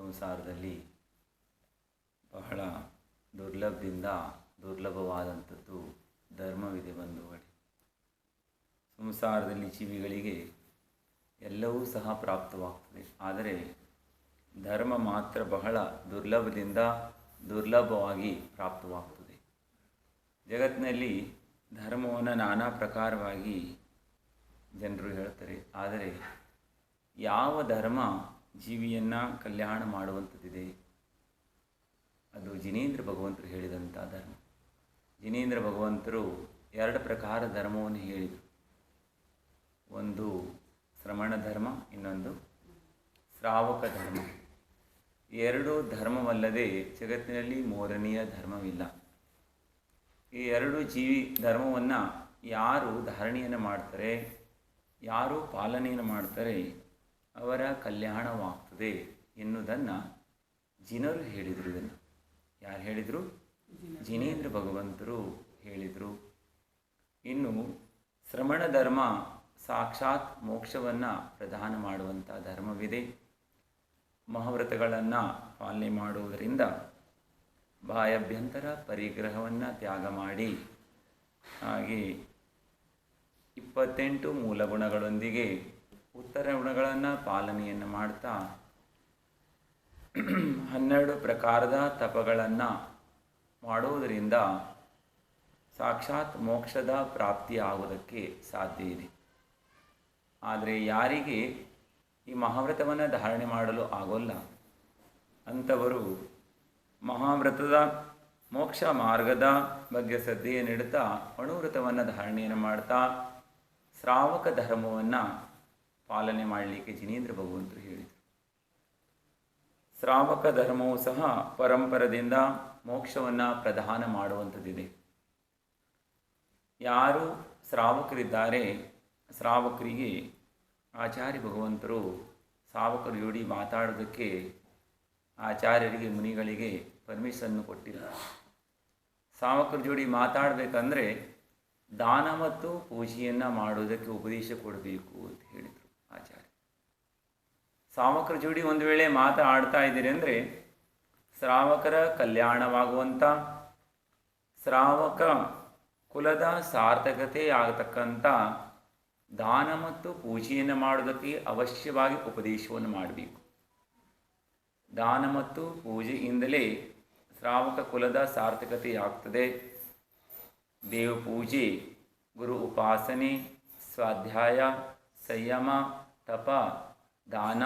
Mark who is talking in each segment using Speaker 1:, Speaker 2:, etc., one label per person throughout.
Speaker 1: ಸಂಸಾರದಲ್ಲಿ ಬಹಳ ದುರ್ಲಭದಿಂದ ದುರ್ಲಭವಾದಂಥದ್ದು ಧರ್ಮವಿದೆ ಬಂಧುಗಳೇ. ಸಂಸಾರದಲ್ಲಿ ಜೀವಿಗಳಿಗೆ ಎಲ್ಲವೂ ಸಹ ಪ್ರಾಪ್ತವಾಗ್ತದೆ, ಆದರೆ ಧರ್ಮ ಮಾತ್ರ ಬಹಳ ದುರ್ಲಭದಿಂದ ದುರ್ಲಭವಾಗಿ ಪ್ರಾಪ್ತವಾಗ್ತದೆ. ಜಗತ್ತಿನಲ್ಲಿ ಧರ್ಮವನ್ನು ನಾನಾ ಪ್ರಕಾರವಾಗಿ ಜನರು ಹೇಳ್ತಾರೆ, ಆದರೆ ಯಾವ ಧರ್ಮ ಜೀವಿಯನ್ನು ಕಲ್ಯಾಣ ಮಾಡುವಂಥದ್ದಿದೆ ಅದು ಜಿನೇಂದ್ರ ಭಗವಂತರು ಹೇಳಿದಂಥ ಧರ್ಮ. ಜಿನೇಂದ್ರ ಭಗವಂತರು ಎರಡು ಪ್ರಕಾರ ಧರ್ಮವನ್ನು ಹೇಳಿದರು. ಒಂದು ಶ್ರಮಣ ಧರ್ಮ, ಇನ್ನೊಂದು ಶ್ರಾವಕ ಧರ್ಮ. ಎರಡು ಧರ್ಮವಲ್ಲದೆ ಜಗತ್ತಿನಲ್ಲಿ ಮೂರನೆಯ ಧರ್ಮವಿಲ್ಲ. ಈ ಎರಡು ಧರ್ಮವನ್ನು ಯಾರು ಧಾರಣೆಯನ್ನು ಮಾಡ್ತಾರೆ, ಯಾರು ಪಾಲನೆಯನ್ನು ಮಾಡ್ತಾರೆ, ಅವರ ಕಲ್ಯಾಣವಾಗ್ತದೆ ಎನ್ನುವುದನ್ನು ಜಿನರು ಹೇಳಿದರು. ಇದನ್ನು ಯಾರು ಹೇಳಿದರು? ಜಿನೇಂದ್ರ ಭಗವಂತರು ಹೇಳಿದರು. ಇನ್ನು ಶ್ರಮಣ ಧರ್ಮ ಸಾಕ್ಷಾತ್ ಮೋಕ್ಷವನ್ನು ಪ್ರದಾನ ಮಾಡುವಂಥ ಧರ್ಮವಿದೆ. ಮಹಾವ್ರತಗಳನ್ನು ಪಾಲನೆ ಮಾಡುವುದರಿಂದ ಬಾಹ್ಯಾಭ್ಯಂತರ ಪರಿಗ್ರಹವನ್ನು ತ್ಯಾಗ ಮಾಡಿ, ಹಾಗೆ 28 ಮೂಲ ಗುಣಗಳೊಂದಿಗೆ ಉತ್ತರ ಗುಣಗಳನ್ನು ಪಾಲನೆಯನ್ನು ಮಾಡ್ತಾ 12 ಪ್ರಕಾರದ ತಪಗಳನ್ನು ಮಾಡುವುದರಿಂದ ಸಾಕ್ಷಾತ್ ಮೋಕ್ಷದ ಪ್ರಾಪ್ತಿಯಾಗುವುದಕ್ಕೆ ಸಾಧ್ಯ ಇದೆ. ಆದರೆ ಯಾರಿಗೆ ಈ ಮಹಾವ್ರತವನ್ನು ಧಾರಣೆ ಮಾಡಲು ಆಗೋಲ್ಲ, ಅಂಥವರು ಮಹಾವ್ರತದ ಮೋಕ್ಷ ಮಾರ್ಗದ ಬಗ್ಗೆ ಶ್ರದ್ಧೆಯನ್ನಿಡುತ್ತಾ ಅಣುವ್ರತವನ್ನು ಧಾರಣೆಯನ್ನು ಮಾಡ್ತಾ ಶ್ರಾವಕ ಧರ್ಮವನ್ನು ಪಾಲನೆ ಮಾಡಲಿಕ್ಕೆ ಜಿನೇಂದ್ರ ಭಗವಂತರು ಹೇಳಿದರು. ಶ್ರಾವಕ ಧರ್ಮವು ಸಹ ಪರಂಪರದಿಂದ ಮೋಕ್ಷವನ್ನು ಪ್ರದಾನ ಮಾಡುವಂಥದ್ದಿದೆ. ಯಾರು ಶ್ರಾವಕರಿದ್ದಾರೆ, ಶ್ರಾವಕರಿಗೆ ಆಚಾರ್ಯ ಭಗವಂತರು ಶ್ರಾವಕರ ಜೋಡಿ ಮಾತಾಡೋದಕ್ಕೆ ಆಚಾರ್ಯರಿಗೆ ಮುನಿಗಳಿಗೆ ಪರ್ಮಿಷನ್ನು ಕೊಟ್ಟಿಲ್ಲ. ಶ್ರಾವಕರ ಜೋಡಿ ಮಾತಾಡಬೇಕಂದ್ರೆ ದಾನ ಮತ್ತು ಪೂಜೆಯನ್ನು ಮಾಡುವುದಕ್ಕೆ ಉಪದೇಶ ಕೊಡಬೇಕು ಅಂತ ಹೇಳಿದರು ಆಚಾರ್ಯ. ಶ್ರಾವಕರ ಜೋಡಿ ಒಂದು ವೇಳೆ ಮಾತಾಡ್ತಾ ಇದ್ದೀರಿ ಅಂದರೆ ಶ್ರಾವಕರ ಕಲ್ಯಾಣವಾಗುವಂಥ, ಶ್ರಾವಕ ಕುಲದ ಸಾರ್ಥಕತೆ ಆಗತಕ್ಕಂಥ ದಾನ ಮತ್ತು ಪೂಜೆಯನ್ನು ಮಾಡೋದಕ್ಕೆ ಅವಶ್ಯವಾಗಿ ಉಪದೇಶವನ್ನು ಮಾಡಬೇಕು. ದಾನ ಮತ್ತು ಪೂಜೆಯಿಂದಲೇ ಶ್ರಾವಕ ಕುಲದ ಸಾರ್ಥಕತೆಯಾಗ್ತದೆ. ದೇವ ಪೂಜೆ, ಗುರು ಉಪಾಸನೆ, ಸ್ವಾಧ್ಯಾಯ, ಸಂಯಮ, ತಪ, ದಾನ,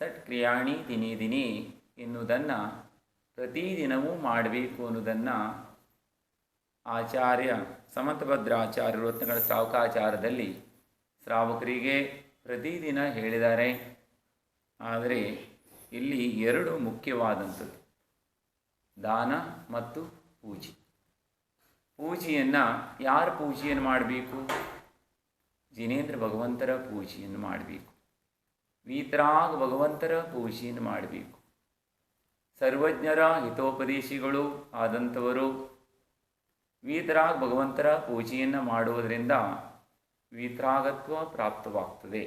Speaker 1: ಸಟ್ಕ್ರಿಯಾಣಿ ದಿನೇ ದಿನೇ ಎನ್ನುವುದನ್ನು ಪ್ರತಿದಿನವೂ ಮಾಡಬೇಕು ಅನ್ನೋದನ್ನು ಆಚಾರ್ಯ ಸಮಂತಭದ್ರಾಚಾರ್ಯರು ರತ್ನಗಳ ಶ್ರಾವಕಾಚಾರದಲ್ಲಿ ಶ್ರಾವಕರಿಗೆ ಪ್ರತಿದಿನ ಹೇಳಿದ್ದಾರೆ. ಆದರೆ ಇಲ್ಲಿ ಎರಡು ಮುಖ್ಯವಾದಂಥದ್ದು ದಾನ ಮತ್ತು ಪೂಜೆ. ಪೂಜೆಯನ್ನು ಯಾರು ಪೂಜೆಯನ್ನು ಮಾಡಬೇಕು? ಜಿನೇಂದ್ರ ಭಗವಂತರ ಪೂಜೆಯನ್ನು ಮಾಡಬೇಕು. ವೀತರಾಗ್ ಭಗವಂತರ ಪೂಜೆಯನ್ನು ಮಾಡಬೇಕು. ಸರ್ವಜ್ಞರ ಹಿತೋಪದೇಶಿಗಳು ಆದಂಥವರು ವೀತರಾಗ್ ಭಗವಂತರ ಪೂಜೆಯನ್ನು ಮಾಡುವುದರಿಂದ ವೀತರಾಗತ್ವ ಪ್ರಾಪ್ತವಾಗ್ತದೆ.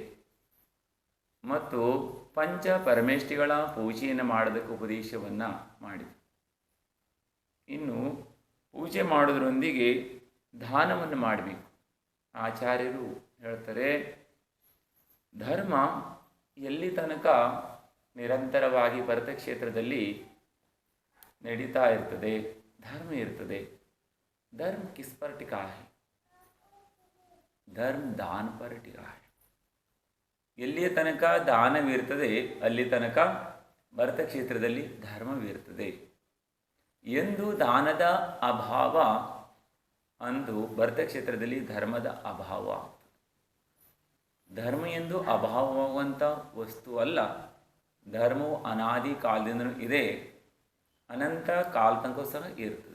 Speaker 1: ಮತ್ತು ಪಂಚ ಪರಮೇಷ್ಠಿಗಳ ಪೂಜೆಯನ್ನು ಮಾಡೋದಕ್ಕೆ ಉಪದೇಶವನ್ನು ಮಾಡಿದರು. ಇನ್ನು ಪೂಜೆ ಮಾಡೋದರೊಂದಿಗೆ ದಾನವನ್ನು ಮಾಡಬೇಕು. ಆಚಾರ್ಯರು ಹೇಳ್ತಾರೆ, ಧರ್ಮ ಎಲ್ಲಿ ತನಕ ನಿರಂತರವಾಗಿ ಭರತ ಕ್ಷೇತ್ರದಲ್ಲಿ ನಡೀತಾ ಇರ್ತದೆ, ಧರ್ಮ ಇರ್ತದೆ. ಧರ್ಮ ಕಿಸ್ पर टिका है? ಧರ್ಮ ದಾನ पर टिका है. ಎಲ್ಲಿಯ ತನಕ ದಾನವಿರ್ತದೆ ಅಲ್ಲಿ ತನಕ ಭರತ ಕ್ಷೇತ್ರದಲ್ಲಿ ಧರ್ಮವಿರ್ತದೆ. ಎಂದು ದಾನದ ಅಭಾವ ಅಂದು ಭರತ ಕ್ಷೇತ್ರದಲ್ಲಿ ಧರ್ಮದ ಅಭಾವ ಆಗ್ತದೆ. ಧರ್ಮ ಎಂದು ಅಭಾವವಾಗುವಂಥ ವಸ್ತು ಅಲ್ಲ. ಧರ್ಮವು ಅನಾದಿ ಕಾಲದಿಂದಲೂ ಇದೆ, ಅನಂತ ಕಾಲ ತನಕ ಸಹ ಇರ್ತದೆ.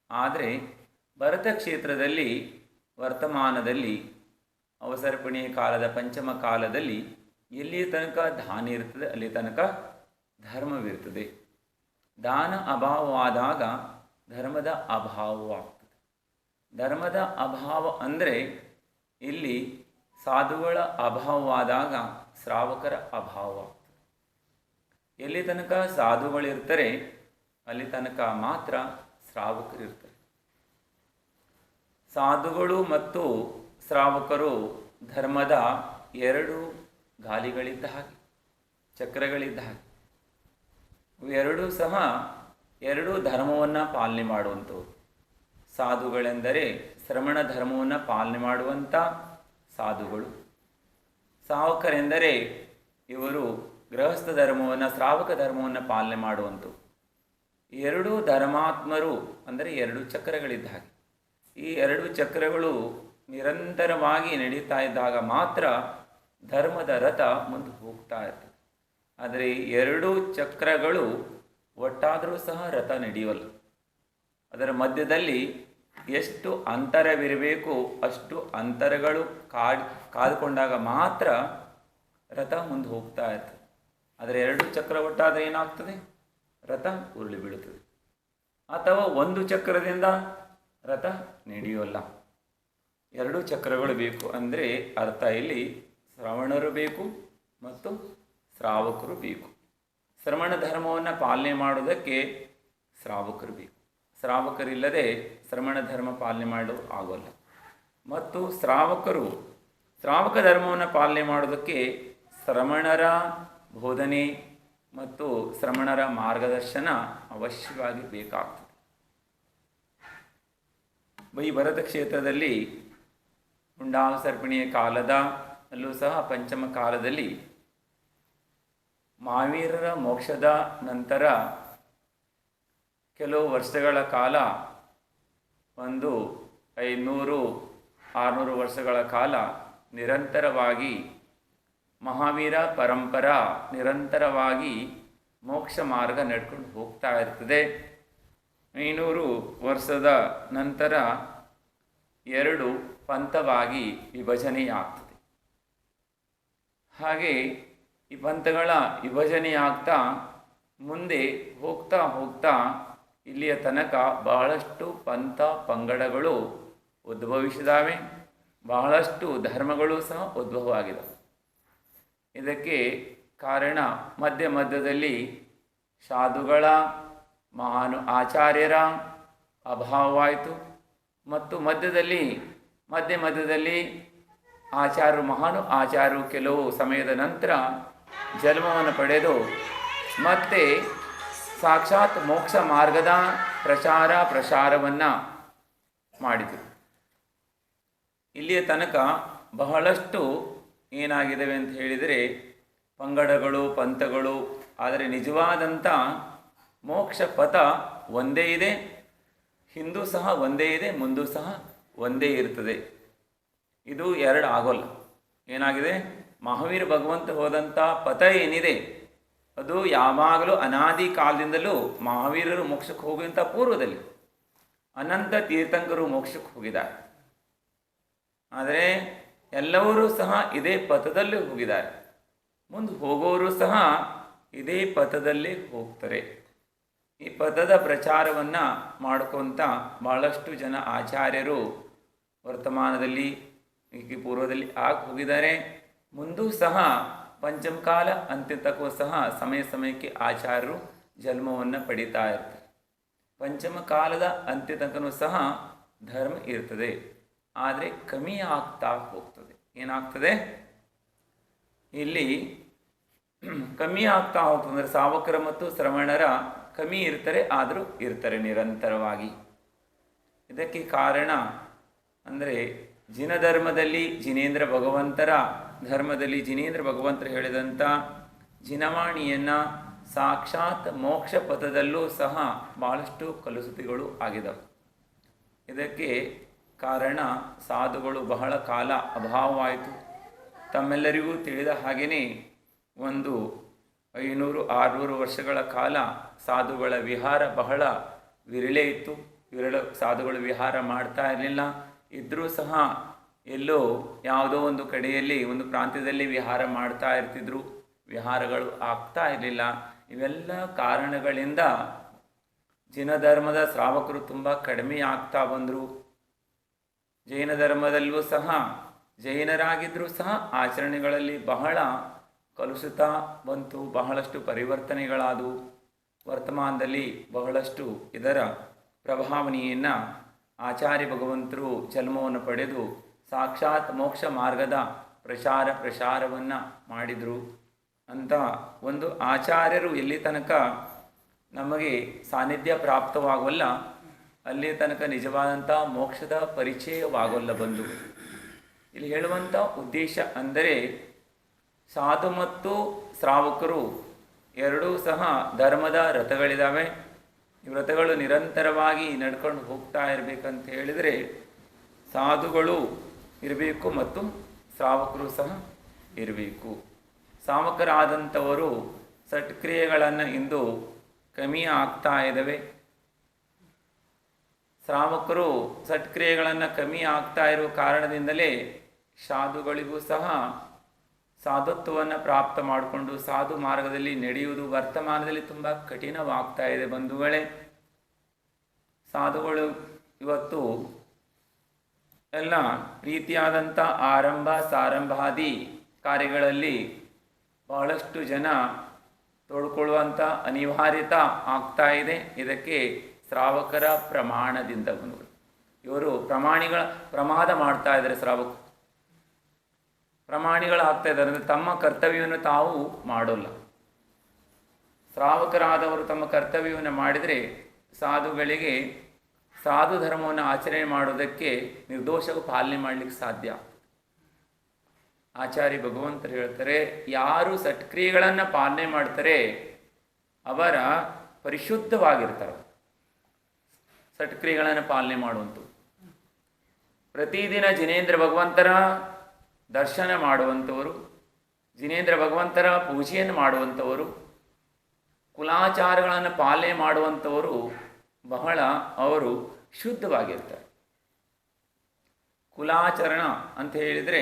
Speaker 1: ಆದರೆ ಭರತ ಕ್ಷೇತ್ರದಲ್ಲಿ ವರ್ತಮಾನದಲ್ಲಿ ಅವಸರ್ಪಣೆಯ ಕಾಲದ ಪಂಚಮ ಕಾಲದಲ್ಲಿ ಎಲ್ಲಿಯ ತನಕ ದಾನ ಇರ್ತದೆ ಅಲ್ಲಿ ತನಕ ಧರ್ಮವಿರ್ತದೆ. ದಾನ ಅಭಾವವಾದಾಗ ಧರ್ಮದ ಅಭಾವವಾಗ್ತದೆ. ಧರ್ಮದ ಅಭಾವ ಅಂದರೆ ಇಲ್ಲಿ ಸಾಧುಗಳ ಅಭಾವವಾದಾಗ ಶ್ರಾವಕರ ಅಭಾವವಾಗ್ತದೆ. ಎಲ್ಲಿ ತನಕ ಸಾಧುಗಳಿರ್ತಾರೆ ಅಲ್ಲಿ ತನಕ ಮಾತ್ರ ಶ್ರಾವಕರಿರ್ತಾರೆ. ಸಾಧುಗಳು ಮತ್ತು ಶ್ರಾವಕರು ಧರ್ಮದ ಎರಡು ಗಾಲಿಗಳಿದ್ದ ಹಾಗೆ, ಚಕ್ರಗಳಿದ್ದ ಹಾಗೆ. ಇವೆರಡೂ ಸಹ ಎರಡೂ ಧರ್ಮವನ್ನು ಪಾಲನೆ ಮಾಡುವಂಥವು. ಸಾಧುಗಳೆಂದರೆ ಶ್ರಮಣ ಧರ್ಮವನ್ನು ಪಾಲನೆ ಮಾಡುವಂಥ ಸಾಧುಗಳು. ಶ್ರಾವಕರೆಂದರೆ ಇವರು ಗೃಹಸ್ಥ ಧರ್ಮವನ್ನು, ಶ್ರಾವಕ ಧರ್ಮವನ್ನು ಪಾಲನೆ ಮಾಡುವಂಥವು. ಎರಡೂ ಧರ್ಮಾತ್ಮರು ಅಂದರೆ ಎರಡು ಚಕ್ರಗಳಿದ್ದ ಹಾಗೆ. ಈ ಎರಡು ಚಕ್ರಗಳು ನಿರಂತರವಾಗಿ ನಡೀತಾ ಇದ್ದಾಗ ಮಾತ್ರ ಧರ್ಮದ ರಥ ಮುಂದೆ ಹೋಗ್ತಾ ಇರ್ತದೆ. ಆದರೆ ಎರಡೂ ಚಕ್ರಗಳು ಒಟ್ಟಾದರೂ ಸಹ ರಥ ನಡೆಯೋಲ್ಲ. ಅದರ ಮಧ್ಯದಲ್ಲಿ ಎಷ್ಟು ಅಂತರವಿರಬೇಕು ಅಷ್ಟು ಅಂತರಗಳು ಕಾದುಕೊಂಡಾಗ ಮಾತ್ರ ರಥ ಮುಂದೆ ಹೋಗ್ತಾ ಇರ್ತದೆ. ಆದರೆ ಎರಡು ಚಕ್ರ ಒಟ್ಟಾದರೆ ಏನಾಗ್ತದೆ? ರಥ ಉರುಳಿ ಬೀಳುತ್ತದೆ. ಅಥವಾ ಒಂದು ಚಕ್ರದಿಂದ ರಥ ನಡೆಯೋಲ್ಲ. ಎರಡು ಚಕ್ರಗಳು ಬೇಕು ಅಂದರೆ ಅರ್ಥ ಇಲ್ಲಿ ಶ್ರವಣರು ಬೇಕು ಮತ್ತು ಶ್ರಾವಕರು ಬೇಕು. ಶ್ರವಣ ಧರ್ಮವನ್ನು ಪಾಲನೆ ಮಾಡೋದಕ್ಕೆ ಶ್ರಾವಕರು ಬೇಕು. ಶ್ರಾವಕರಿಲ್ಲದೆ ಶ್ರವಣ ಧರ್ಮ ಪಾಲನೆ ಮಾಡಲು ಆಗೋಲ್ಲ. ಮತ್ತು ಶ್ರಾವಕ ಧರ್ಮವನ್ನು ಪಾಲನೆ ಮಾಡೋದಕ್ಕೆ ಶ್ರಮಣರ ಬೋಧನೆ ಮತ್ತು ಶ್ರಮಣರ ಮಾರ್ಗದರ್ಶನ ಅವಶ್ಯವಾಗಿ ಬೇಕಾಗ್ತದೆ. ಈ ಭರತ ಕ್ಷೇತ್ರದಲ್ಲಿ ಮುಂಡಾವಸರ್ಪಿಣಿಯ ಕಾಲದಲ್ಲೂ ಸಹ ಪಂಚಮ ಕಾಲದಲ್ಲಿ ಮಹಾವೀರರ ಮೋಕ್ಷದ ನಂತರ ಕೆಲವು ವರ್ಷಗಳ ಕಾಲ, 500-600 ವರ್ಷಗಳ ಕಾಲ ನಿರಂತರವಾಗಿ ಮಹಾವೀರ ಪರಂಪರ ನಿರಂತರವಾಗಿ ಮೋಕ್ಷ ಮಾರ್ಗ ನಡ್ಕೊಂಡು ಹೋಗ್ತಾ ಇರ್ತದೆ. 500 ವರ್ಷದ ನಂತರ 2 ಪಂಥವಾಗಿ ವಿಭಜನೆಯಾಗ್ತದೆ. ಹಾಗೆ ಈ ಪಂಥಗಳ ವಿಭಜನೆಯಾಗ್ತಾ ಮುಂದೆ ಹೋಗ್ತಾ ಹೋಗ್ತಾ ಇಲ್ಲಿಯ ತನಕ ಬಹಳಷ್ಟು ಪಂಥ ಪಂಗಡಗಳು ಉದ್ಭವಿಸಿದಾವೆ. ಬಹಳಷ್ಟು ಧರ್ಮಗಳು ಸಹ ಉದ್ಭವ ಆಗಿದ್ದಾವೆ. ಇದಕ್ಕೆ ಕಾರಣ ಮಧ್ಯದಲ್ಲಿ ಸಾಧುಗಳ ಮಹಾನು ಆಚಾರ್ಯರ ಅಭಾವವಾಯಿತು. ಮತ್ತು ಮಧ್ಯದಲ್ಲಿ ಮಹಾನು ಆಚಾರ್ಯರು ಕೆಲವು ಸಮಯದ ನಂತರ ಜನ್ಮವನ್ನು ಪಡೆದು ಮತ್ತೆ ಸಾಕ್ಷಾತ್ ಮೋಕ್ಷ ಮಾರ್ಗದ ಪ್ರಸಾರವನ್ನು ಮಾಡಿದರು. ಇಲ್ಲಿಯ ತನಕ ಬಹಳಷ್ಟು ಏನಾಗಿದ್ದಾವೆ ಅಂತ ಹೇಳಿದರೆ ಪಂಗಡಗಳು, ಪಂಥಗಳು. ಆದರೆ ನಿಜವಾದಂಥ ಮೋಕ್ಷ ಪಥ ಒಂದೇ ಇದೆ. ಹಿಂದೂ ಸಹ ಒಂದೇ ಇದೆ, ಮುಂದೂ ಸಹ ಒಂದೇ ಇರ್ತದೆ. ಇದು ಎರಡು ಆಗೋಲ್ಲ. ಏನಾಗಿದೆ? ಮಹಾವೀರ ಭಗವಂತ ಹೋದಂಥ ಪಥ ಏನಿದೆ ಅದು ಯಾವಾಗಲೂ ಅನಾದಿ ಕಾಲದಿಂದಲೂ ಮಹಾವೀರರು ಮೋಕ್ಷಕ್ಕೆ ಹೋಗುವಂಥ ಪೂರ್ವದಲ್ಲಿ ಅನಂತ ತೀರ್ಥಂಕರು ಮೋಕ್ಷಕ್ಕೆ ಹೋಗಿದ್ದಾರೆ. ಆದರೆ ಎಲ್ಲರೂ ಸಹ ಇದೇ ಪಥದಲ್ಲಿ ಹೋಗಿದ್ದಾರೆ. ಮುಂದೆ ಹೋಗೋರು ಸಹ ಇದೇ ಪಥದಲ್ಲಿ ಹೋಗ್ತಾರೆ. ಈ ಪಥದ ಪ್ರಚಾರವನ್ನು ಮಾಡ್ಕೊತ ಭಾಳಷ್ಟು ಜನ ಆಚಾರ್ಯರು ವರ್ತಮಾನದಲ್ಲಿ ಪೂರ್ವದಲ್ಲಿ ಆಗಿ ಹೋಗಿದ್ದಾರೆ. ಮುಂದೂ ಸಹ ಪಂಚಮಕಾಲ ಅಂತ್ಯತಕ್ಕೂ ಸಹ ಸಮಯಕ್ಕೆ ಆಚಾರ್ಯರು ಜನ್ಮವನ್ನು ಪಡೀತಾ ಇರ್ತಾರೆ. ಪಂಚಮ ಕಾಲದ ಅಂತ್ಯತಕ್ಕೂ ಸಹ ಧರ್ಮ ಇರ್ತದೆ, ಆದರೆ ಕಮ್ಮಿ ಆಗ್ತಾ ಹೋಗ್ತದೆ. ಏನಾಗ್ತದೆ? ಇಲ್ಲಿ ಕಮ್ಮಿ ಆಗ್ತಾ ಹೋಗ್ತದೆ ಅಂದರೆ ಶ್ರಾವಕರ ಮತ್ತು ಶ್ರವಣರ ಕಮ್ಮಿ ಇರ್ತಾರೆ, ಆದರೂ ಇರ್ತಾರೆ ನಿರಂತರವಾಗಿ. ಇದಕ್ಕೆ ಕಾರಣ ಅಂದರೆ ಜಿನ ಧರ್ಮದಲ್ಲಿ ಜಿನೇಂದ್ರ ಭಗವಂತರ ಧರ್ಮದಲ್ಲಿ ಜಿನೇಂದ್ರ ಭಗವಂತರು ಹೇಳಿದಂಥ ಜಿನವಾಣಿಯನ್ನು ಸಾಕ್ಷಾತ್ ಮೋಕ್ಷ ಪಥದಲ್ಲೂ ಸಹ ಭಾಳಷ್ಟು ಕಲುಸುತಿಗಳು ಆಗಿದ್ದಾವೆ. ಇದಕ್ಕೆ ಕಾರಣ ಸಾಧುಗಳು ಬಹಳ ಕಾಲ ಅಭಾವವಾಯಿತು. ತಮ್ಮೆಲ್ಲರಿಗೂ ತಿಳಿದ ಹಾಗೆಯೇ 500-600 ವರ್ಷಗಳ ಕಾಲ ಸಾಧುಗಳ ವಿಹಾರ ಬಹಳ ವಿರಳೆ ಇತ್ತು. ಸಾಧುಗಳು ವಿಹಾರ ಮಾಡ್ತಾ ಇರಲಿಲ್ಲ. ಇದ್ದರೂ ಸಹ ಎಲ್ಲೋ ಯಾವುದೋ ಒಂದು ಕಡೆಯಲ್ಲಿ ಒಂದು ಪ್ರಾಂತ್ಯದಲ್ಲಿ ವಿಹಾರ ಮಾಡ್ತಾ ಇರ್ತಿದ್ರು. ವಿಹಾರಗಳು ಆಗ್ತಾ ಇರಲಿಲ್ಲ. ಇವೆಲ್ಲ ಕಾರಣಗಳಿಂದ ಜಿನ ಧರ್ಮದ ಶ್ರಾವಕರು ತುಂಬ ಕಡಿಮೆ ಆಗ್ತಾ ಬಂದರು. ಜೈನ ಧರ್ಮದಲ್ಲೂ ಸಹ ಜೈನರಾಗಿದ್ದರೂ ಸಹ ಆಚರಣೆಗಳಲ್ಲಿ ಬಹಳ ಕಲುಷಿತ ಬಂತು, ಬಹಳಷ್ಟು ಪರಿವರ್ತನೆಗಳಾದವು. ವರ್ತಮಾನದಲ್ಲಿ ಬಹಳಷ್ಟು ಇದರ ಪ್ರಭಾವನೆಯನ್ನು ಆಚಾರ್ಯ ಭಗವಂತರು ಜನ್ಮವನ್ನು ಪಡೆದು ಸಾಕ್ಷಾತ್ ಮೋಕ್ಷ ಮಾರ್ಗದ ಪ್ರಸಾರವನ್ನು ಮಾಡಿದರು. ಅಂತ ಒಂದು ಆಚಾರ್ಯರು ಎಲ್ಲಿ ತನಕ ನಮಗೆ ಸಾನ್ನಿಧ್ಯ ಪ್ರಾಪ್ತವಾಗಲ್ಲ, ಅಲ್ಲಿ ತನಕ ನಿಜವಾದಂಥ ಮೋಕ್ಷದ ಪರಿಚಯವಾಗಲ್ಲ. ಬಂದು ಇಲ್ಲಿ ಹೇಳುವಂಥ ಉದ್ದೇಶ ಅಂದರೆ ಸಾಧು ಮತ್ತು ಶ್ರಾವಕರು ಎರಡೂ ಸಹ ಧರ್ಮದ ರಥಗಳಿದ್ದಾವೆ. ಈ ವ್ರತಗಳು ನಿರಂತರವಾಗಿ ನಡ್ಕೊಂಡು ಹೋಗ್ತಾ ಇರಬೇಕಂತ ಹೇಳಿದರೆ ಸಾಧುಗಳು ಇರಬೇಕು ಮತ್ತು ಶ್ರಾವಕರು ಸಹ ಇರಬೇಕು. ಶ್ರಾವಕರಾದಂಥವರು ಸಟ್ಕ್ರಿಯೆಗಳನ್ನು ಇಂದು ಕಮ್ಮಿ ಆಗ್ತಾ ಇದ್ದಾವೆ. ಶ್ರಾವಕರು ಸಟ್ಕ್ರಿಯೆಗಳನ್ನು ಕಮ್ಮಿ ಆಗ್ತಾ ಇರುವ ಕಾರಣದಿಂದಲೇ ಸಾಧುಗಳಿಗೂ ಸಹ ಸಾಧುತ್ವವನ್ನು ಪ್ರಾಪ್ತ ಮಾಡಿಕೊಂಡು ಸಾಧು ಮಾರ್ಗದಲ್ಲಿ ನಡೆಯುವುದು ವರ್ತಮಾನದಲ್ಲಿ ತುಂಬ ಕಠಿಣವಾಗ್ತಾ ಇದೆ. ಬಂಧುಗಳೇ, ಸಾಧುಗಳು ಇವತ್ತು ಎಲ್ಲ ರೀತಿಯಾದಂಥ ಆರಂಭ ಸಾರಂಭಾದಿ ಕಾರ್ಯಗಳಲ್ಲಿ ಬಹಳಷ್ಟು ಜನ ತೊಡ್ಕೊಳ್ಳುವಂಥ ಅನಿವಾರ್ಯತೆ ಆಗ್ತಾ ಇದೆ. ಇದಕ್ಕೆ ಶ್ರಾವಕರ ಪ್ರಮಾಣದಿಂದ ಬಂದು ಇವರು ಪ್ರಮಾದ ಮಾಡ್ತಾ ಇದ್ದಾರೆ. ಶ್ರಾವಕರು ಪ್ರಮಾಣಿಗಳಾಗ್ತಾ ಇದ್ದಾರೆ ಅಂದರೆ ತಮ್ಮ ಕರ್ತವ್ಯವನ್ನು ತಾವು ಮಾಡೋಲ್ಲ. ಶ್ರಾವಕರಾದವರು ತಮ್ಮ ಕರ್ತವ್ಯವನ್ನು ಮಾಡಿದರೆ ಸಾಧುಗಳಿಗೆ ಸಾಧು ಧರ್ಮವನ್ನು ಆಚರಣೆ ಮಾಡುವುದಕ್ಕೆ ನಿರ್ದೋಷವು ಪಾಲನೆ ಮಾಡಲಿಕ್ಕೆ ಸಾಧ್ಯ. ಆಚಾರ್ಯ ಭಗವಂತರು ಹೇಳ್ತಾರೆ, ಯಾರು ಸಟ್ಕ್ರಿಯೆಗಳನ್ನು ಪಾಲನೆ ಮಾಡ್ತಾರೆ ಅವರ ಪರಿಶುದ್ಧವಾಗಿರ್ತಾರೆ. ಸಟ್ಕ್ರಿಯೆಗಳನ್ನು ಪಾಲನೆ ಮಾಡುವಂಥದ್ದು ಪ್ರತಿದಿನ ಜಿನೇಂದ್ರ ಭಗವಂತರ ದರ್ಶನ ಮಾಡುವಂಥವರು, ಜಿನೇಂದ್ರ ಭಗವಂತರ ಪೂಜೆಯನ್ನು ಮಾಡುವಂಥವರು, ಕುಲಾಚಾರಗಳನ್ನು ಪಾಲನೆ ಮಾಡುವಂಥವರು ಬಹಳ ಅವರು ಶುದ್ಧವಾಗಿರ್ತಾರೆ. ಕುಲಾಚರಣ ಅಂತ ಹೇಳಿದರೆ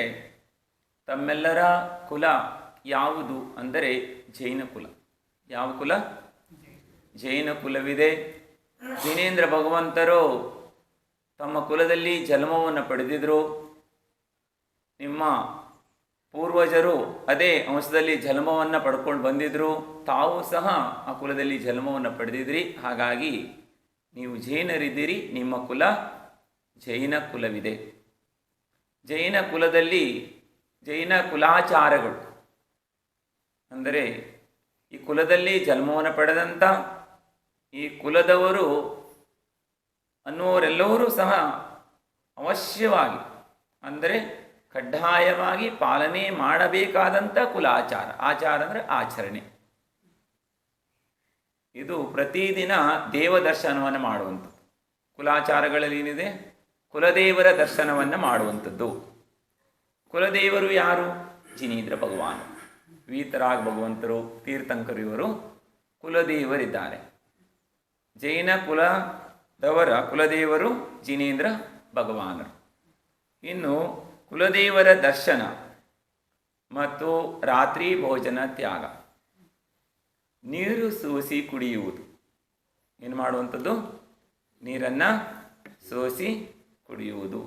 Speaker 1: ತಮ್ಮೆಲ್ಲರ ಕುಲ ಯಾವುದು ಅಂದರೆ ಜೈನ ಕುಲ. ಯಾವ ಕುಲ? ಜೈನ ಕುಲವಿದೆ. ಜಿನೇಂದ್ರ ಭಗವಂತರು ತಮ್ಮ ಕುಲದಲ್ಲಿ ಜನ್ಮವನ್ನು ಪಡೆದಿದ್ದರು. ನಿಮ್ಮ ಪೂರ್ವಜರು ಅದೇ ಅಂಶದಲ್ಲಿ ಜನ್ಮವನ್ನು ಪಡ್ಕೊಂಡು ಬಂದಿದ್ದರು. ತಾವು ಸಹ ಆ ಕುಲದಲ್ಲಿ ಜನ್ಮವನ್ನು ಪಡೆದಿದ್ರಿ. ಹಾಗಾಗಿ ನೀವು ಜೈನರಿದ್ದೀರಿ. ನಿಮ್ಮ ಕುಲ ಜೈನ ಕುಲವಿದೆ. ಜೈನ ಕುಲದಲ್ಲಿ ಜೈನ ಕುಲಾಚಾರಗಳು ಅಂದರೆ ಈ ಕುಲದಲ್ಲಿ ಜನ್ಮವನ್ನು ಪಡೆದಂಥ ಈ ಕುಲದವರು ಅನ್ನುವರೆಲ್ಲರೂ ಸಹ ಅವಶ್ಯವಾಗಿ ಅಂದರೆ ಕಡ್ಡಾಯವಾಗಿ ಪಾಲನೆ ಮಾಡಬೇಕಾದಂಥ ಕುಲಾಚಾರ. ಆಚಾರ ಅಂದರೆ ಆಚರಣೆ. ಇದು ಪ್ರತಿದಿನ ದೇವದರ್ಶನವನ್ನು ಮಾಡುವಂಥದ್ದು. ಕುಲಾಚಾರಗಳಲ್ಲಿ ಏನಿದೆ? ಕುಲದೇವರ ದರ್ಶನವನ್ನು ಮಾಡುವಂಥದ್ದು. ಕುಲದೇವರು ಯಾರು? ಜಿನೇಂದ್ರ ಭಗವಾನ್, ವೀತರಾಗ ಭಗವಂತರು, ತೀರ್ಥಂಕರು ಇವರು ಕುಲದೇವರಿದ್ದಾರೆ. ಜೈನ ಕುಲದವರ ಕುಲದೇವರು ಜಿನೇಂದ್ರ ಭಗವಾನರು. ಇನ್ನು ಕುಲದೇವರ ದರ್ಶನ ಮತ್ತು ರಾತ್ರಿ ಭೋಜನ ತ್ಯಾಗ, ನೀರು ಸೋಸಿ ಕುಡಿಯುವುದು. ಏನು ಮಾಡುವಂಥದ್ದು? ನೀರನ್ನು ಸೋಸಿ ಕುಡಿಯುವುದು.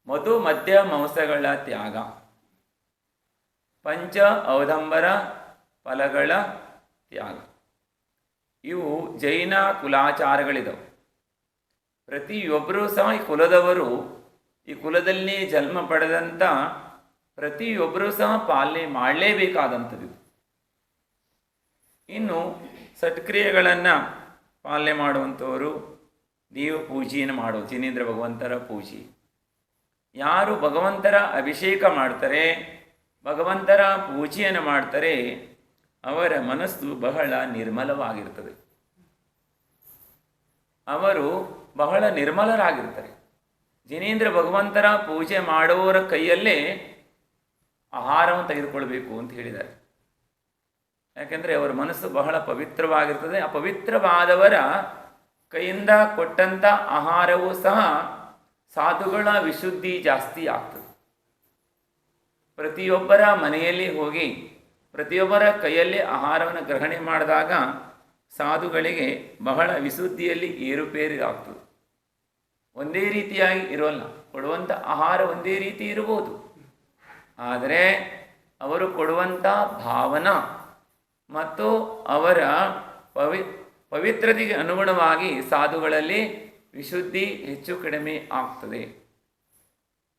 Speaker 1: ಮಧು ಮದ್ಯ ಮಾಂಸಗಳ ತ್ಯಾಗ, ಪಂಚ ಔದಂಬರ ಫಲಗಳ ತ್ಯಾಗ. ಇವು ಜೈನ ಕುಲಾಚಾರಗಳಿದವು. ಪ್ರತಿಯೊಬ್ಬರೂ ಸಹ ಈ ಕುಲದವರು, ಈ ಕುಲದಲ್ಲಿ ಜನ್ಮ ಪಡೆದಂಥ ಪ್ರತಿಯೊಬ್ಬರೂ ಸಹ ಪಾಲನೆ ಮಾಡಲೇಬೇಕಾದಂಥದ್ದು. ಇನ್ನು ಸತ್ಕ್ರಿಯೆಗಳನ್ನು ಪಾಲನೆ ಮಾಡುವಂಥವರು ದೇವ ಪೂಜೆಯನ್ನು ಮಾಡೋದು. ಜಿನೇಂದ್ರ ಭಗವಂತರ ಪೂಜೆ. ಯಾರು ಭಗವಂತರ ಅಭಿಷೇಕ ಮಾಡ್ತಾರೆ, ಭಗವಂತರ ಪೂಜೆಯನ್ನು ಮಾಡ್ತಾರೆ, ಅವರ ಮನಸ್ಸು ಬಹಳ ನಿರ್ಮಲವಾಗಿರ್ತದೆ. ಅವರು ಬಹಳ ನಿರ್ಮಲರಾಗಿರ್ತಾರೆ. ಜಿನೇಂದ್ರ ಭಗವಂತರ ಪೂಜೆ ಮಾಡುವವರ ಕೈಯಲ್ಲೇ ಆಹಾರವನ್ನು ತೆಗೆದುಕೊಳ್ಬೇಕು ಅಂತ ಹೇಳಿದ್ದಾರೆ. ಯಾಕೆಂದರೆ ಅವರ ಮನಸ್ಸು ಬಹಳ ಪವಿತ್ರವಾಗಿರ್ತದೆ. ಆ ಪವಿತ್ರವಾದವರ ಕೈಯಿಂದ ಕೊಟ್ಟಂಥ ಆಹಾರವೂ ಸಹ ಸಾಧುಗಳ ವಿಶುದ್ಧಿ ಜಾಸ್ತಿ ಆಗ್ತದೆ. ಪ್ರತಿಯೊಬ್ಬರ ಮನೆಯಲ್ಲಿ ಹೋಗಿ ಪ್ರತಿಯೊಬ್ಬರ ಕೈಯಲ್ಲಿ ಆಹಾರವನ್ನು ಗ್ರಹಣೆ ಮಾಡಿದಾಗ ಸಾಧುಗಳಿಗೆ ಬಹಳ ವಿಶುದ್ಧಿಯಲ್ಲಿ ಏರುಪೇರು ಆಗ್ತದೆ. ಒಂದೇ ರೀತಿಯಾಗಿ ಇರೋಲ್ಲ. ಕೊಡುವಂಥ ಆಹಾರ ಒಂದೇ ರೀತಿ ಇರಬಹುದು, ಆದರೆ ಅವರು ಕೊಡುವಂಥ ಭಾವನಾ ಮತ್ತು ಅವರ ಪವಿತ್ರತೆಗೆ ಅನುಗುಣವಾಗಿ ಸಾಧುಗಳಲ್ಲಿ ವಿಶುದ್ಧಿ ಹೆಚ್ಚು ಕಡಿಮೆ ಆಗ್ತದೆ.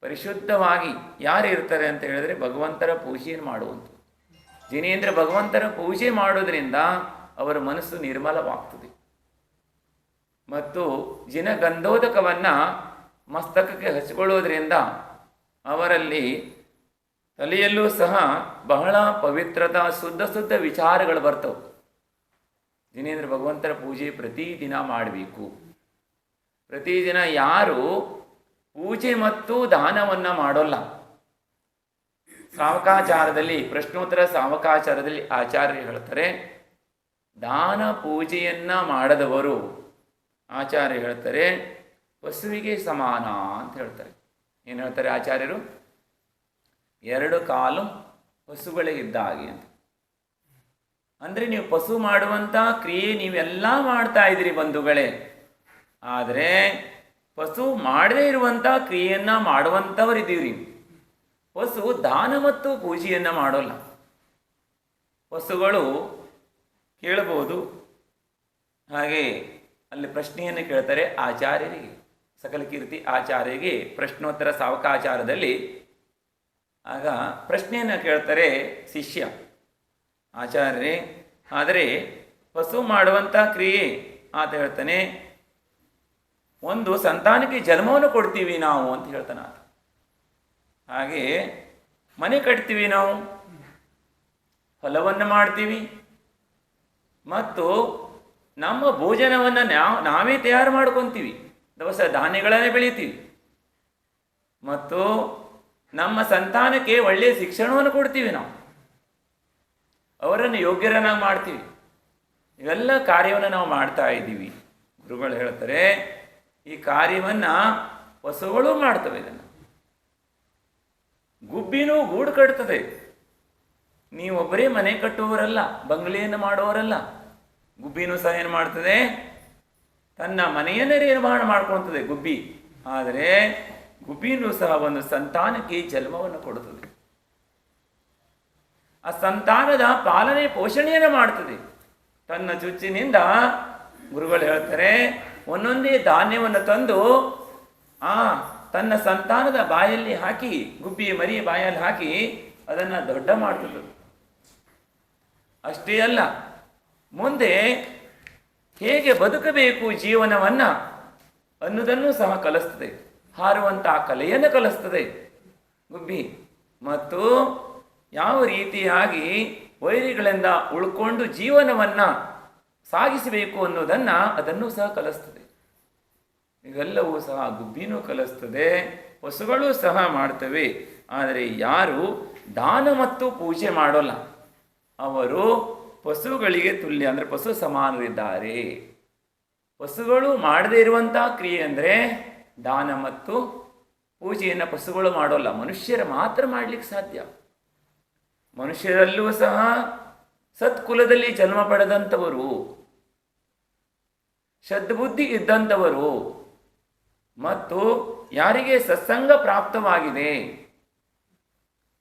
Speaker 1: ಪರಿಶುದ್ಧವಾಗಿ ಯಾರು ಇರ್ತಾರೆ ಅಂತ ಹೇಳಿದ್ರೆ ಭಗವಂತರ ಪೂಜೆಯನ್ನು ಮಾಡುವಂಥ ಜಿನೇಂದ್ರ ಭಗವಂತರ ಪೂಜೆ ಮಾಡೋದ್ರಿಂದ ಅವರ ಮನಸ್ಸು ನಿರ್ಮಲವಾಗ್ತದೆ. ಮತ್ತು ಜಿನಗಂಧೋದಕವನ್ನು ಮಸ್ತಕಕ್ಕೆ ಹಚ್ಕೊಳ್ಳೋದ್ರಿಂದ ಅವರಲ್ಲಿ ತಲೆಯಲ್ಲೂ ಸಹ ಬಹಳ ಪವಿತ್ರತಾ ಶುದ್ಧ ವಿಚಾರಗಳು ಬರ್ತವೆ. ಜಿನೇಂದ್ರ ಭಗವಂತರ ಪೂಜೆ ಪ್ರತಿದಿನ ಮಾಡಬೇಕು. ಪ್ರತಿದಿನ ಯಾರು ಪೂಜೆ ಮತ್ತು ದಾನವನ್ನು ಮಾಡೋಲ್ಲ, ಸಾವಕಾಚಾರದಲ್ಲಿ ಪ್ರಶ್ನೋತ್ತರ ಸಾವಕಾಚಾರದಲ್ಲಿ ಆಚಾರ್ಯರು ಹೇಳ್ತಾರೆ, ದಾನ ಪೂಜೆಯನ್ನು ಮಾಡದವರು ಆಚಾರ್ಯ ಹೇಳ್ತಾರೆ ಪಶುವಿಗೆ ಸಮಾನ ಅಂತ ಹೇಳ್ತಾರೆ. ಏನು ಹೇಳ್ತಾರೆ ಆಚಾರ್ಯರು? 2 ಕಾಲು ಪಶುಗಳೇ ಇದ್ದ ಹಾಗೆ ಅಂತ. ಅಂದರೆ ನೀವು ಪಶು ಮಾಡುವಂಥ ಕ್ರಿಯೆ ನೀವೆಲ್ಲ ಮಾಡ್ತಾ ಇದ್ದೀರಿ ಬಂಧುಗಳೇ, ಆದರೆ ಪಶು ಮಾಡದೇ ಇರುವಂಥ ಕ್ರಿಯೆಯನ್ನು ಮಾಡುವಂಥವರಿದ್ದೀರಿ. ಪಶು ದಾನ ಮತ್ತು ಪೂಜೆಯನ್ನು ಮಾಡೋಲ್ಲ. ಪಶುಗಳು ಕೇಳಬಹುದು. ಹಾಗೆ ಅಲ್ಲಿ ಪ್ರಶ್ನೆಯನ್ನು ಕೇಳ್ತಾರೆ ಆಚಾರ್ಯರಿಗೆ, ಸಕಲ ಕೀರ್ತಿ ಆಚಾರ್ಯರಿಗೆ ಪ್ರಶ್ನೋತ್ತರ ಸಾವಕಾಚಾರದಲ್ಲಿ. ಆಗ ಪ್ರಶ್ನೆಯನ್ನು ಕೇಳ್ತಾರೆ ಶಿಷ್ಯ, ಆಚಾರ್ಯರೇ, ಆದರೆ ಪಶು ಮಾಡುವಂಥ ಕ್ರಿಯೆ ಆತ ಹೇಳ್ತಾನೆ, ಒಂದು ಸಂತಾನಕ್ಕೆ ಜನ್ಮವನ್ನು ಕೊಡ್ತೀವಿ ನಾವು ಅಂತ ಹೇಳ್ತಾನೆ ಆತ. ಹಾಗೆ ಮನೆ ಕಟ್ತೀವಿ ನಾವು, ಹೊಲವನ್ನು ಮಾಡ್ತೀವಿ ಮತ್ತು ನಮ್ಮ ಭೋಜನವನ್ನು ನಾವೇ ತಯಾರು ಮಾಡ್ಕೊತೀವಿ, ದವಸ ಧಾನ್ಯಗಳನ್ನೇ ಬೆಳಿತೀವಿ ಮತ್ತು ನಮ್ಮ ಸಂತಾನಕ್ಕೆ ಒಳ್ಳೆಯ ಶಿಕ್ಷಣವನ್ನು ಕೊಡ್ತೀವಿ, ನಾವು ಅವರನ್ನು ಯೋಗ್ಯರನ್ನಾಗಿ ಮಾಡ್ತೀವಿ. ಇವೆಲ್ಲ ಕಾರ್ಯವನ್ನು ನಾವು ಮಾಡ್ತಾ ಇದ್ದೀವಿ. ಗುರುಗಳು ಹೇಳ್ತಾರೆ ಈ ಕಾರ್ಯವನ್ನು ಪಶುಗಳು ಮಾಡ್ತವೆ. ಇದನ್ನು ಗುಬ್ಬಿನೂ ಗೂಡು ಕಟ್ತದೆ. ನೀವೊಬ್ಬರೇ ಮನೆ ಕಟ್ಟುವವರಲ್ಲ, ಬಂಗ್ಲೆಯನ್ನು ಮಾಡುವವರಲ್ಲ. ಗುಬ್ಬಿನೂ ಸಹ ಏನು ಮಾಡ್ತದೆ? ತನ್ನ ಮನೆಯನ್ನೇ ನಿರ್ಮಾಣ ಮಾಡ್ಕೊಳ್ತದೆ ಗುಬ್ಬಿ. ಆದರೆ ಗುಬ್ಬಿನೂ ಸಹ ಒಂದು ಸಂತಾನಕ್ಕೆ ಜನ್ಮವನ್ನು ಕೊಡುತ್ತದೆ. ಆ ಸಂತಾನದ ಪಾಲನೆ ಪೋಷಣೆಯನ್ನು ಮಾಡ್ತದೆ. ತನ್ನ ಚುಚ್ಚಿನಿಂದ ಗುರುಗಳು ಹೇಳ್ತಾರೆ ಒಂದೊಂದೇ ಧಾನ್ಯವನ್ನು ತಂದು ತನ್ನ ಸಂತಾನದ ಬಾಯಲ್ಲಿ ಹಾಕಿ, ಗುಬ್ಬಿಯ ಮರಿಯ ಬಾಯಲ್ಲಿ ಹಾಕಿ ಅದನ್ನು ದೊಡ್ಡ ಮಾಡ್ತದೆ. ಅಷ್ಟೇ ಅಲ್ಲ, ಮುಂದೆ ಹೇಗೆ ಬದುಕಬೇಕು ಜೀವನವನ್ನು ಅನ್ನೋದನ್ನು ಸಹ ಕಲಿಸ್ತದೆ. ಹಾರುವಂಥ ಕಲೆಯನ್ನು ಕಲಿಸ್ತದೆ ಗುಬ್ಬಿ. ಮತ್ತು ಯಾವ ರೀತಿಯಾಗಿ ವೈರಿಗಳಿಂದ ಉಳ್ಕೊಂಡು ಜೀವನವನ್ನು ಸಾಗಿಸಬೇಕು ಅನ್ನೋದನ್ನು ಅದನ್ನು ಸಹ ಕಲಿಸ್ತದೆ. ಇವೆಲ್ಲವೂ ಸಹ ಗುಬ್ಬಿನೂ ಕಲಿಸ್ತದೆ, ಪಶುಗಳು ಸಹ ಮಾಡ್ತವೆ. ಆದರೆ ಯಾರು ದಾನ ಮತ್ತು ಪೂಜೆ ಮಾಡೋಲ್ಲ ಅವರು ಪಶುಗಳಿಗೆ ತುಲ್ಯ, ಅಂದರೆ ಪಶು ಸಮಾನರಿದ್ದಾರೆ. ಪಶುಗಳು ಮಾಡದೇ ಇರುವಂಥ ಕ್ರಿಯೆ ಅಂದರೆ ದಾನ ಮತ್ತು ಪೂಜೆಯನ್ನು ಪಶುಗಳು ಮಾಡೋಲ್ಲ, ಮನುಷ್ಯರು ಮಾತ್ರ ಮಾಡಲಿಕ್ಕೆ ಸಾಧ್ಯ. ಮನುಷ್ಯರಲ್ಲೂ ಸಹ ಸತ್ಕುಲದಲ್ಲಿ ಜನ್ಮ ಪಡೆದಂಥವರು, ಸದ್ಬುದ್ಧಿ ಇದ್ದಂಥವರು ಮತ್ತು ಯಾರಿಗೆ ಸತ್ಸಂಗ ಪ್ರಾಪ್ತವಾಗಿದೆ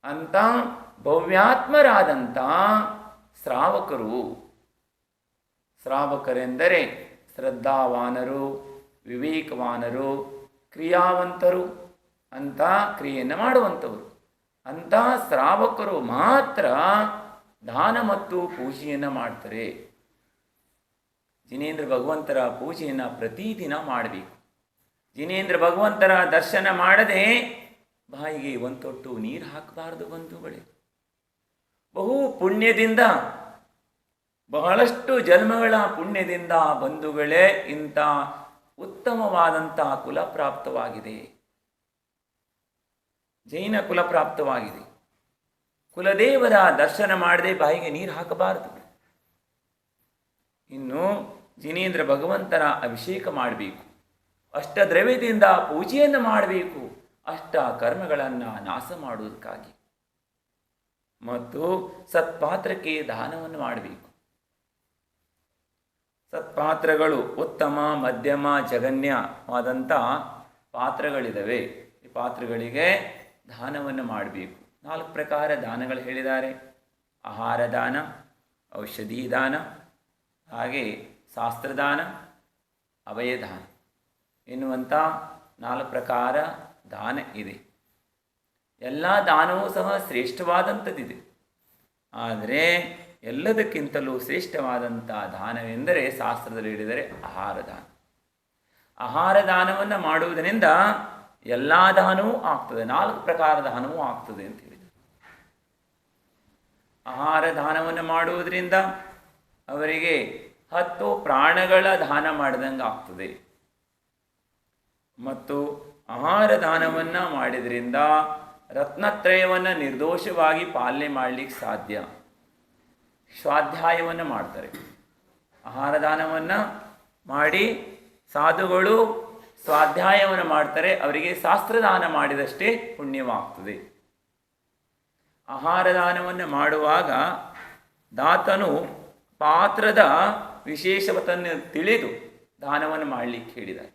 Speaker 1: ಅಂತ ಭವ್ಯಾತ್ಮರಾದಂಥ ಶ್ರಾವಕರೆಂದರೆ ಶ್ರದ್ಧಾವಾನರು, ವಿವೇಕವಾನರು, ಕ್ರಿಯಾವಂತರು, ಅಂತ ಕ್ರಿಯೆಯನ್ನು ಮಾಡುವಂಥವರು. ಅಂಥ ಶ್ರಾವಕರು ಮಾತ್ರ ದಾನ ಮತ್ತು ಪೂಜೆಯನ್ನು ಮಾಡ್ತಾರೆ. ಜಿನೇಂದ್ರ ಭಗವಂತರ ಪೂಜೆಯನ್ನು ಪ್ರತಿದಿನ ಮಾಡಬೇಕು. ಜಿನೇಂದ್ರ ಭಗವಂತರ ದರ್ಶನ ಮಾಡದೆ ಬಾಯಿಗೆ ಒಂದು ತೊಟ್ಟು ನೀರು ಹಾಕಬಾರ್ದು ಬಂಧುಗಳೇ. ಬಹು ಪುಣ್ಯದಿಂದ, ಬಹಳಷ್ಟು ಜನ್ಮಗಳ ಪುಣ್ಯದಿಂದ ಬಂಧುಗಳೇ ಇಂಥ ಉತ್ತಮವಾದಂಥ ಕುಲ ಪ್ರಾಪ್ತವಾಗಿದೆ. ಜೈನ ಕುಲ ಪ್ರಾಪ್ತವಾಗಿದೆ. ಕುಲದೇವರ ದರ್ಶನ ಮಾಡದೆ ಬಾಯಿಗೆ ನೀರು ಹಾಕಬಾರದು. ಇನ್ನು ಜಿನೇಂದ್ರ ಭಗವಂತನ ಅಭಿಷೇಕ ಮಾಡಬೇಕು, ಅಷ್ಟದ್ರವ್ಯದಿಂದ ಪೂಜೆಯನ್ನು ಮಾಡಬೇಕು, ಅಷ್ಟ ಕರ್ಮಗಳನ್ನು ನಾಶ ಮಾಡುವುದಕ್ಕಾಗಿ. ಮತ್ತು ಸತ್ಪಾತ್ರಕ್ಕೆ ದಾನವನ್ನು ಮಾಡಬೇಕು. ಸತ್ಪಾತ್ರಗಳು ಉತ್ತಮ, ಮಧ್ಯಮ, ಜಗನ್ಯವಾದಂಥ ಪಾತ್ರಗಳಿದ್ದಾವೆ. ಈ ಪಾತ್ರಗಳಿಗೆ ದಾನವನ್ನು ಮಾಡಬೇಕು. 4 ಪ್ರಕಾರ ದಾನಗಳು ಹೇಳಿದ್ದಾರೆ. ಆಹಾರ ದಾನ, ಔಷಧಿ ದಾನ, ಹಾಗೆ ಶಾಸ್ತ್ರದಾನ, ಅಭಯದಾನ ಎನ್ನುವಂಥ 4 ಪ್ರಕಾರ ದಾನ ಇದೆ. ಎಲ್ಲ ದಾನವೂ ಸಹ ಶ್ರೇಷ್ಠವಾದಂಥದ್ದಿದೆ. ಆದರೆ ಎಲ್ಲದಕ್ಕಿಂತಲೂ ಶ್ರೇಷ್ಠವಾದಂಥ ದಾನವೆಂದರೆ ಶಾಸ್ತ್ರದಲ್ಲಿ ಹೇಳಿದರೆ ಆಹಾರ ದಾನ. ಆಹಾರ ದಾನವನ್ನು ಮಾಡುವುದರಿಂದ ಎಲ್ಲ ದಾನವೂ ಆಗ್ತದೆ, 4 ಪ್ರಕಾರ ದಾನವೂ ಆಗ್ತದೆ ಅಂತ ಹೇಳಿದರು. ಆಹಾರ ದಾನವನ್ನು ಮಾಡುವುದರಿಂದ ಅವರಿಗೆ 10 ಪ್ರಾಣಗಳ ದಾನ ಮಾಡಿದಂಗೆ ಆಗ್ತದೆ. ಮತ್ತು ಆಹಾರ ದಾನವನ್ನು ಮಾಡಿದ್ರಿಂದ ರತ್ನತ್ರಯವನ್ನು ನಿರ್ದೋಷವಾಗಿ ಪಾಲನೆ ಮಾಡಲಿಕ್ಕೆ ಸಾಧ್ಯ. ಸ್ವಾಧ್ಯಾಯವನ್ನು ಮಾಡ್ತಾರೆ. ಆಹಾರ ದಾನವನ್ನು ಮಾಡಿ ಸಾಧುಗಳು ಸ್ವಾಧ್ಯಾಯವನ್ನು ಮಾಡ್ತಾರೆ, ಅವರಿಗೆ ಶಾಸ್ತ್ರದಾನ ಮಾಡಿದಷ್ಟೇ ಪುಣ್ಯವಾಗ್ತದೆ. ಆಹಾರ ದಾನವನ್ನು ಮಾಡುವಾಗ ದಾತನು ಪಾತ್ರದ ವಿಶೇಷವನ್ನು ತಿಳಿದು ದಾನವನ್ನು ಮಾಡಲಿಕ್ಕೆ ಹೇಳಿದ್ದಾರೆ.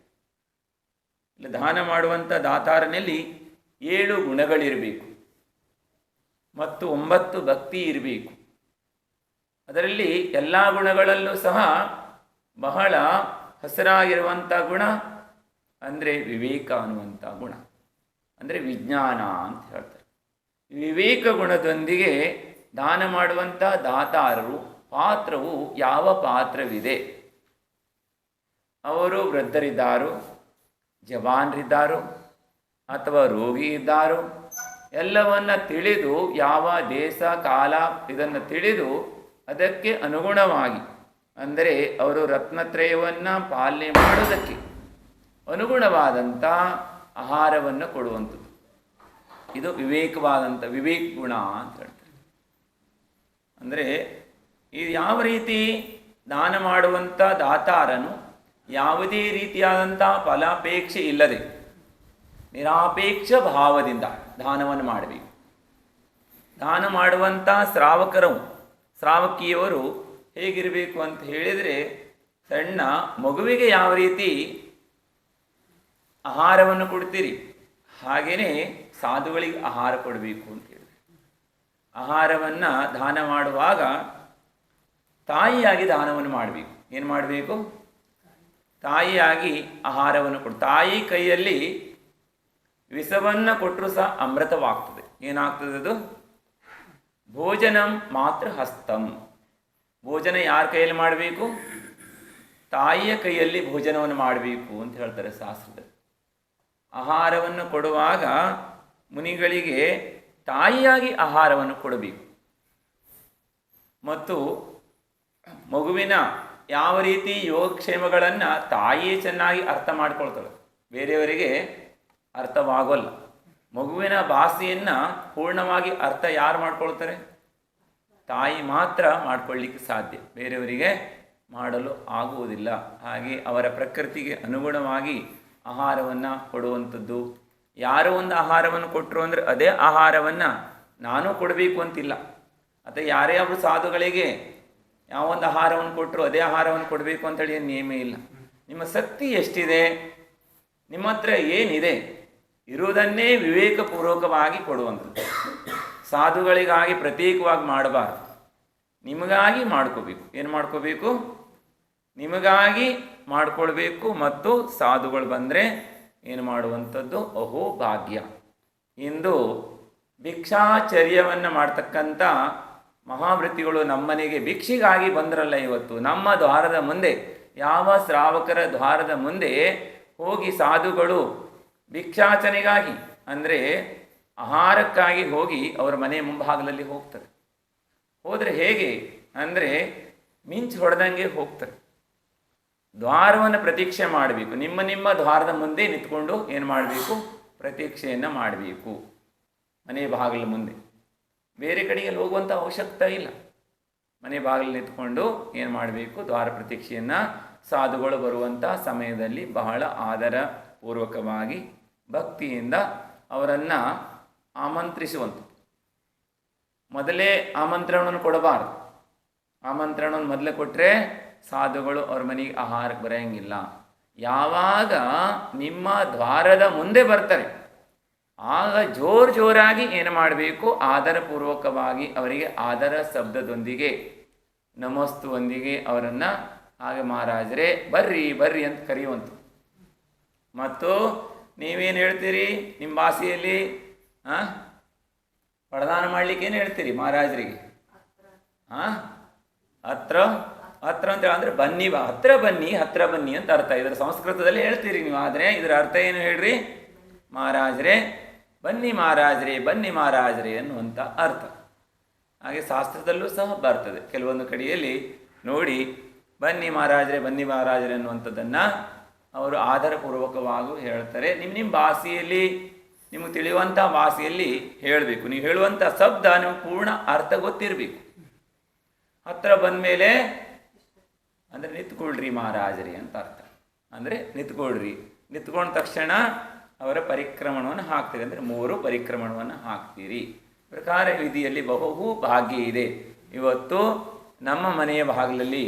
Speaker 1: ಇಲ್ಲ, ದಾನ ಮಾಡುವಂಥ ದಾತಾರನಲ್ಲಿ 7 ಗುಣಗಳಿರಬೇಕು ಮತ್ತು 9 ಭಕ್ತಿ ಇರಬೇಕು. ಅದರಲ್ಲಿ ಎಲ್ಲ ಗುಣಗಳಲ್ಲೂ ಸಹ ಬಹಳ ಹಸಿರಾಗಿರುವಂಥ ಗುಣ ಅಂದರೆ ವಿವೇಕ ಅನ್ನುವಂಥ ಗುಣ, ಅಂದರೆ ವಿಜ್ಞಾನ ಅಂತ ಹೇಳ್ತಾರೆ. ವಿವೇಕ ಗುಣದೊಂದಿಗೆ ದಾನ ಮಾಡುವಂಥ ದಾತಾರರು ಪಾತ್ರವು ಯಾವ ಪಾತ್ರವಿದೆ, ಅವರು ವೃದ್ಧರಿದ್ದಾರೋ, ಜವಾನರಿದ್ದಾರೋ ಅಥವಾ ರೋಗಿ ಇದ್ದಾರೋ ಎಲ್ಲವನ್ನ ತಿಳಿದು, ಯಾವ ದೇಶ ಕಾಲ ಇದನ್ನು ತಿಳಿದು ಅದಕ್ಕೆ ಅನುಗುಣವಾಗಿ, ಅಂದರೆ ಅವರು ರತ್ನತ್ರಯವನ್ನು ಪಾಲನೆ ಮಾಡೋದಕ್ಕೆ ಅನುಗುಣವಾದಂಥ ಆಹಾರವನ್ನು ಕೊಡುವಂಥದ್ದು. ಇದು ವಿವೇಕವಾದಂಥ ವಿವೇಕ ಗುಣ ಅಂತ ಹೇಳ್ತಾರೆ. ಅಂದರೆ ಇದು ಯಾವ ರೀತಿ ದಾನ ಮಾಡುವಂಥ ದಾತಾರನು ಯಾವುದೇ ರೀತಿಯಾದಂಥ ಫಲಾಪೇಕ್ಷೆ ಇಲ್ಲದೆ ನಿರಾಪೇಕ್ಷ ಭಾವದಿಂದ ದಾನವನ್ನು ಮಾಡಬೇಕು. ದಾನ ಮಾಡುವಂಥ ಶ್ರಾವಕಿಯವರು ಹೇಗಿರಬೇಕು ಅಂತ ಹೇಳಿದರೆ, ಸಣ್ಣ ಮಗುವಿಗೆ ಯಾವ ರೀತಿ ಆಹಾರವನ್ನು ಕೊಡ್ತೀರಿ ಹಾಗೆಯೇ ಸಾಧುಗಳಿಗೆ ಆಹಾರ ಕೊಡಬೇಕು ಅಂತ ಹೇಳಿದ್ರೆ, ಆಹಾರವನ್ನು ದಾನ ಮಾಡುವಾಗ ತಾಯಿಯಾಗಿ ದಾನವನ್ನು ಮಾಡಬೇಕು. ಏನು ಮಾಡಬೇಕು? ತಾಯಿಯಾಗಿ ಆಹಾರವನ್ನು ಕೊಡು. ತಾಯಿ ಕೈಯಲ್ಲಿ ವಿಷವನ್ನು ಕೊಟ್ಟರೂ ಸಹ ಅಮೃತವಾಗ್ತದೆ. ಏನಾಗ್ತದೆ ಅದು? ಭೋಜನಂ ಮಾತ್ರ ಹಸ್ತಂ. ಭೋಜನ ಯಾರ ಕೈಯಲ್ಲಿ ಮಾಡಬೇಕು? ತಾಯಿಯ ಕೈಯಲ್ಲಿ ಭೋಜನವನ್ನು ಮಾಡಬೇಕು ಅಂತ ಹೇಳ್ತಾರೆ ಶಾಸ್ತ್ರದಲ್ಲಿ. ಆಹಾರವನ್ನು ಕೊಡುವಾಗ ಮುನಿಗಳಿಗೆ ತಾಯಿಯಾಗಿ ಆಹಾರವನ್ನು ಕೊಡಬೇಕು. ಮತ್ತು ಮಗುವಿನ ಯಾವ ರೀತಿ ಯೋಗಕ್ಷೇಮಗಳನ್ನು ತಾಯಿಯೇ ಚೆನ್ನಾಗಿ ಅರ್ಥ ಮಾಡ್ಕೊಳ್ತಾಳೆ, ಬೇರೆಯವರಿಗೆ ಅರ್ಥವಾಗೋಲ್ಲ. ಮಗುವಿನ ಭಾಷೆಯನ್ನು ಪೂರ್ಣವಾಗಿ ಅರ್ಥ ಯಾರು ಮಾಡ್ಕೊಳ್ತಾರೆ? ತಾಯಿ ಮಾತ್ರ ಮಾಡ್ಕೊಳ್ಳಿಕ್ಕೆ ಸಾಧ್ಯ, ಬೇರೆಯವರಿಗೆ ಮಾಡಲು ಆಗುವುದಿಲ್ಲ. ಹಾಗೆ ಅವರ ಪ್ರಕೃತಿಗೆ ಅನುಗುಣವಾಗಿ ಆಹಾರವನ್ನು ಕೊಡುವಂಥದ್ದು. ಯಾರೋ ಒಂದು ಆಹಾರವನ್ನು ಕೊಟ್ಟರು ಅಂದರೆ ಅದೇ ಆಹಾರವನ್ನು ನಾನು ಕೊಡಬೇಕು ಅಂತಿಲ್ಲ. ಅಥವಾ ಯಾರೇ ಒಬ್ಬರು ಸಾಧುಗಳಿಗೆ ಯಾವೊಂದು ಆಹಾರವನ್ನು ಕೊಟ್ಟರು ಅದೇ ಆಹಾರವನ್ನು ಕೊಡಬೇಕು ಅಂತೇಳಿ ಏನು ನಿಯಮ ಇಲ್ಲ. ನಿಮ್ಮ ಶಕ್ತಿ ಎಷ್ಟಿದೆ, ನಿಮ್ಮ ಹತ್ರ ಏನಿದೆ, ಇರುವುದನ್ನೇ ವಿವೇಕಪೂರ್ವಕವಾಗಿ ಕೊಡುವಂಥದ್ದು. ಸಾಧುಗಳಿಗಾಗಿ ಪ್ರತ್ಯೇಕವಾಗಿ ಮಾಡಬಾರ್ದು, ನಿಮಗಾಗಿ ಮಾಡ್ಕೋಬೇಕು. ಏನು ಮಾಡ್ಕೋಬೇಕು? ನಿಮಗಾಗಿ ಮಾಡಿಕೊಳ್ಬೇಕು. ಮತ್ತು ಸಾಧುಗಳು ಬಂದರೆ ಏನು ಮಾಡುವಂಥದ್ದು? ಅಹೋ ಭಾಗ್ಯ. ಇಂದು ಭಿಕ್ಷಾಚರ್ಯವನ್ನು ಮಾಡ್ತಕ್ಕಂಥ ಮಹಾವೃತ್ತಿಗಳು ನಮ್ಮನೆಗೆ ಭಿಕ್ಷೆಗಾಗಿ ಬಂದರಲ್ಲ. ಇವತ್ತು ನಮ್ಮ ದ್ವಾರದ ಮುಂದೆ, ಯಾವ ಶ್ರಾವಕರ ದ್ವಾರದ ಮುಂದೆ ಹೋಗಿ ಸಾಧುಗಳು ಭಿಕ್ಷಾಚನೆಗಾಗಿ, ಅಂದರೆ ಆಹಾರಕ್ಕಾಗಿ ಹೋಗಿ ಅವರ ಮನೆ ಮುಂಭಾಗದಲ್ಲಿ ಹೋಗ್ತಾರೆ. ಹೋದರೆ ಹೇಗೆ ಅಂದರೆ ಮಿಂಚು ಹೊಡೆದಂಗೆ ಹೋಗ್ತಾರೆ. ದ್ವಾರವನ್ನು ಪ್ರತೀಕ್ಷೆ ಮಾಡಬೇಕು. ನಿಮ್ಮ ದ್ವಾರದ ಮುಂದೆ ನಿಂತ್ಕೊಂಡು ಏನು ಮಾಡಬೇಕು? ಪ್ರತೀಕ್ಷೆಯನ್ನು ಮಾಡಬೇಕು. ಮನೆ ಬಾಗಿಲ ಮುಂದೆ, ಬೇರೆ ಕಡೆಗೆ ಹೋಗುವಂಥ ಅವಶ್ಯಕತೆ ಇಲ್ಲ. ಮನೆ ಬಾಗಿಲು ನಿಂತ್ಕೊಂಡು ಏನು ಮಾಡಬೇಕು? ದ್ವಾರ ಪ್ರತೀಕ್ಷೆಯನ್ನು ಸಾಧುಗಳು ಬರುವಂಥ ಸಮಯದಲ್ಲಿ ಬಹಳ ಆದರಪೂರ್ವಕವಾಗಿ ಭಕ್ತಿಯಿಂದ ಅವರನ್ನು ಆಮಂತ್ರಿಸುವಂಥದ್ದು. ಮೊದಲೇ ಆಮಂತ್ರಣವನ್ನು ಕೊಡಬಾರದು. ಆಮಂತ್ರಣವನ್ನು ಮೊದಲೇ ಕೊಟ್ಟರೆ ಸಾಧುಗಳು ಅವ್ರ ಮನೆಗೆ ಆಹಾರಕ್ಕೆ ಬರೆಯಂಗಿಲ್ಲ. ಯಾವಾಗ ನಿಮ್ಮ ದ್ವಾರದ ಮುಂದೆ ಬರ್ತಾರೆ, ಆಗ ಜೋರಾಗಿ ಏನು ಮಾಡಬೇಕು, ಆದರಪೂರ್ವಕವಾಗಿ ಅವರಿಗೆ ಆದರ ಶಬ್ದದೊಂದಿಗೆ ನಮಸ್ತುವೊಂದಿಗೆ ಅವರನ್ನು ಹಾಗೆ ಮಹಾರಾಜರೇ ಬರ್ರಿ ಬರ್ರಿ ಅಂತ ಕರೆಯುವಂಥ. ಮತ್ತು ನೀವೇನು ಹೇಳ್ತೀರಿ ನಿಮ್ಮ ಭಾಷೆಯಲ್ಲಿ? ಪ್ರದಾನ ಮಾಡಲಿಕ್ಕೆ ಏನು ಹೇಳ್ತೀರಿ ಮಹಾರಾಜರಿಗೆ? ಹತ್ರ ಹತ್ರ ಅಂತ ಅಂದರೆ ಬನ್ನಿ ಬಾ, ಹತ್ರ ಬನ್ನಿ ಅಂತ ಅರ್ಥ. ಇದರ ಸಂಸ್ಕೃತದಲ್ಲಿ ಹೇಳ್ತೀರಿ ನೀವು, ಆದರೆ ಇದರ ಅರ್ಥ ಏನು ಹೇಳ್ರಿ? ಮಹಾರಾಜರೇ ಬನ್ನಿ ಮಹಾರಾಜರೇ ಅನ್ನುವಂಥ ಅರ್ಥ. ಹಾಗೆ ಶಾಸ್ತ್ರದಲ್ಲೂ ಸಹ ಬರ್ತದೆ. ಕೆಲವೊಂದು ಕಡೆಯಲ್ಲಿ ನೋಡಿ ಬನ್ನಿ ಮಹಾರಾಜರೇ ಅನ್ನುವಂಥದ್ದನ್ನು ಅವರು ಆಧಾರಪೂರ್ವಕವಾಗಿ ಹೇಳ್ತಾರೆ. ನಿಮ್ಮ ಭಾಷೆಯಲ್ಲಿ, ನಿಮಗೆ ತಿಳಿಯುವಂಥ ಭಾಷೆಯಲ್ಲಿ ಹೇಳಬೇಕು. ನೀವು ಹೇಳುವಂಥ ಶಬ್ದ ನಿಮ್ಗೆ ಪೂರ್ಣ ಅರ್ಥ ಗೊತ್ತಿರಬೇಕು. ಹತ್ರ ಬಂದ ಮೇಲೆ ಅಂದರೆ ನಿಂತ್ಕೊಳ್ರಿ ಮಹಾರಾಜರೇ ಅಂತ ಅರ್ಥ. ಅಂದರೆ ನಿಂತ್ಕೊಂಡ ತಕ್ಷಣ ಅವರ ಪರಿಕ್ರಮಣವನ್ನು ಹಾಕ್ತೀರಿ, ಅಂದರೆ 3 ಪರಿಕ್ರಮಣವನ್ನು ಹಾಕ್ತೀರಿ. ಪ್ರಕಾರ ವಿಧಿಯಲ್ಲಿ ಬಹು ಭಾಗ್ಯ ಇದೆ. ಇವತ್ತು ನಮ್ಮ ಮನೆಯ ಭಾಗದಲ್ಲಿ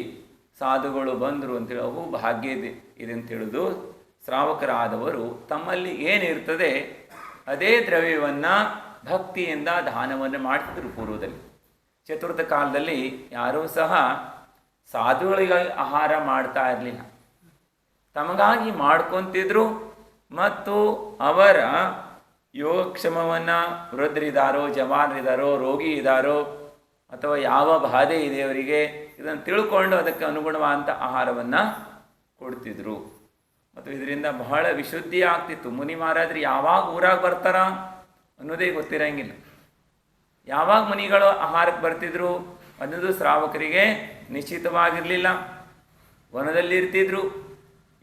Speaker 1: ಸಾಧುಗಳು ಬಂದರು ಅಂತೇಳಿ ಅವು ಭಾಗ್ಯ ಇದೆ ಅಂತ ಹೇಳೋದು. ಶ್ರಾವಕರಾದವರು ತಮ್ಮಲ್ಲಿ ಏನಿರ್ತದೆ ಅದೇ ದ್ರವ್ಯವನ್ನು ಭಕ್ತಿಯಿಂದ ದಾನವನ್ನು ಮಾಡ್ತಿದ್ರು ಪೂರ್ವದಲ್ಲಿ. ಚತುರ್ಥ ಕಾಲದಲ್ಲಿ ಯಾರೂ ಸಹ ಸಾಧುಗಳಿಗಾಗಿ ಆಹಾರ ಮಾಡ್ತಾ ಇರಲಿಲ್ಲ, ತಮಗಾಗಿ ಮಾಡ್ಕೊತಿದ್ರು. ಮತ್ತು ಅವರ ಯೋಗಕ್ಷೇಮವನ್ನು, ವೃದ್ಧರಿದ್ದಾರೋ, ಜವಾನರಿದ್ದಾರೋ, ರೋಗಿ ಇದ್ದಾರೋ, ಅಥವಾ ಯಾವ ಬಾಧೆ ಇದೆ ಅವರಿಗೆ, ಇದನ್ನು ತಿಳ್ಕೊಂಡು ಅದಕ್ಕೆ ಅನುಗುಣವಾದಂಥ ಆಹಾರವನ್ನು ಕೊಡ್ತಿದ್ರು. ಮತ್ತು ಇದರಿಂದ ಬಹಳ ವಿಶುದ್ಧಿ ಆಗ್ತಿತ್ತು. ಮುನಿ ಮಹಾರಾಜರು ಯಾವಾಗ ಊರಾಗ ಬರ್ತಾರ ಅನ್ನೋದೇ ಗೊತ್ತಿರಂಗಿಲ್ಲ. ಯಾವಾಗ ಮುನಿಗಳು ಆಹಾರಕ್ಕೆ ಬರ್ತಿದ್ರು ಅನ್ನೋದು ಶ್ರಾವಕರಿಗೆ ನಿಶ್ಚಿತವಾಗಿರಲಿಲ್ಲ. ವನದಲ್ಲಿ ಇರ್ತಿದ್ರು.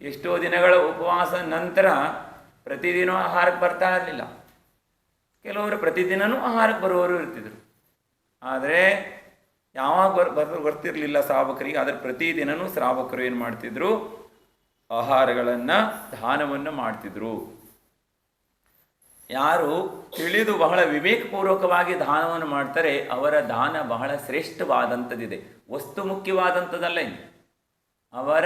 Speaker 1: ಎಷ್ಟೋ ದಿನಗಳ ಉಪವಾಸ ನಂತರ ಪ್ರತಿದಿನ ಆಹಾರಕ್ಕೆ ಬರ್ತಾ ಇರಲಿಲ್ಲ. ಕೆಲವರು ಪ್ರತಿದಿನವೂ ಆಹಾರಕ್ಕೆ ಬರುವವರು ಇರ್ತಿದ್ರು. ಆದರೆ ಯಾವಾಗ ಬರ್ತಿರಲಿಲ್ಲ ಶ್ರಾವಕರಿಗೆ. ಆದರೆ ಪ್ರತಿದಿನವೂ ಶ್ರಾವಕರು ಏನು ಮಾಡ್ತಿದ್ರು? ಆಹಾರಗಳನ್ನು, ದಾನವನ್ನು ಮಾಡ್ತಿದ್ರು. ಯಾರು ತಿಳಿದು ಬಹಳ ವಿವೇಕಪೂರ್ವಕವಾಗಿ ದಾನವನ್ನು ಮಾಡ್ತಾರೆ ಅವರ ದಾನ ಬಹಳ ಶ್ರೇಷ್ಠವಾದಂಥದ್ದಿದೆ. ವಸ್ತು ಮುಖ್ಯವಾದಂಥದ್ದಲ್ಲ. ಇದು ಅವರ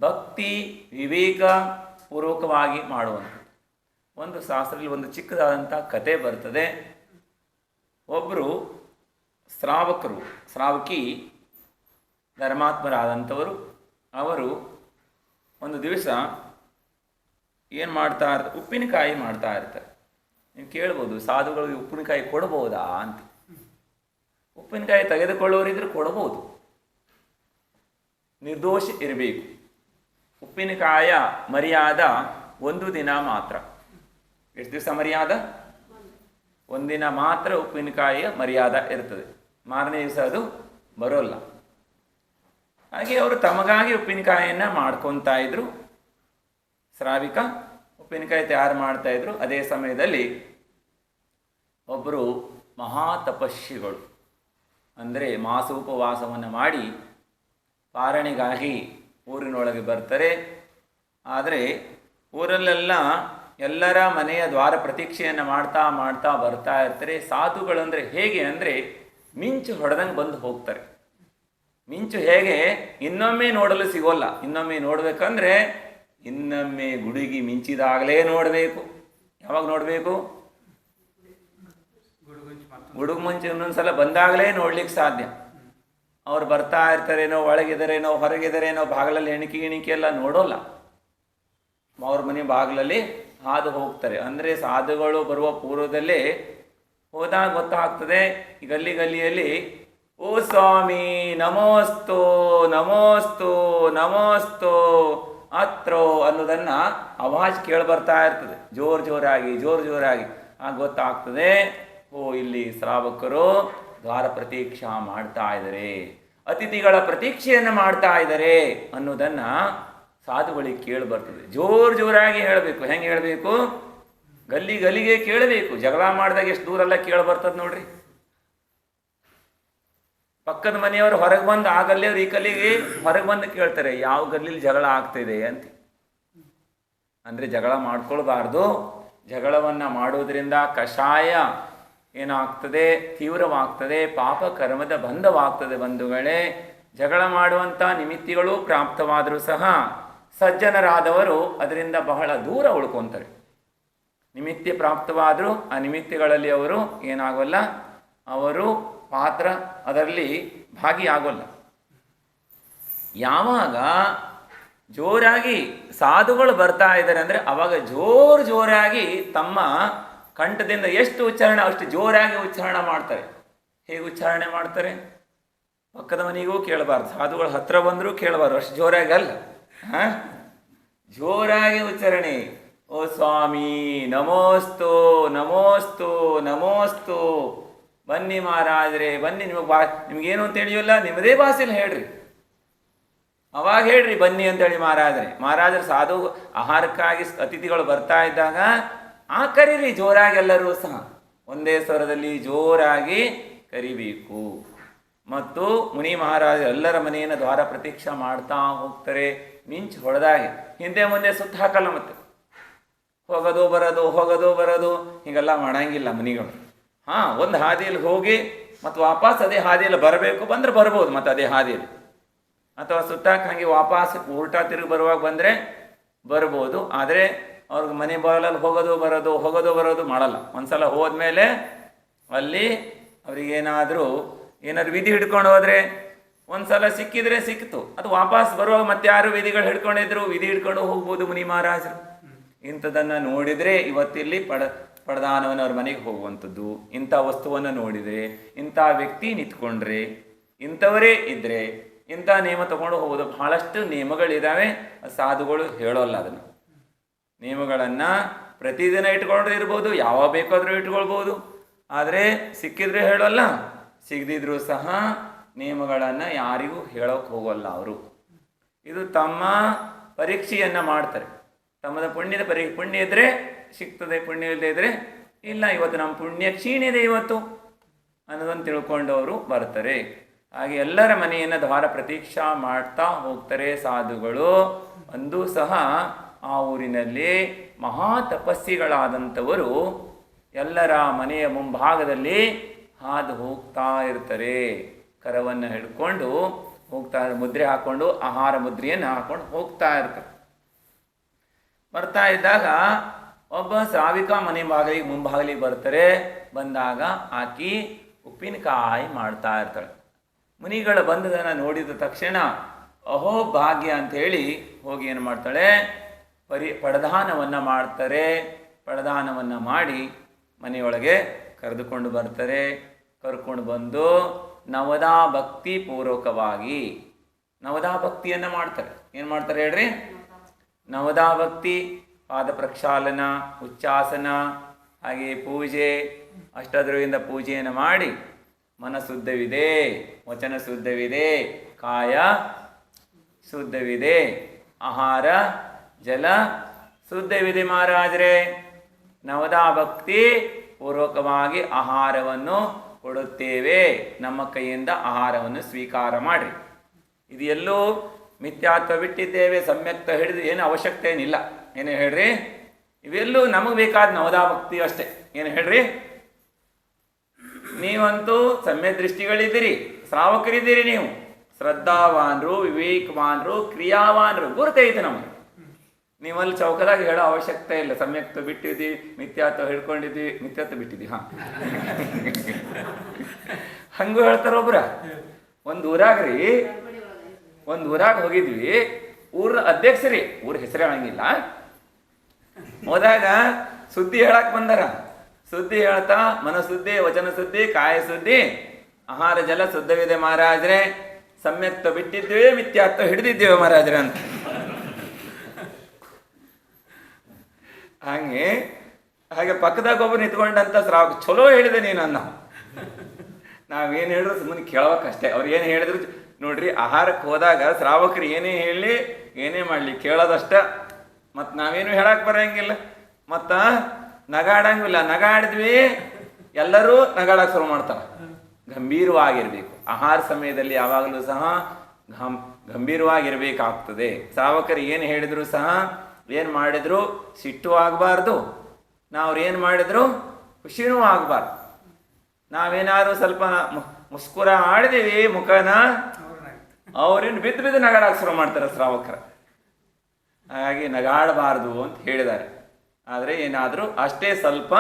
Speaker 1: ಭಕ್ತಿ ವಿವೇಕ ಪೂರ್ವಕವಾಗಿ ಮಾಡುವಂಥದ್ದು. ಒಂದು ಶಾಸ್ತ್ರದಲ್ಲಿ ಒಂದು ಚಿಕ್ಕದಾದಂಥ ಕತೆ ಬರ್ತದೆ. ಒಬ್ಬರು ಶ್ರಾವಕಿ ಧರ್ಮಾತ್ಮರಾದಂಥವರು, ಅವರು ಒಂದು ದಿವಸ ಏನು ಮಾಡ್ತಾ ಇರ್ತಾರೆ? ಉಪ್ಪಿನಕಾಯಿ ಮಾಡ್ತಾ ಇರ್ತಾರೆ. ನೀವು ಕೇಳ್ಬೋದು, ಸಾಧುಗಳಿಗೆ ಉಪ್ಪಿನಕಾಯಿ ಕೊಡ್ಬೋದಾ ಅಂತ. ಉಪ್ಪಿನಕಾಯಿ ತೆಗೆದುಕೊಳ್ಳೋರಿದ್ರೆ ಕೊಡ್ಬೋದು, ನಿರ್ದೋಷ ಇರಬೇಕು. ಉಪ್ಪಿನಕಾಯ ಮರ್ಯಾದ 1 ದಿನ ಮಾತ್ರ. ಎಷ್ಟು ದಿವಸ ಮರ್ಯಾದ? 1 ದಿನ ಮಾತ್ರ ಉಪ್ಪಿನಕಾಯಿಯ ಮರ್ಯಾದ ಇರ್ತದೆ. ಮಾರನೇ ದಿವಸ ಅದು ಬರೋಲ್ಲ. ಹಾಗೆ ಅವರು ತಮಗಾಗಿ ಉಪ್ಪಿನಕಾಯಿಯನ್ನು ಮಾಡ್ಕೊತಾ ಇದ್ರು. ಶ್ರಾವಿಕ ಉಪ್ಪಿನಕಾಯಿ ತಯಾರು ಮಾಡ್ತಾಯಿದ್ರು. ಅದೇ ಸಮಯದಲ್ಲಿ ಒಬ್ಬರು ಮಹಾ ತಪಸ್ವಿಗಳು, ಅಂದರೆ ಮಾಸೋಪವಾಸವನ್ನು ಮಾಡಿ ಪಾರಣೆಗಾಗಿ ಊರಿನೊಳಗೆ ಬರ್ತಾರೆ. ಆದರೆ ಊರಲ್ಲೆಲ್ಲ ಎಲ್ಲರ ಮನೆಯ ದ್ವಾರ ಪ್ರತೀಕ್ಷೆಯನ್ನು ಮಾಡ್ತಾ ಮಾಡ್ತಾ ಬರ್ತಾ ಇರ್ತಾರೆ. ಸಾಧುಗಳಂದರೆ ಹೇಗೆ ಅಂದರೆ ಮಿಂಚು ಹೊಡೆದಂಗೆ ಬಂದು ಹೋಗ್ತಾರೆ. ಮಿಂಚು ಹೇಗೆ ಇನ್ನೊಮ್ಮೆ ನೋಡಲು ಸಿಗೋಲ್ಲ. ಇನ್ನೊಮ್ಮೆ ನೋಡಬೇಕಂದ್ರೆ ಇನ್ನೊಮ್ಮೆ ಗುಡುಗಿ ಮಿಂಚಿದಾಗಲೇ ನೋಡಬೇಕು. ಯಾವಾಗ ನೋಡಬೇಕು? ಗುಡುಗು ಮುಂಚೆ ಇನ್ನೊಂದ್ಸಲ ಬಂದಾಗಲೇ ನೋಡ್ಲಿಕ್ಕೆ ಸಾಧ್ಯ. ಅವ್ರು ಬರ್ತಾ ಇರ್ತಾರೇನೋ, ಒಳಗಿದಾರೇನೋ, ಹೊರಗಿದಾರೇನೋ, ಬಾಗಿಲಲ್ಲಿ ಎಣಿಕೆ ಎಲ್ಲ ನೋಡೋಲ್ಲ. ಅವ್ರ ಮನೆ ಬಾಗಿಲಲ್ಲಿ ಹಾದು ಹೋಗ್ತಾರೆ. ಅಂದರೆ ಸಾಧುಗಳು ಬರುವ ಪೂರ್ವದಲ್ಲೇ ಹೋದಾಗ ಗೊತ್ತಾಗ್ತದೆ. ಈ ಗಲ್ಲಿಯಲ್ಲಿ ಓ ಸ್ವಾಮಿ ನಮೋಸ್ತು ನಮೋಸ್ತು ನಮೋಸ್ತು ಅತ್ರೋ ಅನ್ನೋದನ್ನು ಆವಾಜ್ ಕೇಳಿ ಬರ್ತಾ ಇರ್ತದೆ, ಜೋರಾಗಿ. ಆಗ ಗೊತ್ತಾಗ್ತದೆ, ಓ ಇಲ್ಲಿ ಶ್ರಾವಕರು ದ್ವಾರ ಪ್ರತೀಕ್ಷಾ ಮಾಡ್ತಾ ಇದ್ದಾರೆ, ಅತಿಥಿಗಳ ಪ್ರತೀಕ್ಷೆಯನ್ನು ಮಾಡ್ತಾ ಇದ್ದಾರೆ ಅನ್ನೋದನ್ನು ಸಾಧುಗಳಿಗೆ ಕೇಳಿ ಬರ್ತದೆ. ಜೋರಾಗಿ ಹೇಳಬೇಕು. ಹೆಂಗೆ ಹೇಳಬೇಕು? ಗಲ್ಲಿಗೆ ಕೇಳಬೇಕು. ಜಗಳ ಮಾಡಿದಾಗ ಎಷ್ಟು ದೂರೆಲ್ಲ ಕೇಳಿ ಬರ್ತದೆ ನೋಡ್ರಿ. ಪಕ್ಕದ ಮನೆಯವರು ಹೊರಗೆ ಬಂದು ಆ ಗಲ್ಲಿಯವರು ಈ ಗಲ್ಲಿಗೆ ಹೊರಗೆ ಬಂದು ಕೇಳ್ತಾರೆ, ಯಾವ ಗಲ್ಲಿಲಿ ಜಗಳ ಆಗ್ತಿದೆ ಅಂತ. ಅಂದರೆ ಜಗಳ ಮಾಡ್ಕೊಳ್ಬಾರ್ದು. ಜಗಳವನ್ನು ಮಾಡೋದ್ರಿಂದ ಕಷಾಯ ಏನಾಗ್ತದೆ? ತೀವ್ರವಾಗ್ತದೆ. ಪಾಪ ಕರ್ಮದ ಬಂಧವಾಗ್ತದೆ. ಬಂಧುಗಳೇ, ಜಗಳ ಮಾಡುವಂಥ ನಿಮಿತ್ತಿಗಳು ಪ್ರಾಪ್ತವಾದರೂ ಸಹ ಸಜ್ಜನರಾದವರು ಅದರಿಂದ ಬಹಳ ದೂರ ಉಳ್ಕೊತಾರೆ. ನಿಮಿತ್ತ ಪ್ರಾಪ್ತವಾದರೂ ಆ ನಿಮಿತ್ತಗಳಲ್ಲಿ ಅವರು ಏನಾಗೋಲ್ಲ, ಅವರು ಪಾತ್ರ ಅದರಲ್ಲಿ ಭಾಗಿಯಾಗೋಲ್ಲ. ಯಾವಾಗ ಜೋರಾಗಿ ಸಾಧುಗಳು ಬರ್ತಾ ಇದ್ದಾರೆ ಅಂದರೆ ಅವಾಗ ಜೋರಾಗಿ ತಮ್ಮ ಕಂಠದಿಂದ ಎಷ್ಟು ಉಚ್ಚಾರಣೆ ಅಷ್ಟು ಜೋರಾಗಿ ಉಚ್ಚಾರಣೆ ಮಾಡ್ತಾರೆ. ಹೇಗೆ ಉಚ್ಚಾರಣೆ ಮಾಡ್ತಾರೆ? ಪಕ್ಕದ ಮನೆಗೂ ಕೇಳಬಾರ್ದು, ಸಾಧುಗಳು ಹತ್ರ ಬಂದರೂ ಕೇಳಬಾರ್ದು, ಅಷ್ಟು ಜೋರಾಗಿ ಅಲ್ಲ, ಜೋರಾಗಿ ಉಚ್ಚಾರಣೆ. ಓ ಸ್ವಾಮಿ ನಮೋಸ್ತು ನಮೋಸ್ತು ನಮೋಸ್ತು, ಬನ್ನಿ ಮಹಾರಾಜ್ರೆ ಬನ್ನಿ, ನಿಮಗೇನು ಅಂತ ಹೇಳಿಯಲ್ಲ, ನಿಮ್ಮದೇ ಭಾಷೆಯಲ್ಲಿ ಹೇಳ್ರಿ, ಅವಾಗ ಹೇಳ್ರಿ ಬನ್ನಿ ಅಂತೇಳಿ ಮಹಾರಾಜರು ಸಾಧು ಆಹಾರಕ್ಕಾಗಿ ಅತಿಥಿಗಳು ಬರ್ತಾ ಇದ್ದಾಗ ಕರೀರಿ ಜೋರಾಗಿ, ಎಲ್ಲರೂ ಸಹ ಒಂದೇ ಸ್ವರದಲ್ಲಿ ಜೋರಾಗಿ ಕರಿಬೇಕು. ಮತ್ತು ಮುನಿ ಮಹಾರಾಜ ಎಲ್ಲರ ಮನೆಯನ್ನು ದ್ವಾರ ಪ್ರತೀಕ್ಷಾ ಮಾಡ್ತಾ ಹೋಗ್ತಾರೆ. ಮಿಂಚು ಹೊಡೆದಾಗೆ ಹಿಂದೆ ಮುಂದೆ ಸುತ್ತ ಹಾಕಲ್ಲ, ಮತ್ತೆ ಹೋಗೋದು ಬರೋದು ಹೀಗೆಲ್ಲ ಮಾಡಂಗಿಲ್ಲ ಮುನಿಗಳು. ಒಂದು ಹಾದಿಯಲ್ಲಿ ಹೋಗಿ ಮತ್ತು ವಾಪಸ್ ಅದೇ ಹಾದಿಯಲ್ಲಿ ಬರಬೇಕು, ಬಂದ್ರೆ ಬರ್ಬೋದು ಮತ್ತು ಅದೇ ಹಾದಿಯಲ್ಲಿ, ಅಥವಾ ಸುತ್ತಾಕ ಹಾಗೆ ವಾಪಸ್ ಉಲ್ಟಾ ತಿರುಗಿ ಬರುವಾಗ ಬಂದರೆ ಬರ್ಬೋದು. ಆದರೆ ಅವ್ರಿಗೆ ಮನೆ ಬಾಗಿಲಲ್ಲಿ ಹೋಗೋದು ಬರೋದು ಮಾಡಲ್ಲ. ಒಂದ್ಸಲ ಹೋದ್ಮೇಲೆ ಅಲ್ಲಿ ಅವ್ರಿಗೇನಾದರೂ ವಿಧಿ ಹಿಡ್ಕೊಂಡು ಹೋದರೆ ಒಂದ್ಸಲ ಸಿಕ್ಕಿದ್ರೆ ಸಿಕ್ತು, ಅದು ವಾಪಸ್ ಬರುವಾಗ ಮತ್ತೆ ಯಾರು ವಿಧಿಗಳು ಹಿಡ್ಕೊಂಡಿದ್ರು ವಿಧಿ ಹಿಡ್ಕೊಂಡು ಹೋಗ್ಬೋದು ಮುನಿ ಮಹಾರಾಜರು. ಇಂಥದನ್ನು ನೋಡಿದರೆ ಇವತ್ತಿಲ್ಲಿ ಪಡದಾನವನವ್ರ ಮನೆಗೆ ಹೋಗುವಂಥದ್ದು, ಇಂಥ ವಸ್ತುವನ್ನು ನೋಡಿದರೆ, ಇಂಥ ವ್ಯಕ್ತಿ ನಿಂತ್ಕೊಂಡ್ರೆ, ಇಂಥವರೇ ಇದ್ದರೆ ಇಂಥ ನಿಯಮ ತಗೊಂಡು ಹೋಗೋದು. ಬಹಳಷ್ಟು ನಿಯಮಗಳಿದ್ದಾವೆ, ಸಾಧುಗಳು ಹೇಳೋಲ್ಲ. ಅದನ್ನು ನಿಯಮಗಳನ್ನು ಪ್ರತಿದಿನ ಇಟ್ಕೊಂಡ್ರೆ ಇರ್ಬೋದು, ಯಾವಾಗ ಬೇಕಾದರೂ ಇಟ್ಕೊಳ್ಬೋದು, ಆದರೆ ಸಿಕ್ಕಿದ್ರೆ ಹೇಳೋಲ್ಲ, ಸಿಗದಿದ್ರೂ ಸಹ ನಿಯಮಗಳನ್ನು ಯಾರಿಗೂ ಹೇಳೋಕೆ ಹೋಗೋಲ್ಲ ಅವರು. ಇದು ತಮ್ಮ ಪರೀಕ್ಷೆಯನ್ನು ಮಾಡ್ತಾರೆ. ತಮ್ಮದ ಪುಣ್ಯ ಇದ್ದರೆ ಸಿಗ್ತದೆ, ಪುಣ್ಯ ಇಲ್ಲದೆ ಇದ್ದರೆ ಇಲ್ಲ, ಇವತ್ತು ನಮ್ಮ ಪುಣ್ಯ ಕ್ಷೀಣಿದೆ ಇವತ್ತು ಅನ್ನೋದನ್ನು ತಿಳ್ಕೊಂಡು ಅವರು ಬರ್ತಾರೆ. ಹಾಗೆ ಎಲ್ಲರ ಮನೆಯನ್ನು ದ್ವಾರ ಪ್ರತೀಕ್ಷಾ ಮಾಡ್ತಾ ಹೋಗ್ತಾರೆ ಸಾಧುಗಳು. ಅಂದೂ ಸಹ ಆ ಊರಿನಲ್ಲಿ ಮಹಾ ತಪಸ್ಸಿಗಳಾದಂಥವರು ಎಲ್ಲರ ಮನೆಯ ಮುಂಭಾಗದಲ್ಲಿ ಹಾದು ಹೋಗ್ತಾ ಇರ್ತಾರೆ. ಕರವನ್ನು ಹಿಡ್ಕೊಂಡು ಹೋಗ್ತಾ, ಮುದ್ರೆ ಹಾಕ್ಕೊಂಡು, ಆಹಾರ ಮುದ್ರೆಯನ್ನು ಹಾಕ್ಕೊಂಡು ಹೋಗ್ತಾ ಇರ್ತಾರೆ. ಬರ್ತಾ ಇದ್ದಾಗ ಒಬ್ಬ ಶ್ರಾವಿಕ ಮನೆ ಮುಂಭಾಗಲಿಗೆ ಬರ್ತಾರೆ. ಬಂದಾಗ ಆಕಿ ಉಪ್ಪಿನಕಾಯಿ ಮಾಡ್ತಾ ಇರ್ತಾಳೆ. ಮುನಿಗಳ ಬಂಧುದನ್ನು ನೋಡಿದ ತಕ್ಷಣ ಅಹೋ ಭಾಗ್ಯ ಅಂಥೇಳಿ ಹೋಗಿ ಏನು ಮಾಡ್ತಾಳೆ, ಪಡದಾನವನ್ನು ಮಾಡ್ತಾರೆ. ಪಡದಾನವನ್ನು ಮಾಡಿ ಮನೆಯೊಳಗೆ ಕರೆದುಕೊಂಡು ಬರ್ತಾರೆ. ಕರ್ಕೊಂಡು ಬಂದು ನವದಾ ಭಕ್ತಿ ಪೂರ್ವಕವಾಗಿ ನವದಾ ಭಕ್ತಿಯನ್ನು ಮಾಡ್ತಾರೆ. ಏನು ಮಾಡ್ತಾರೆ ಹೇಳ್ರಿ? ನವದಾ ಭಕ್ತಿ, ಪಾದ ಪ್ರಕ್ಷಾಲನ, ಉಚ್ಚಾಸನ, ಹಾಗೆ ಪೂಜೆ, ಅಷ್ಟದ್ರವಿಂದ ಪೂಜೆಯನ್ನು ಮಾಡಿ ಮನಶುದ್ಧವಿದೆ, ವಚನ ಶುದ್ಧವಿದೆ, ಕಾಯ ಶುದ್ಧವಿದೆ, ಆಹಾರ ಜಲ ಶುದ್ಧವಿದೆ. ಮಹಾರಾಜರೇ, ನವದಾ ಭಕ್ತಿ ಪೂರ್ವಕವಾಗಿ ಆಹಾರವನ್ನು ಕೊಡುತ್ತೇವೆ, ನಮ್ಮ ಕೈಯಿಂದ ಆಹಾರವನ್ನು ಸ್ವೀಕಾರ ಮಾಡಿರಿ. ಇದು ಎಲ್ಲೂ ಮಿಥ್ಯಾತ್ವ ಬಿಟ್ಟಿದ್ದೇವೆ, ಸಮ್ಯಕ್ತ ಹಿಡಿದು ಏನು ಅವಶ್ಯಕತೆ ಏನಿಲ್ಲ. ಏನು ಹೇಳ್ರಿ? ಇವೆಲ್ಲೂ ನಮಗೆ ಬೇಕಾದ ನವದಾ ಭಕ್ತಿ ಅಷ್ಟೇ. ಏನು ಹೇಳ್ರಿ? ನೀವಂತೂ ಸಮ್ಯ ದೃಷ್ಟಿಗಳಿದ್ದೀರಿ, ಶ್ರಾವಕರಿದ್ದೀರಿ, ನೀವು ಶ್ರದ್ಧಾವಾನ್ರು, ವಿವೇಕವಾನ್ರು, ಕ್ರಿಯಾವಾನ್ರು, ಗುರುತೈತೆ ನಮಗೆ. ನೀವಲ್ಲಿ ಚೌಕದಾಗಿ ಹೇಳೋ ಅವಶ್ಯಕತೆ ಇಲ್ಲ. ಸಮ್ಯಕ್ತ ಬಿಟ್ಟಿದ್ದಿ, ಮಿಥ್ಯಾತ್ವ ಹಿಡ್ಕೊಂಡಿದ್ವಿ, ಮಿಥ್ಯಾತ್ವ ಬಿಟ್ಟಿದ್ದಿ. ಹಂಗೂ ಹೇಳ್ತಾರೊಬ್ರ. ಒಂದು ಊರಾಗ ಹೋಗಿದ್ವಿ, ಊರ ಅಧ್ಯಕ್ಷರಿ, ಊರ ಹೆಸರೇ ಹೇಳಂಗಿಲ್ಲ. ಹೋದಾಗ ಸುದ್ದಿ ಹೇಳಕ್ ಬಂದಾರ. ಸುದ್ದಿ ಹೇಳ್ತಾ ಮನಶುದ್ಧಿ, ವಚನ ಶುದ್ಧಿ, ಕಾಯ ಶುದ್ಧಿ, ಆಹಾರ ಜಲ ಶುದ್ಧವಿದೆ ಮಹಾರಾಜರೇ, ಸಮ್ಯಕ್ತ ಬಿಟ್ಟಿದ್ದೇವೆ, ಮಿಥ್ಯಾತ್ವ ಹಿಡಿದಿದ್ದೇವೆ ಮಹಾರಾಜರೇ ಅಂತ. ಹಾಗೆ ಪಕ್ಕದಾಗ ಒಬ್ಬರು ನಿಂತ್ಕೊಂಡಂತ ಚಲೋ ಹೇಳಿದೆ ನೀನನ್ನ. ನಾವೇನು ಹೇಳಿದ್ರು ಸುಮ್ಮನೆ ಕೇಳೋಕಷ್ಟೇ. ಅವ್ರು ಏನು ಹೇಳಿದ್ರು ನೋಡ್ರಿ, ಆಹಾರಕ್ಕೆ ಹೋದಾಗ ಶ್ರಾವಕರು ಏನೇ ಹೇಳಿ ಏನೇ ಮಾಡಲಿ ಕೇಳೋದಷ್ಟ. ಮತ್ತು ನಾವೇನು ಹೇಳಕ್ಕೆ ಬರೋಂಗಿಲ್ಲ, ಮತ್ತು ನಗಾಡಂಗಿಲ್ಲ. ನಗಾಡಿದ್ವಿ ಎಲ್ಲರೂ ನಗಾಡಕ್ಕೆ ಶುರು ಮಾಡ್ತಾರೆ. ಗಂಭೀರವಾಗಿರ್ಬೇಕು. ಆಹಾರ ಸಮಯದಲ್ಲಿ ಯಾವಾಗಲೂ ಸಹ ಗಂಭೀರವಾಗಿರ್ಬೇಕಾಗ್ತದೆ. ಶ್ರಾವಕರು ಏನು ಹೇಳಿದ್ರು ಸಹ, ಏನು ಮಾಡಿದ್ರು ಸಿಟ್ಟು ಆಗಬಾರ್ದು, ನಾವು ಏನು ಮಾಡಿದ್ರು ಖುಷಿನೂ ಆಗಬಾರ್ದು. ನಾವೇನಾದ್ರು ಸ್ವಲ್ಪ ಮುಸ್ಕುರ ಆಡಿದೀವಿ ಮುಖನ, ಅವ್ರೇನು ಬಿದ್ದು ನಗಾಡಕ್ಕೆ ಶುರು ಮಾಡ್ತಾರೆ ಶ್ರಾವಕರ. ಹಾಗಾಗಿ ನಗಾಡಬಾರ್ದು ಅಂತ ಹೇಳಿದ್ದಾರೆ. ಆದರೆ ಏನಾದರೂ ಅಷ್ಟೇ ಸ್ವಲ್ಪ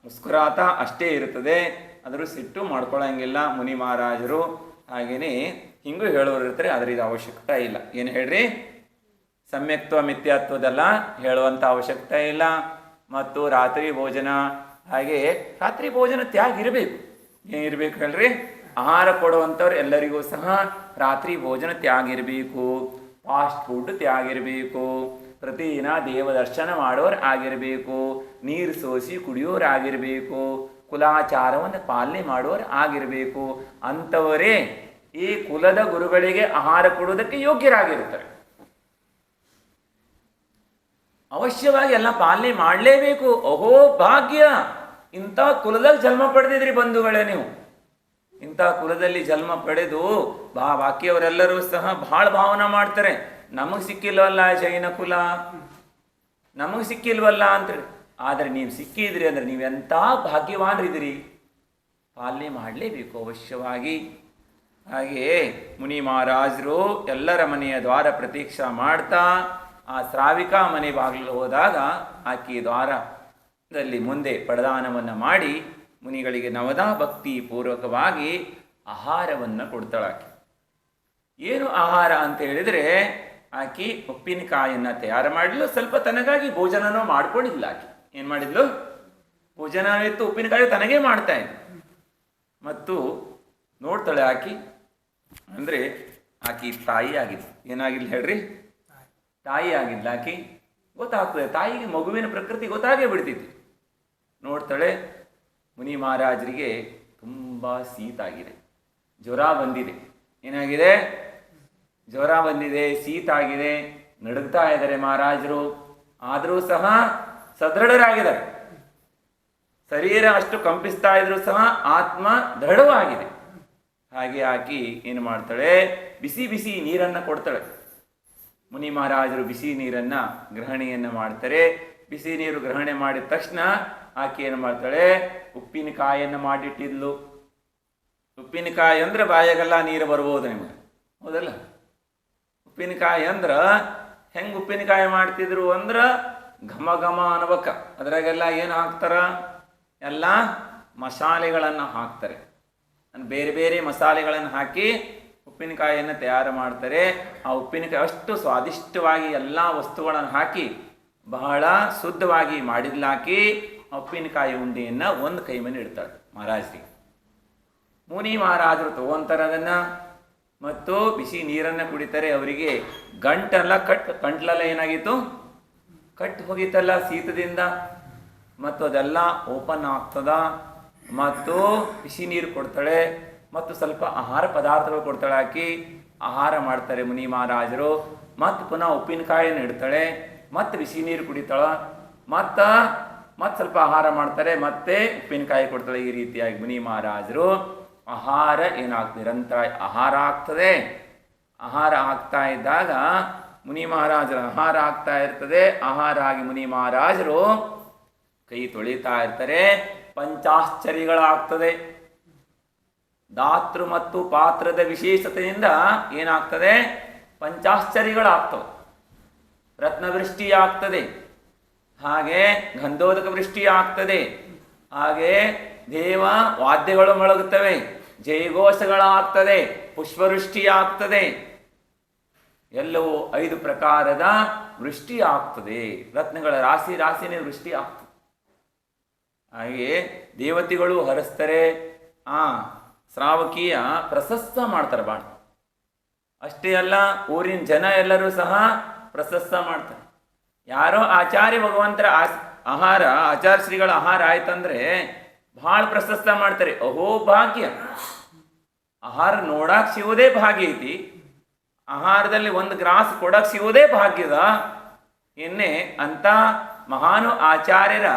Speaker 1: ಮುಸ್ಕುರಾತ ಅಷ್ಟೇ ಇರುತ್ತದೆ, ಆದರೂ ಸಿಟ್ಟು ಮಾಡ್ಕೊಳ್ಳೋಂಗಿಲ್ಲ ಮುನಿ ಮಹಾರಾಜರು. ಹಾಗೆಯೇ ಹಿಂಗೂ ಹೇಳೋರು ಇರ್ತಾರೆ, ಆದರೆ ಇದು ಅವಶ್ಯಕತೆ ಇಲ್ಲ. ಏನು ಹೇಳ್ರಿ, ಸಮ್ಯಕ್ತ್ವ ಮಿಥ್ಯಾತ್ವದೆಲ್ಲ ಹೇಳುವಂಥ ಅವಶ್ಯಕತೆ ಇಲ್ಲ. ಮತ್ತು ರಾತ್ರಿ ಭೋಜನ, ಹಾಗೆ ರಾತ್ರಿ ಭೋಜನ ತ್ಯಾಗ ಇರಬೇಕು. ಏನಿರಬೇಕು ಹೇಳ್ರಿ, ಆಹಾರ ಕೊಡುವಂಥವ್ರು ಎಲ್ಲರಿಗೂ ಸಹ ರಾತ್ರಿ ಭೋಜನ ತ್ಯಾಗ ಇರಬೇಕು, ಫಾಸ್ಟ್ ಫುಡ್ ತ್ಯಾಗ ಇರಬೇಕು, ಪ್ರತಿದಿನ ದೇವ ದರ್ಶನ ಮಾಡೋರು ಆಗಿರಬೇಕು, ನೀರು ಸೋಸಿ ಕುಡಿಯೋರು ಆಗಿರಬೇಕು, ಕುಲಾಚಾರವನ್ನು ಪಾಲನೆ ಮಾಡೋರು ಆಗಿರಬೇಕು. ಅಂಥವರೇ ಈ ಕುಲದ ಗುರುಗಳಿಗೆ ಆಹಾರ ಕೊಡುವುದಕ್ಕೆ ಯೋಗ್ಯರಾಗಿರ್ತಾರೆ. ಅವಶ್ಯವಾಗಿ ಎಲ್ಲ ಪಾಲನೆ ಮಾಡಲೇಬೇಕು. ಅಹೋ ಭಾಗ್ಯ, ಇಂಥ ಕುಲದಲ್ಲಿ ಜನ್ಮ ಪಡೆದಿದ್ರಿ ಬಂಧುಗಳೇ ನೀವು. ಇಂಥ ಕುಲದಲ್ಲಿ ಜನ್ಮ ಪಡೆದು ಬಾಕಿಯವರೆಲ್ಲರೂ ಸಹ ಬಹಳ ಭಾವನೆ ಮಾಡ್ತಾರೆ, ನಮಗೆ ಸಿಕ್ಕಿಲ್ವಲ್ಲ ಜೈನ ಕುಲ, ನಮಗೆ ಸಿಕ್ಕಿಲ್ವಲ್ಲ ಅಂತೇಳಿ. ಆದರೆ ನೀವು ಸಿಕ್ಕಿದ್ರಿ ಅಂದರೆ ನೀವೆಂಥ ಭಾಗ್ಯವಾನ್ರಿದ್ದೀರಿ, ಪಾಲನೆ ಮಾಡಲೇಬೇಕು ಅವಶ್ಯವಾಗಿ. ಹಾಗೆಯೇ ಮುನಿ ಮಹಾರಾಜರು ಎಲ್ಲರ ಮನೆಯ ದ್ವಾರ ಪ್ರತೀಕ್ಷಾ ಮಾಡ್ತಾ ಆ ಶ್ರಾವಿಕಾ ಮನೆ ಬಾಗಿಲು ಹೋದಾಗ ಆಕೆ ದ್ವಾರದಲ್ಲಿ ಮುಂದೆ ಪಡದಾನವನ್ನು ಮಾಡಿ ಮುನಿಗಳಿಗೆ ನವದಾ ಭಕ್ತಿ ಪೂರ್ವಕವಾಗಿ ಆಹಾರವನ್ನು ಕೊಡ್ತಾಳಾಕೆ. ಏನು ಆಹಾರ ಅಂತ ಹೇಳಿದರೆ, ಆಕೆ ಉಪ್ಪಿನಕಾಯನ್ನು ತಯಾರು ಮಾಡಲು ಸ್ವಲ್ಪ ತನಗಾಗಿ ಭೋಜನನೂ ಮಾಡ್ಕೊಂಡಿಲ್ಲ. ಆಕೆ ಏನು ಮಾಡಿದ್ಲು, ಭೋಜನ ಇತ್ತು, ಉಪ್ಪಿನಕಾಯಿ ತನಗೇ ಮಾಡ್ತಾ ಇದ್ಲು. ಮತ್ತು ನೋಡ್ತಾಳೆ ಆಕೆ, ಅಂದರೆ ಆಕೆ ತಾಯಿ ಆಗಿದ್ಲು. ಏನಾಗಿಲ್ಲ ಹೇಳ್ರಿ, ತಾಯಿ ಆಗಿದ್ಲ ಆಕೆ. ಗೊತ್ತಾಗ್ತದೆ ತಾಯಿಗೆ ಮಗುವಿನ ಪ್ರಕೃತಿ ಗೊತ್ತಾಗೇ ಬಿಡ್ತಿತ್ತು. ನೋಡ್ತಾಳೆ, ಮುನಿ ಮಹಾರಾಜರಿಗೆ ತುಂಬ ಶೀತ ಆಗಿದೆ, ಜ್ವರ ಬಂದಿದೆ. ಏನಾಗಿದೆ, ಜ್ವರ ಬಂದಿದೆ, ಶೀತ ಆಗಿದೆ, ನಡುಗ್ತಾ ಇದ್ದಾರೆ ಮಹಾರಾಜರು. ಆದರೂ ಸಹ ಸದೃಢರಾಗಿದ್ದಾರೆ. ಶರೀರ ಅಷ್ಟು ಕಂಪಿಸ್ತಾ ಇದ್ರು ಸಹ ಆತ್ಮ ದೃಢವಾಗಿದೆ. ಹಾಗೆ ಆಕಿ ಏನು ಮಾಡ್ತಾಳೆ, ಬಿಸಿ ಬಿಸಿ ನೀರನ್ನು ಕೊಡ್ತಾಳೆ. ಮುನಿ ಮಹಾರಾಜರು ಬಿಸಿ ನೀರನ್ನು ಗ್ರಹಣೆಯನ್ನು ಮಾಡ್ತಾರೆ. ಬಿಸಿ ನೀರು ಗ್ರಹಣೆ ಮಾಡಿದ ತಕ್ಷಣ ಆಕೆ ಏನು ಮಾಡ್ತಾಳೆ, ಉಪ್ಪಿನಕಾಯಿಯನ್ನು ಮಾಡಿಟ್ಟಿದ್ಲು. ಉಪ್ಪಿನಕಾಯಿ ಅಂದ್ರೆ ಬಾಯಾಗೆಲ್ಲ ನೀರು ಬರ್ಬೋದು ನಿಮಗೆ, ಹೌದಲ್ಲ? ಉಪ್ಪಿನಕಾಯಿ ಅಂದ್ರೆ ಹೆಂಗೆ ಉಪ್ಪಿನಕಾಯಿ ಮಾಡ್ತಿದ್ರು ಅಂದ್ರೆ ಘಮ ಘಮ ಅನ್ಬೇಕ. ಅದ್ರಾಗೆಲ್ಲ ಏನು ಹಾಕ್ತಾರ, ಎಲ್ಲ ಮಸಾಲೆಗಳನ್ನು ಹಾಕ್ತಾರೆ. ಬೇರೆ ಬೇರೆ ಮಸಾಲೆಗಳನ್ನು ಹಾಕಿ ಉಪ್ಪಿನಕಾಯಿಯನ್ನು ತಯಾರು ಮಾಡ್ತಾರೆ. ಆ ಉಪ್ಪಿನಕಾಯಿ ಅಷ್ಟು ಸ್ವಾದಿಷ್ಟವಾಗಿ ಎಲ್ಲ ವಸ್ತುಗಳನ್ನು ಹಾಕಿ ಬಹಳ ಶುದ್ಧವಾಗಿ ಮಾಡಿದ್ಲಾಕಿ ಉಪ್ಪಿನಕಾಯಿ ಉಂಡೆಯನ್ನು ಒಂದು ಕೈ ಮೇಲೆ ಇಡ್ತಾಳೆ ಮಹಾರಾಜರಿಗೆ. ಮುನಿ ಮಹಾರಾಜರು ತಗೊಂತಾರೆ ಅದನ್ನು, ಮತ್ತು ಬಿಸಿ ನೀರನ್ನು ಕುಡಿತಾರೆ. ಅವರಿಗೆ ಗಂಟಲೆಲ್ಲ ಏನಾಗಿತ್ತು, ಕಟ್ಟು ಹೋಗಿತ್ತಲ್ಲ ಶೀತದಿಂದ, ಮತ್ತು ಅದೆಲ್ಲ ಓಪನ್ ಆಗ್ತದ. ಮತ್ತು ಬಿಸಿ ನೀರು ಕೊಡ್ತಾಳೆ, ಮತ್ತು ಸ್ವಲ್ಪ ಆಹಾರ ಪದಾರ್ಥಗಳು ಕೊಡ್ತಾಳೆ. ಹಾಕಿ ಆಹಾರ ಮಾಡ್ತಾರೆ ಮುನಿ ಮಹಾರಾಜರು. ಮತ್ತು ಪುನಃ ಉಪ್ಪಿನಕಾಯಿಯನ್ನು ಇಡ್ತಾಳೆ, ಮತ್ತು ಬಿಸಿ ನೀರು ಕುಡಿತಾಳ, ಮತ್ತು ಸ್ವಲ್ಪ ಆಹಾರ ಮಾಡ್ತಾರೆ, ಮತ್ತೆ ಉಪ್ಪಿನಕಾಯಿ ಕೊಡ್ತಾಳೆ. ಈ ರೀತಿಯಾಗಿ ಮುನಿ ಮಹಾರಾಜರು ಆಹಾರ ಏನಾಗ್ತದೆ, ನಿರಂತರ ಆಹಾರ ಆಗ್ತದೆ. ಆಹಾರ ಆಗ್ತಾ ಇದ್ದಾಗ ಮುನಿ ಮಹಾರಾಜರ ಆಹಾರ ಆಗ್ತಾ ಇರ್ತದೆ. ಆಹಾರ ಆಗಿ ಮುನಿ ಮಹಾರಾಜರು ಕೈ ತೊಳಿತಾ ಇರ್ತಾರೆ. ಪಂಚಾಶ್ಚರ್ಯಗಳಾಗ್ತದೆ. ದಾತೃ ಮತ್ತು ಪಾತ್ರದ ವಿಶೇಷತೆಯಿಂದ ಏನಾಗ್ತದೆ, ಪಂಚಾಶ್ಚರ್ಯಗಳಾಗ್ತವೆ. ರತ್ನವೃಷ್ಟಿ ಆಗ್ತದೆ, ಹಾಗೆ ಗಂಧೋದಕ ವೃಷ್ಟಿ ಆಗ್ತದೆ, ಹಾಗೆ ದೇವ ವಾದ್ಯಗಳು ಮೊಳಗುತ್ತವೆ, ಜಯಘೋಷಗಳಾಗ್ತದೆ, ಪುಷ್ಪವೃಷ್ಟಿ ಆಗ್ತದೆ. ಎಲ್ಲವೂ 5 ಪ್ರಕಾರದ ವೃಷ್ಟಿ ಆಗ್ತದೆ. ರತ್ನಗಳ ರಾಶಿ ರಾಶಿನೇ ವೃಷ್ಟಿ ಆಗ್ತದೆ. ಹಾಗೆ ದೇವತೆಗಳು ಹರಿಸ್ತಾರೆ. ಶ್ರಾವಕೀಯ ಪ್ರಶಸ್ತ ಮಾಡ್ತಾರೆ ಬಾಣ. ಅಷ್ಟೇ ಅಲ್ಲ, ಊರಿನ ಜನ ಎಲ್ಲರೂ ಸಹ ಪ್ರಶಸ್ತ ಮಾಡ್ತಾರೆ. ಯಾರೋ ಆಚಾರ್ಯ ಭಗವಂತರ ಆಹಾರ, ಆಚಾರ್ಯ ಶ್ರೀಗಳ ಆಹಾರ ಆಯ್ತಂದ್ರೆ ಭಾಳ ಪ್ರಶಸ್ತ ಮಾಡ್ತಾರೆ. ಅಹೋ ಭಾಗ್ಯ, ಆಹಾರ ನೋಡಕ್ಕೆ ಸಿಗೋದೇ ಭಾಗ್ಯ ಐತಿ, ಆಹಾರದಲ್ಲಿ ಒಂದು ಗ್ರಾಸ್ ಕೊಡಕ್ಕೆ ಸಿಗೋದೇ ಭಾಗ್ಯದ. ಇನ್ನೇ ಅಂತ ಮಹಾನು ಆಚಾರ್ಯರ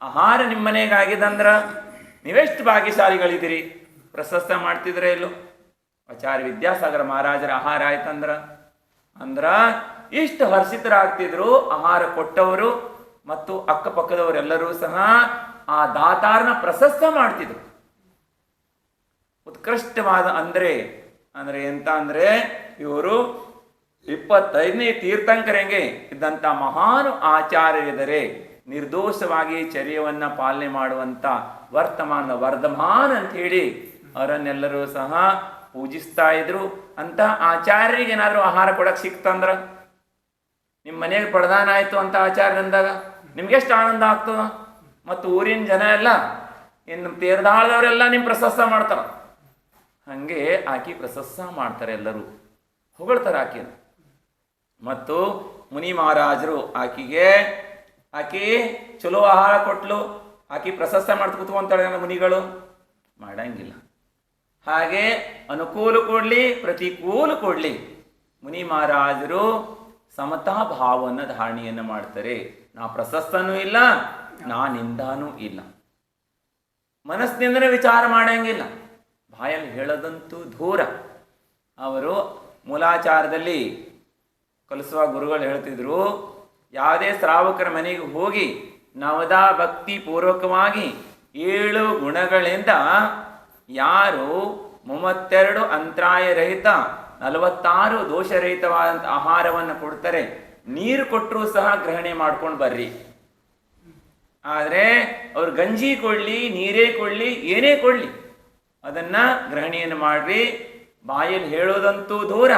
Speaker 1: ಆಹಾರ ನಿಮ್ಮ ಮನೆಗಾಗಿದಂದ್ರ ನೀವೆಷ್ಟು ಭಾಗ್ಯಶಾಲಿಗಳಿದ್ದೀರಿ. ಪ್ರಶಸ್ತ ಮಾಡ್ತಿದ್ರೆ ಇಲ್ಲೋ. ಆಚಾರ್ಯ ವಿದ್ಯಾಸಾಗರ ಮಹಾರಾಜರ ಆಹಾರ ಆಯ್ತಂದ್ರ ಇಷ್ಟು ಹರ್ಷಿತರಾಗ್ತಿದ್ರು. ಆಹಾರ ಕೊಟ್ಟವರು ಮತ್ತು ಅಕ್ಕಪಕ್ಕದವರೆಲ್ಲರೂ ಸಹ ಆ ದಾತಾರನ ಪ್ರಶಸ್ತ ಮಾಡ್ತಿದ್ರು. ಉತ್ಕೃಷ್ಟವಾದ ಅಂದ್ರೆ ಎಂತ ಅಂದ್ರೆ ಇವರು 25ನೇ ತೀರ್ಥಂಕರಂಗೆ ಇದ್ದಂಥ ಮಹಾನು ಆಚಾರ್ಯರಿದ್ದಾರೆ. ನಿರ್ದೋಷವಾಗಿ ಚರ್ಯವನ್ನು ಪಾಲನೆ ಮಾಡುವಂಥ ವರ್ತಮಾನದ ವರ್ಧಮಾನ್ ಅಂಥೇಳಿ ಅವರನ್ನೆಲ್ಲರೂ ಸಹ ಪೂಜಿಸ್ತಾ ಇದ್ರು. ಅಂತ ಆಚಾರ್ಯರಿಗೆ ಏನಾದರೂ ಆಹಾರ ಕೊಡಕ್ಕೆ ಸಿಕ್ತಂದ್ರೆ, ನಿಮ್ಮ ಮನೆಗೆ ಪ್ರಧಾನ ಆಯಿತು ಅಂತ ಆಚಾರ್ಯ ಅಂದಾಗ ನಿಮ್ಗೆಷ್ಟು ಆನಂದ ಆಗ್ತದ. ಮತ್ತು ಊರಿನ ಜನ ಎಲ್ಲ ಇನ್ನು ತೇರ್ದಾಳದವರೆಲ್ಲ ನಿಮ್ಮ ಪ್ರಶಸ್ತ ಮಾಡ್ತಾರೆ. ಹಾಗೆ ಆಕಿ ಪ್ರಶಸ್ತ ಮಾಡ್ತಾರೆ, ಎಲ್ಲರೂ ಹೊಗಳ್ತಾರೆ ಆಕಿನ. ಮತ್ತು ಮುನಿ ಮಹಾರಾಜರು ಆಕಿ ಚಲೋ ಆಹಾರ ಕೊಟ್ಲು, ಆಕಿ ಪ್ರಶಸ್ತ ಮಾಡ್ತಾ ಕೂತ್ಕೊಂತಾಳೆ. ಮುನಿಗಳು ಮಾಡಂಗಿಲ್ಲ. ಹಾಗೆ ಅನುಕೂಲ ಕೊಡಲಿ ಪ್ರತಿಕೂಲ ಕೊಡಲಿ ಮುನಿ ಮಹಾರಾಜರು ಸಮತಾ ಭಾವವನ್ನು ಧಾರಣೆಯನ್ನು ಮಾಡ್ತಾರೆ. ನಾ ಪ್ರಶಸ್ತನೂ ಇಲ್ಲ, ನಾ ನಿಂದಾನೂ ಇಲ್ಲ. ಮನಸ್ಸಿನಿಂದಲೇ ವಿಚಾರ ಮಾಡಂಗಿಲ್ಲ, ಬಾಯಲ್ಲಿ ಹೇಳೋದಂತೂ ದೂರ. ಅವರು ಮೂಲಾಚಾರದಲ್ಲಿ ಕಲಿಸುವ ಗುರುಗಳು ಹೇಳ್ತಿದ್ರು, ಯಾವುದೇ ಶ್ರಾವಕರ ಮನೆಗೆ ಹೋಗಿ ನವದಾ ಭಕ್ತಿ ಪೂರ್ವಕವಾಗಿ 7 ಗುಣಗಳಿಂದ ಯಾರು 32 ಅಂತರಾಯ ರಹಿತ 46 ದೋಷರಹಿತವಾದಂಥ ಆಹಾರವನ್ನು ಕೊಡ್ತಾರೆ, ನೀರು ಕೊಟ್ಟರೂ ಸಹ ಗ್ರಹಣೆ ಮಾಡ್ಕೊಂಡು ಬರ್ರಿ. ಆದರೆ ಅವ್ರು ಗಂಜಿ ಕೊಡಲಿ, ನೀರೇ ಕೊಡಲಿ, ಏನೇ ಕೊಡಲಿ ಅದನ್ನ ಗ್ರಹಣೆಯನ್ನು ಮಾಡ್ರಿ. ಬಾಯಲ್ಲಿ ಹೇಳೋದಂತೂ ದೂರ,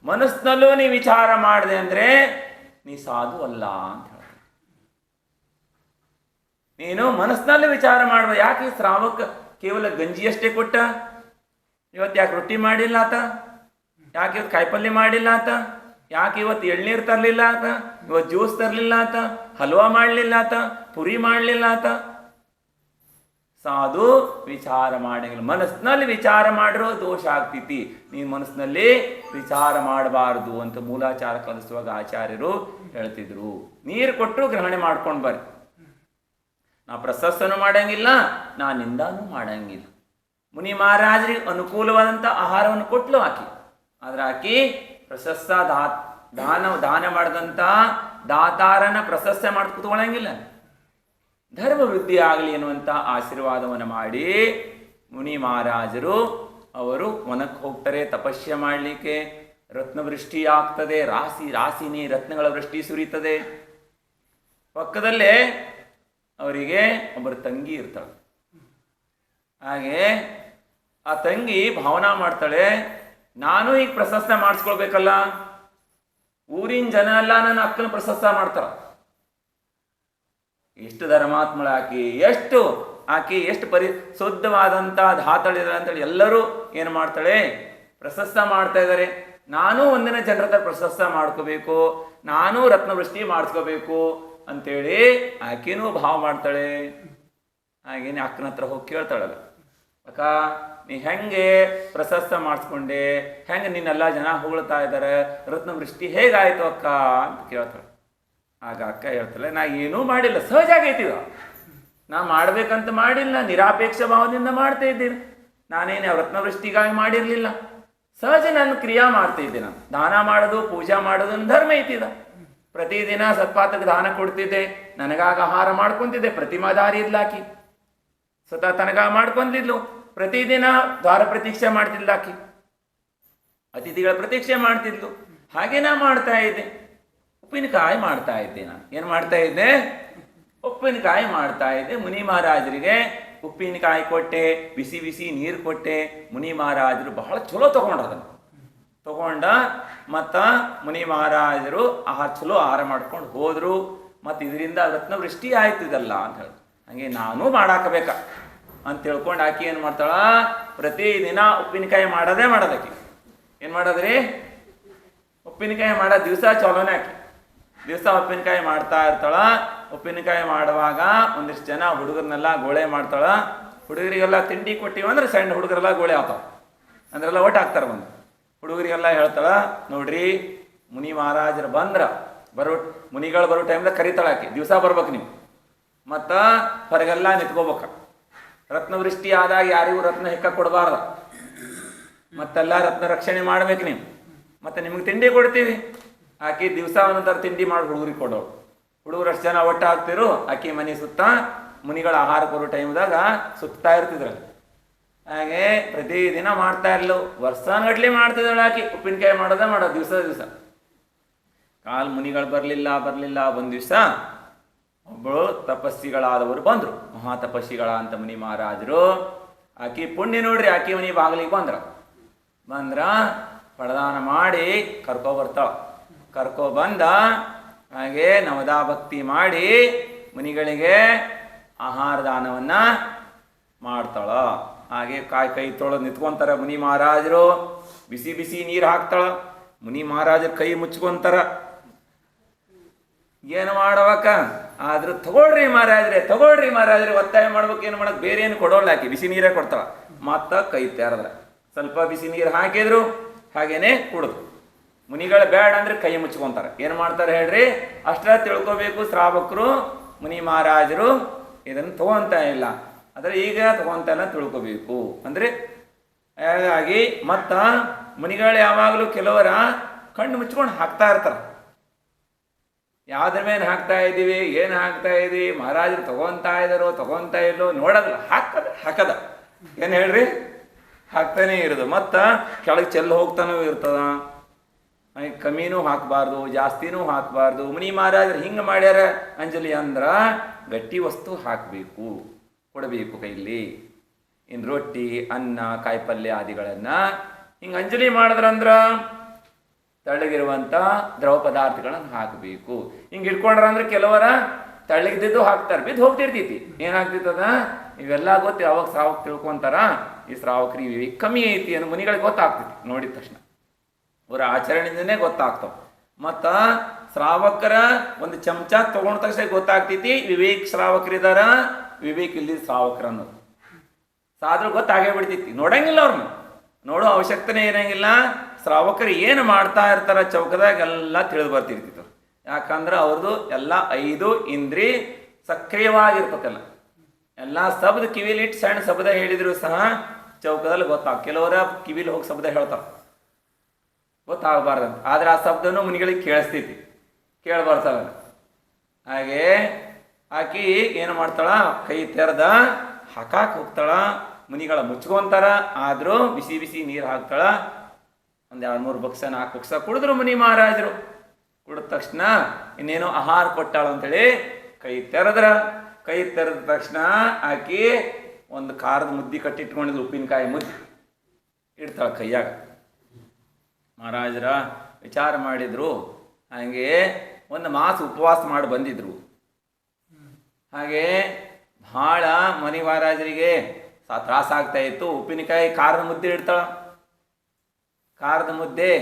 Speaker 1: ಮನಸ್ಸಿನಲ್ಲೂ ನೀ ವಿಚಾರ ಮಾಡಿದೆ ಅಂದ್ರೆ ನೀ ಸಾಧು ಅಲ್ಲ ಅಂತ ಹೇಳ್ತಾರೆ. ನೀನು ಮನಸ್ಸಿನಲ್ಲಿ ವಿಚಾರ ಮಾಡುವ. ಯಾಕೆ ಶ್ರಾವಕ ಕೇವಲ ಗಂಜಿಯಷ್ಟೇ ಕೊಟ್ಟ? ಇವತ್ತು ಯಾಕೆ ರೊಟ್ಟಿ ಮಾಡಿಲ್ಲ ಆತ? ಯಾಕೆ ಇವತ್ತು ಕಾಯಿಪಲ್ಯ ಮಾಡಿಲ್ಲ ಆತ? ಯಾಕೆ ಇವತ್ತು ಎಳ್ನೀರು ತರಲಿಲ್ಲ ಆತ? ಇವತ್ತು ಜ್ಯೂಸ್ ತರಲಿಲ್ಲ ಆತ? ಹಲ್ವಾ ಮಾಡಲಿಲ್ಲ ಆತ? ಪುರಿ ಮಾಡಲಿಲ್ಲ ಆತ? ಸಾಧು ವಿಚಾರ ಮಾಡಂಗಿಲ್ಲ. ಮನಸ್ಸಿನಲ್ಲಿ ವಿಚಾರ ಮಾಡಿರೋ ದೋಷ ಆಗ್ತೈತಿ. ನೀನು ಮನಸ್ಸಿನಲ್ಲಿ ವಿಚಾರ ಮಾಡಬಾರ್ದು ಅಂತ ಮೂಲಾಚಾರ ಕಲಿಸುವಾಗ ಆಚಾರ್ಯರು ಹೇಳ್ತಿದ್ರು. ನೀರು ಕೊಟ್ಟು ಗ್ರಹಣೆ ಮಾಡ್ಕೊಂಡು ಬರ್ರಿ. ನಾ ಪ್ರಶಸ್ತನೂ ಮಾಡಂಗಿಲ್ಲ, ನಾ ನಿಂದಾನೂ ಮಾಡಂಗಿಲ್ಲ. ಮುನಿ ಮಹಾರಾಜರಿಗೆ ಅನುಕೂಲವಾದಂಥ ಆಹಾರವನ್ನು ಕೊಟ್ಲು ಆಕಿ. ಆದ್ರೆ ಆಕಿ ಪ್ರಶಸ್ತ ದಾನ ಮಾಡಿದಂಥ ದಾತಾರನ ಪ್ರಶಸ್ತ ಮಾಡಿ ಕೂತ್ಕೊಳ್ಳಂಗಿಲ್ಲ. ಧರ್ಮ ವೃದ್ಧಿ ಆಗಲಿ ಎನ್ನುವಂಥ ಆಶೀರ್ವಾದವನ್ನು ಮಾಡಿ ಮುನಿ ಮಹಾರಾಜರು ಅವರು ವನಕ್ಕೆ ಹೋಗ್ತಾರೆ ತಪಸ್ಸೆ ಮಾಡಲಿಕ್ಕೆ. ರತ್ನವೃಷ್ಟಿ ಆಗ್ತದೆ, ರಾಸಿನೇ ರತ್ನಗಳ ವೃಷ್ಟಿ ಸುರಿತದೆ. ಪಕ್ಕದಲ್ಲೇ ಅವರಿಗೆ ಒಬ್ಬರು ತಂಗಿ ಇರ್ತಾಳೆ. ಹಾಗೆ ಆ ತಂಗಿ ಭಾವನಾ ಮಾಡ್ತಾಳೆ, ನಾನು ಈಗ ಪ್ರಶಸ್ತ ಮಾಡಿಸ್ಕೊಳ್ಬೇಕಲ್ಲ, ಊರಿನ ಜನ ಎಲ್ಲ ನನ್ನ ಅಕ್ಕನ ಪ್ರಶಸ್ತ ಮಾಡ್ತಾರ. ಎಷ್ಟು ಧರ್ಮಾತ್ಮಳ ಆಕಿ ಎಷ್ಟು ಶುದ್ಧವಾದಂಥ ಧಾತಳಿದಾರೆ ಅಂತೇಳಿ ಎಲ್ಲರೂ ಏನು ಮಾಡ್ತಾಳೆ, ಪ್ರಶಸ್ತ ಮಾಡ್ತಾ ಇದ್ದಾರೆ. ನಾನು ಒಂದಿನ ಜನರ ಹತ್ರ ಪ್ರಶಸ್ತ ಮಾಡ್ಕೋಬೇಕು, ನಾನು ರತ್ನವೃಷ್ಟಿ ಮಾಡಿಸ್ಕೋಬೇಕು ಅಂತೇಳಿ ಆಕೆನೂ ಭಾವ ಮಾಡ್ತಾಳೆ. ಹಾಗೇನೆ ಅಕ್ಕನ ಹತ್ರ ಹೋಗಿ ಕೇಳ್ತಾಳಲ್ಲ, ಅಕ್ಕ ನೀ ಹೆಂಗೆ ಪ್ರಶಸ್ತ ಮಾಡಿಸ್ಕೊಂಡೆ, ಹೆಂಗೆ ನಿನ್ನೆಲ್ಲ ಜನ ಹೊಗಳ್ತಾ ಇದ್ದಾರೆ, ರತ್ನವೃಷ್ಟಿ ಹೇಗಾಯ್ತು ಅಕ್ಕ ಅಂತ ಕೇಳ್ತಾಳೆ. ಆಗ ಅಕ್ಕ ಹೇಳ್ತಾಳೆ, ನಾ ಏನೂ ಮಾಡಿಲ್ಲ, ಸಹಜ ಆಗೈತಿದ, ನಾ ಮಾಡ್ಬೇಕಂತ ಮಾಡಿಲ್ಲ, ನಿರಾಪೇಕ್ಷ ಭಾವದಿಂದ ಮಾಡ್ತಾ ಇದ್ದೀನಿ. ನಾನೇನು ರತ್ನವೃಷ್ಟಿಗಾಗಿ ಮಾಡಿರಲಿಲ್ಲ, ಸಹಜ ನನ್ನ ಕ್ರಿಯಾ ಮಾಡ್ತಾ ಇದ್ದೆ. ನಾನು ದಾನ ಮಾಡೋದು ಪೂಜಾ ಮಾಡೋದು ನನ್ನ ಧರ್ಮ ಐತಿದ. ಪ್ರತಿದಿನ ಸತ್ಪಾತ್ರಕ್ಕೆ ದಾನ ಕೊಡ್ತಿದ್ದೆ, ನನಗಾಗ ಆಹಾರ ಮಾಡ್ಕೊಂತಿದ್ದೆ. ಪ್ರತಿಮಾದಾರಿ ಇದ್ಲಾಕಿ, ಸ್ವತಃ ತನಗ ಮಾಡ್ಕೊಂತಿದ್ಲು. ಪ್ರತಿದಿನ ದ್ವಾರ ಪ್ರತೀಕ್ಷೆ ಮಾಡ್ತಿದ್ಲಾಕಿ, ಅತಿಥಿಗಳ ಪ್ರತೀಕ್ಷೆ ಮಾಡ್ತಿದ್ಲು. ಹಾಗೆ ನಾ ಮಾಡ್ತಾ ಇದ್ದೆ. ಉಪ್ಪಿನಕಾಯಿ ಮಾಡ್ತಾ ಇದ್ದೆ. ನಾನು ಏನು ಮಾಡ್ತಾ ಇದ್ದೆ? ಉಪ್ಪಿನಕಾಯಿ ಮಾಡ್ತಾ ಇದ್ದೆ. ಮುನಿ ಮಹಾರಾಜರಿಗೆ ಉಪ್ಪಿನಕಾಯಿ ಕೊಟ್ಟೆ, ಬಿಸಿ ಬಿಸಿ ನೀರು ಕೊಟ್ಟೆ. ಮುನಿ ಮಹಾರಾಜರು ಬಹಳ ಚಲೋ ತಗೊಂಡ ಮತ್ತು ಮುನಿ ಮಹಾರಾಜರು ಚಲೋ ಆಹಾರ ಮಾಡ್ಕೊಂಡು ಹೋದರು. ಮತ್ತು ಇದರಿಂದ ರತ್ನವೃಷ್ಟಿ ಆಯ್ತು ಇದಲ್ಲ ಅಂತ ಹೇಳಿ. ಹಾಗೆ ನಾನು ಮಾಡಾಕಬೇಕ ಅಂತ ತಿಳ್ಕೊಂಡು ಆಕಿ ಏನು ಮಾಡ್ತಾಳ, ಪ್ರತಿದಿನ ಉಪ್ಪಿನಕಾಯಿ ಮಾಡೋದಾಕಿ. ಏನು ಮಾಡೋದ್ರಿ? ಉಪ್ಪಿನಕಾಯಿ ಮಾಡೋ ದಿವಸ ಚಲೋನೇ ಆಕಿ. ದಿವಸ ಉಪ್ಪಿನಕಾಯಿ ಮಾಡ್ತಾ ಇರ್ತಾಳ. ಉಪ್ಪಿನಕಾಯಿ ಮಾಡುವಾಗ ಒಂದಿಷ್ಟು ಜನ ಹುಡುಗರನ್ನೆಲ್ಲ ಗೋಳೆ ಮಾಡ್ತಾಳ. ಹುಡುಗರಿಗೆಲ್ಲ ತಿಂಡಿ ಕೊಟ್ಟಿವಂದ್ರೆ ಸಣ್ಣ ಹುಡುಗರೆಲ್ಲ ಗೋಳೆ ಆಗ್ತಾವ, ಅಂದ್ರೆಲ್ಲ ಒಟ್ಟು ಹಾಕ್ತಾರೆ. ಬಂದು ಹುಡುಗರಿಗೆಲ್ಲ ಹೇಳ್ತಾಳ, ನೋಡ್ರಿ ಮುನಿ ಮಹಾರಾಜರು ಮುನಿಗಳು ಬರೋ ಟೈಮ್ದಾಗ ಕರಿತಾಳಾಕಿ, ದಿವಸ ಬರ್ಬೇಕು ನೀವು, ಮತ್ತು ಹೊರಗೆಲ್ಲ ನಿಂತ್ಕೋಬೇಕ. ರತ್ನವೃಷ್ಟಿ ಆದಾಗ ಯಾರಿಗೂ ರತ್ನ ಹೆಕ್ಕ ಕೊಡಬಾರ್ದ, ಮತ್ತೆಲ್ಲ ರತ್ನ ರಕ್ಷಣೆ ಮಾಡ್ಬೇಕು ನೀವು. ಮತ್ತು ನಿಮ್ಗೆ ತಿಂಡಿ ಕೊಡ್ತೀವಿ. ಆಕಿ ದಿವಸ ಒಂದೊಂಥರ ತಿಂಡಿ ಮಾಡಿ ಹುಡುಗರಿಗೆ ಕೊಡೋಳು. ಹುಡುಗರು ಅಷ್ಟು ಜನ ಒಟ್ಟು ಹಾಕ್ತಿರು. ಆಕಿ ಮನೆ ಸುತ್ತ ಮುನಿಗಳ ಆಹಾರ ಕೊಡೋ ಟೈಮ್ದಾಗ ಸುತ್ತಾ ಇರ್ತಿದ್ರಲ್ಲಿ. ಹಾಗೆ ಪ್ರತಿದಿನ ಮಾಡ್ತಾ ಇರ್ಲು, ವರ್ಷಗಟ್ಲೆ ಮಾಡ್ತಿದ್ದಾಳೆ ಆಕಿ. ಉಪ್ಪಿನಕಾಯಿ ಮಾಡೋದು ದಿವಸ. ಕಾಲು ಮುನಿಗಳು ಬರಲಿಲ್ಲ. ಒಂದು ದಿವಸ ಒಬ್ಬಳು ತಪಸ್ಸಿಗಳಾದವರು ಬಂದರು, ಮಹಾ ತಪಸ್ಸಿಗಳಂತ ಮುನಿ ಮಹಾರಾಜರು. ಆಕೆ ಪುಣ್ಯ ನೋಡ್ರಿ, ಆಕೆ ಮನೆ ಬಾಗಿಲಿಗೆ ಬಂದ್ರ ಪ್ರದಾನ ಮಾಡಿ ಕರ್ಕೊಬಂದ. ಹಾಗೆ ನವದಾ ಭಕ್ತಿ ಮಾಡಿ ಮುನಿಗಳಿಗೆ ಆಹಾರ ದಾನವನ್ನ ಮಾಡ್ತಾಳ. ಹಾಗೆ ಕೈ ತೊಳೆದು ನಿಂತ್ಕೊಂತಾರ ಮುನಿ ಮಹಾರಾಜರು. ಬಿಸಿ ಬಿಸಿ ನೀರು ಹಾಕ್ತಾಳ. ಮುನಿ ಮಹಾರಾಜರು ಕೈ ಮುಚ್ಕೊಂತಾರ. ಏನು ಮಾಡಬೇಕ? ಆದ್ರೂ ತಗೊಳ್ರಿ ಮಹಾರಾಜ್ರೆ ಒತ್ತಾಯ ಮಾಡ್ಬೇಕು. ಏನು ಮಾಡಕ್ ಬೇರೆ ಏನು ಕೊಡೋಲ್ಲ, ಆಕಿ ಬಿಸಿ ನೀರೇ ಕೊಡ್ತಾಳ. ಮತ್ತ ಕೈ ತೆರೆದ್ರ ಸ್ವಲ್ಪ ಬಿಸಿ ನೀರು ಹಾಕಿದ್ರು, ಹಾಗೇನೆ ಕುಡಿದು. ಮುನಿಗಳ ಬೇಡ ಅಂದ್ರೆ ಕೈ ಮುಚ್ಕೊಂತಾರ. ಏನು ಮಾಡ್ತಾರೆ ಹೇಳ್ರಿ? ಅಷ್ಟ ತಿಳ್ಕೊಬೇಕು ಶ್ರಾವಕರು, ಮುನಿ ಮಹಾರಾಜರು ಇದನ್ನು ತಗೊಂತ ಇಲ್ಲ, ಆದರೆ ಈಗ ತಗೊಂತ ಇಲ್ಲ, ತಿಳ್ಕೊಬೇಕು ಅಂದ್ರೆ. ಹಾಗಾಗಿ ಮತ್ತ ಮುನಿಗಳು ಯಾವಾಗಲೂ ಕೆಲವರ ಕಣ್ಣು ಮುಚ್ಕೊಂಡು ಹಾಕ್ತಾ ಇರ್ತಾರ. ಯಾವ್ದ್ರ ಮೇಲೆ ಹಾಕ್ತಾ ಇದ್ದೀವಿ, ಏನು ಹಾಕ್ತಾ ಇದೀವಿ, ಮಹಾರಾಜರು ತಗೊಂತಾ ಇದ್ದಾರೋ ತಗೊಂತಾ ಇಲ್ಲೋ ನೋಡೋದಿಲ್ಲ, ಹಾಕದ ಏನು ಹೇಳ್ರಿ, ಹಾಕ್ತಾನೆ ಇರೋದು. ಮತ್ತ ಕೆಳಗೆ ಚೆಲ್ಲ ಹೋಗ್ತಾನೂ ಇರ್ತದ. ಕಮ್ಮಿನೂ ಹಾಕಬಾರ್ದು, ಜಾಸ್ತಿನೂ ಹಾಕಬಾರ್ದು. ಮುನಿ ಮಹಾರಾಜರು ಹಿಂಗೆ ಮಾಡ್ಯಾರ ಅಂಜಲಿ ಅಂದ್ರ ಗಟ್ಟಿ ವಸ್ತು ಹಾಕಬೇಕು, ಕೊಡಬೇಕು ಕೈಲಿ. ಇನ್ನು ರೊಟ್ಟಿ, ಅನ್ನ, ಕಾಯಿಪಲ್ಯ ಆದಿಗಳನ್ನ ಹಿಂಗೆ ಅಂಜಲಿ ಮಾಡಿದ್ರಂದ್ರ ತಳ್ಳಗಿರುವಂಥ ದ್ರವ ಪದಾರ್ಥಗಳನ್ನು ಹಾಕಬೇಕು. ಹಿಂಗೆ ಇಟ್ಕೊಂಡ್ರ ಅಂದ್ರೆ ಕೆಲವರ ತಳ್ಳಗಿದ್ದು ಹಾಕ್ತಾರೆ, ಬಿದ್ದು ಹೋಗ್ತಿರ್ತೈತಿ. ಏನಾಗ್ತಿರ್ತದ ಇವೆಲ್ಲ ಗೊತ್ತು. ಯಾವಾಗ ಶ್ರಾವಕ ತಿಳ್ಕೊಂತಾರ, ಈ ಶ್ರಾವಕರಿಗೆ ಕಮ್ಮಿ ಐತಿ ಅನ್ನೋ ಮುನಿಗಳಿಗೆ ಗೊತ್ತಾಗ್ತೈತಿ. ನೋಡಿದ ತಕ್ಷಣ ಅವರ ಆಚರಣೆಯಿಂದನೇ ಗೊತ್ತಾಗ್ತಾವ. ಮತ್ತ ಶ್ರಾವಕರ ಒಂದು ಚಮಚ ತಗೊಂಡ ತಕ್ಷಣ ಗೊತ್ತಾಗ್ತೈತಿ ವಿವೇಕ್ ಶ್ರಾವಕರಿದಾರ, ವಿವೇಕ್ ಇಲ್ಲಿ ಶ್ರಾವಕರ ಅನ್ನೋದು. ಸಾದ್ರು ಗೊತ್ತಾಗೇ ಬಿಡ್ತೈತಿ. ನೋಡಂಗಿಲ್ಲ, ಅವ್ರನ್ನ ನೋಡೋ ಅವಶ್ಯಕತೆನೇ ಇರಂಗಿಲ್ಲ. ಶ್ರಾವಕರು ಏನು ಮಾಡ್ತಾ ಇರ್ತಾರ ಚೌಕದಾಗ ಎಲ್ಲ ತಿಳಿದು ಬರ್ತಿರ್ತಿತ್ತು. ಯಾಕಂದ್ರೆ ಅವ್ರದ್ದು ಎಲ್ಲ 5 ಇಂದ್ರಿ ಸಕ್ರಿಯವಾಗಿರ್ತಲ್ಲ. ಎಲ್ಲ ಶಬ್ದ ಕಿವಿಲಿಟ್ಟು ಸಣ್ಣ ಶಬ್ದ ಹೇಳಿದ್ರು ಸಹ ಚೌಕದಲ್ಲಿ ಕೆಲವರ ಕಿವಿಲಿ ಹೋಗಿ ಶಬ್ದ ಹೇಳ್ತಾರ, ಗೊತ್ತಾಗಬಾರ್ದಂತ. ಆದ್ರೆ ಆ ಶಬ್ದನೂ ಮುನಿಗಳಿಗೆ ಕೇಳಿಸ್ತೈತಿ, ಕೇಳಬಾರ್ತಾವ. ಹಾಗೆ ಆಕಿ ಏನು ಮಾಡ್ತಾಳ, ಕೈ ತೆರೆದ ಹಾಕಾಕ್ ಹೋಗ್ತಾಳ. ಮುನಿಗಳ ಮುಚ್ಕೊಂತಾರ. ಆದ್ರೂ ಬಿಸಿ ಬಿಸಿ ನೀರು ಹಾಕ್ತಾಳ. ಒಂದು 2-3 ಬಕ್ಸ 4 ಬಕ್ಸ ಕುಡಿದ್ರು ಮುನಿ ಮಹಾರಾಜರು. ಕುಡಿದ ತಕ್ಷಣ ಇನ್ನೇನೋ ಆಹಾರ ಕೊಟ್ಟಾಳ ಅಂತೇಳಿ ಕೈ ತೆರೆದ ತಕ್ಷಣ ಆಕಿ ಒಂದು ಖಾರದ ಮುದ್ದೆ ಕಟ್ಟಿಟ್ಕೊಂಡಿದ್ರು, ಉಪ್ಪಿನಕಾಯಿ ಮುದ್ದೆ ಇಡ್ತಾಳ ಕೈಯಾಗ. ಮಹಾರಾಜರ ವಿಚಾರ ಮಾಡಿದ್ರು. ಹಾಗೆ 1 ಮಾಸ ಉಪವಾಸ ಮಾಡಿ ಬಂದಿದ್ರು. ಹಾಗೆ ಭಾಳ ಮನಿ ಮಹಾರಾಜರಿಗೆ ತ್ರಾಸ ಆಗ್ತಾ ಇತ್ತು. ಉಪ್ಪಿನಕಾಯಿ ಖಾರದ ಮುದ್ದೆ ಇಡ್ತಾಳ. ಖಾರದ ಮುದ್ದೆ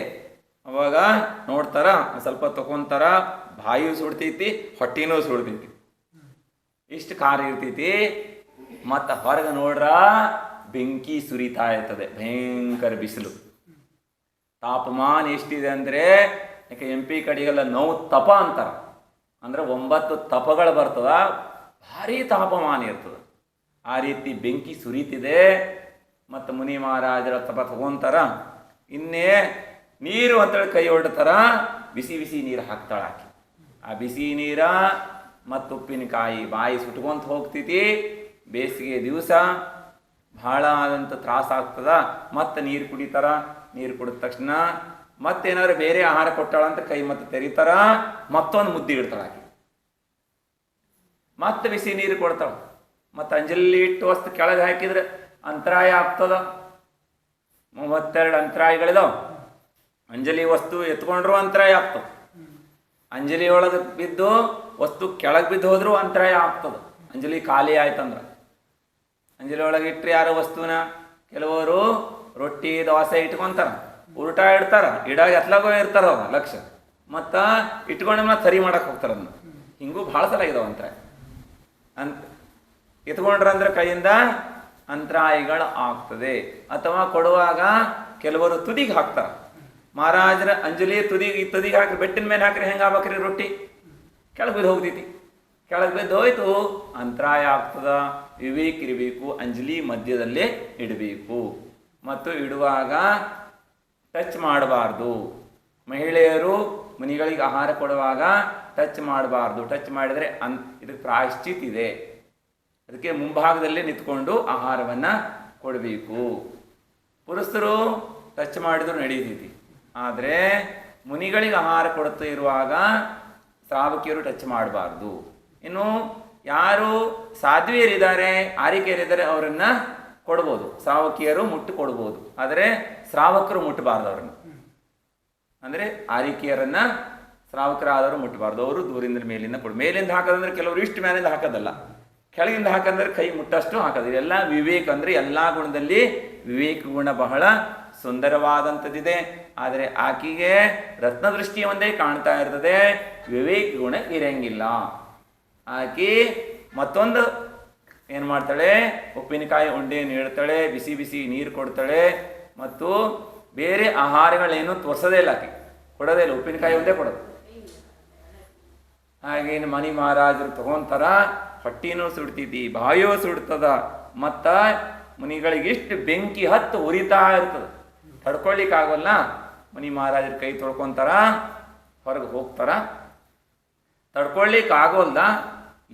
Speaker 1: ಅವಾಗ ನೋಡ್ತಾರ, ಸ್ವಲ್ಪ ತಗೊಂತಾರ. ಬಾಯಿಯೂ ಸುಡ್ತೈತಿ, ಹೊಟ್ಟಿನೂ ಸುಡ್ತೈತಿ, ಇಷ್ಟು ಖಾರ ಇರ್ತೈತಿ. ಮತ್ತು ಹೊರಗೆ ನೋಡ್ರ ಬೆಂಕಿ ಸುರಿತಾ ಇರ್ತದೆ, ಭಯಂಕರ ಬಿಸಿಲು. ತಾಪಮಾನ ಎಷ್ಟಿದೆ ಅಂದರೆ ಯಾಕೆ MP ಕಡೆಗೆಲ್ಲ ನೋವು ತಪ ಅಂತಾರ. ಅಂದ್ರೆ 9 ತಪಗಳು ಬರ್ತದ, ಭಾರಿ ತಾಪಮಾನ ಇರ್ತದ. ಆ ರೀತಿ ಬೆಂಕಿ ಸುರಿತಿದೆ. ಮತ್ತು ಮುನಿ ಮಹಾರಾಜರ ತಪ ತಗೊಂತಾರ. ಇನ್ನೇ ನೀರು ಅಂತೇಳಿ ಕೈ ಹೊಡ್ತಾರ. ಬಿಸಿ ಬಿಸಿ ನೀರು ಹಾಕ್ತಾಳ ಆಕಿ. ಆ ಬಿಸಿ ನೀರ ಮತ್ತು ಉಪ್ಪಿನಕಾಯಿ ಬಾಯಿ ಸುಟ್ಕೊಂತ ಹೋಗ್ತೈತಿ. ಬೇಸಿಗೆ ದಿವಸ ಭಾಳ ಆದಂಥ ತ್ರಾಸ ಆಗ್ತದ. ಮತ್ತೆ ನೀರು ಕುಡಿತಾರ. ನೀರು ಕುಡಿದ ತಕ್ಷಣ ಮತ್ತೇನಾದ್ರು ಬೇರೆ ಆಹಾರ ಕೊಟ್ಟಾಳ ಅಂತ ಕೈ ಮತ್ತೆ ತೆರಿತಾರ. ಮತ್ತೊಂದು ಮುದ್ದೆ ಇಡ್ತಾಳ ಆಕಿ. ಮತ್ತೆ ಬಿಸಿ ನೀರು ಕೊಡ್ತಾಳ. ಮತ್ತು ಅಂಜಲಿ ಇಟ್ಟು ವಸ್ತು ಕೆಳಗೆ ಹಾಕಿದ್ರೆ ಅಂತರಾಯ ಆಗ್ತದ. 32 ಅಂತರಾಯಗಳಿದಾವ. ಅಂಜಲಿ ವಸ್ತು ಎತ್ಕೊಂಡ್ರು ಅಂತರಾಯ ಆಗ್ತದೆ. ಅಂಜಲಿ ಒಳಗೆ ಬಿದ್ದು ವಸ್ತು ಕೆಳಗೆ ಬಿದ್ದು ಹೋದ್ರೂ ಅಂತರಾಯ ಆಗ್ತದೆ. ಅಂಜಲಿ ಖಾಲಿ ಆಯ್ತಂದ್ರೆ ಅಂಜಲಿ ಒಳಗೆ ಇಟ್ಟರೆ ಯಾರೋ ವಸ್ತುನ ಕೆಲವರು ರೊಟ್ಟಿ ದೋಸೆ ಇಟ್ಕೊಂತಾರ, ಉಲ್ಟಾ ಇಡ್ತಾರ, ಇಡಾಗ ಎತ್ಲಾಗೋ ಇರ್ತಾರ ಅವ್ರ ಲಕ್ಷ. ಮತ್ತು ಇಟ್ಕೊಂಡ ಸರಿ ಮಾಡಕ್ಕೆ ಹೋಗ್ತಾರ. ಅದನ್ನ ಹಿಂಗೂ ಭಾಳ ಸಲ ಇದಾವ ಅಂತರಾಯ. ಎತ್ಕೊಂಡ್ರಂದ್ರೆ ಕೈಯಿಂದ ಅಂತರಾಯಿಗಳು ಆಗ್ತದೆ. ಅಥವಾ ಕೊಡುವಾಗ ಕೆಲವರು ತುದಿಗೆ ಹಾಕ್ತಾರ. ಮಹಾರಾಜರ ಅಂಜಲಿ ತುದಿಗೆ ಹಾಕಿ ಬೆಟ್ಟಿನ ಮೇಲೆ ಹಾಕ್ರಿ ಹೆಂಗೆ ಆಗ್ಬೇಕ್ರಿ ರೊಟ್ಟಿ? ಕೆಳಗೆ ಬಿದ್ದು ಹೋಗ್ತೈತಿ. ಕೆಳಗೆ ಬಿದ್ದು ಹೋಯ್ತು, ಅಂತರಾಯ ಆಗ್ತದ. ವಿವೇಕ ಇರಬೇಕು. ಅಂಜಲಿ ಮಧ್ಯದಲ್ಲೇ ಇಡಬೇಕು. ಮತ್ತು ಇಡುವಾಗ ಟಚ್ ಮಾಡಬಾರ್ದು. ಮಹಿಳೆಯರು ಮುನಿಗಳಿಗೆ ಆಹಾರ ಕೊಡುವಾಗ ಟಚ್ ಮಾಡಬಾರ್ದು. ಟಚ್ ಮಾಡಿದರೆ ಇದಕ್ಕೆ ಪ್ರಾಯಶ್ಚಿತ್ ಇದೆ. ಅದಕ್ಕೆ ಮುಂಭಾಗದಲ್ಲೇ ನಿಂತ್ಕೊಂಡು ಆಹಾರವನ್ನು ಕೊಡಬೇಕು. ಪುರುಷರು ಟಚ್ ಮಾಡಿದ್ರು ನಡೀತೈತಿ. ಆದರೆ ಮುನಿಗಳಿಗೆ ಆಹಾರ ಕೊಡ್ತಾ ಇರುವಾಗ ಶ್ರಾವಕಿಯರು ಟಚ್ ಮಾಡಬಾರ್ದು. ಇನ್ನು ಯಾರು ಸಾಧ್ವಿಯರಿದ್ದಾರೆ, ಆರಿಕೆಯರಿದ್ದಾರೆ, ಅವರನ್ನ ಕೊಡ್ಬೋದು, ಶ್ರಾವಕಿಯರು ಮುಟ್ಟು ಕೊಡ್ಬೋದು. ಆದರೆ ಶ್ರಾವಕರು ಮುಟ್ಟಬಾರ್ದು ಅವ್ರನ್ನ. ಅಂದರೆ ಆರಿಕೆಯರನ್ನ ಶ್ರಾವಕರಾದವರು ಮುಟ್ಟಬಾರ್ದು. ಅವರು ದೂರಿಂದ ಮೇಲಿಂದ ಮೇಲಿಂದ ಹಾಕೋದಂದ್ರೆ ಕೆಲವರು ಇಷ್ಟು ಮೇಲಿಂದ ಹಾಕೋದಲ್ಲ, ಕೆಳಗಿಂದ ಹಾಕಂದ್ರೆ ಕೈ ಮುಟ್ಟಷ್ಟು ಹಾಕೋದು. ಇದೆಲ್ಲ ವಿವೇಕ. ಅಂದರೆ ಎಲ್ಲ ಗುಣದಲ್ಲಿ ವಿವೇಕ ಗುಣ ಬಹಳ ಸುಂದರವಾದಂಥದ್ದಿದೆ. ಆದರೆ ಆಕೆಗೆ ರತ್ನದೃಷ್ಟಿ ಒಂದೇ ಕಾಣ್ತಾ ಇರ್ತದೆ, ವಿವೇಕ ಗುಣ ಇರಂಗಿಲ್ಲ. ಆಕೆ ಮತ್ತೊಂದು ಏನು ಮಾಡ್ತಾಳೆ, ಉಪ್ಪಿನಕಾಯಿ ಉಂಡೆ ನೀಡ್ತಾಳೆ, ಬಿಸಿ ಬಿಸಿ ನೀರು ಕೊಡ್ತಾಳೆ, ಮತ್ತು ಬೇರೆ ಆಹಾರಗಳೇನು ತೋರಿಸೋದೇ ಇಲ್ಲ, ಆಕೆ ಕೊಡೋದೇ ಇಲ್ಲ, ಉಪ್ಪಿನಕಾಯಿ ಒಂದೇ ಕೊಡೋದು. ಹಾಗೇನು ಮನಿ ಮಹಾರಾಜರು ತಗೊಂತಾರ, ಹೊಟ್ಟಿನೂ ಸುಡ್ತೈತಿ, ಬಾಯೋ ಸುಡ್ತದ, ಮತ್ತ ಮುನಿಗಳಿಗೆ ಇಷ್ಟು ಬೆಂಕಿ ಹತ್ತು ಉರಿತಾ ಇರ್ತದ, ತಡ್ಕೊಳ್ಳಿಕ್ಕಾಗಲ್ಲ. ಮನಿ ಮಹಾರಾಜರ ಕೈ ತೊಳ್ಕೊಂತಾರ, ಹೊರಗೆ ಹೋಗ್ತಾರ. ತಡ್ಕೊಳ್ಳಿಕ್ಕಾಗೋಲ್ದ,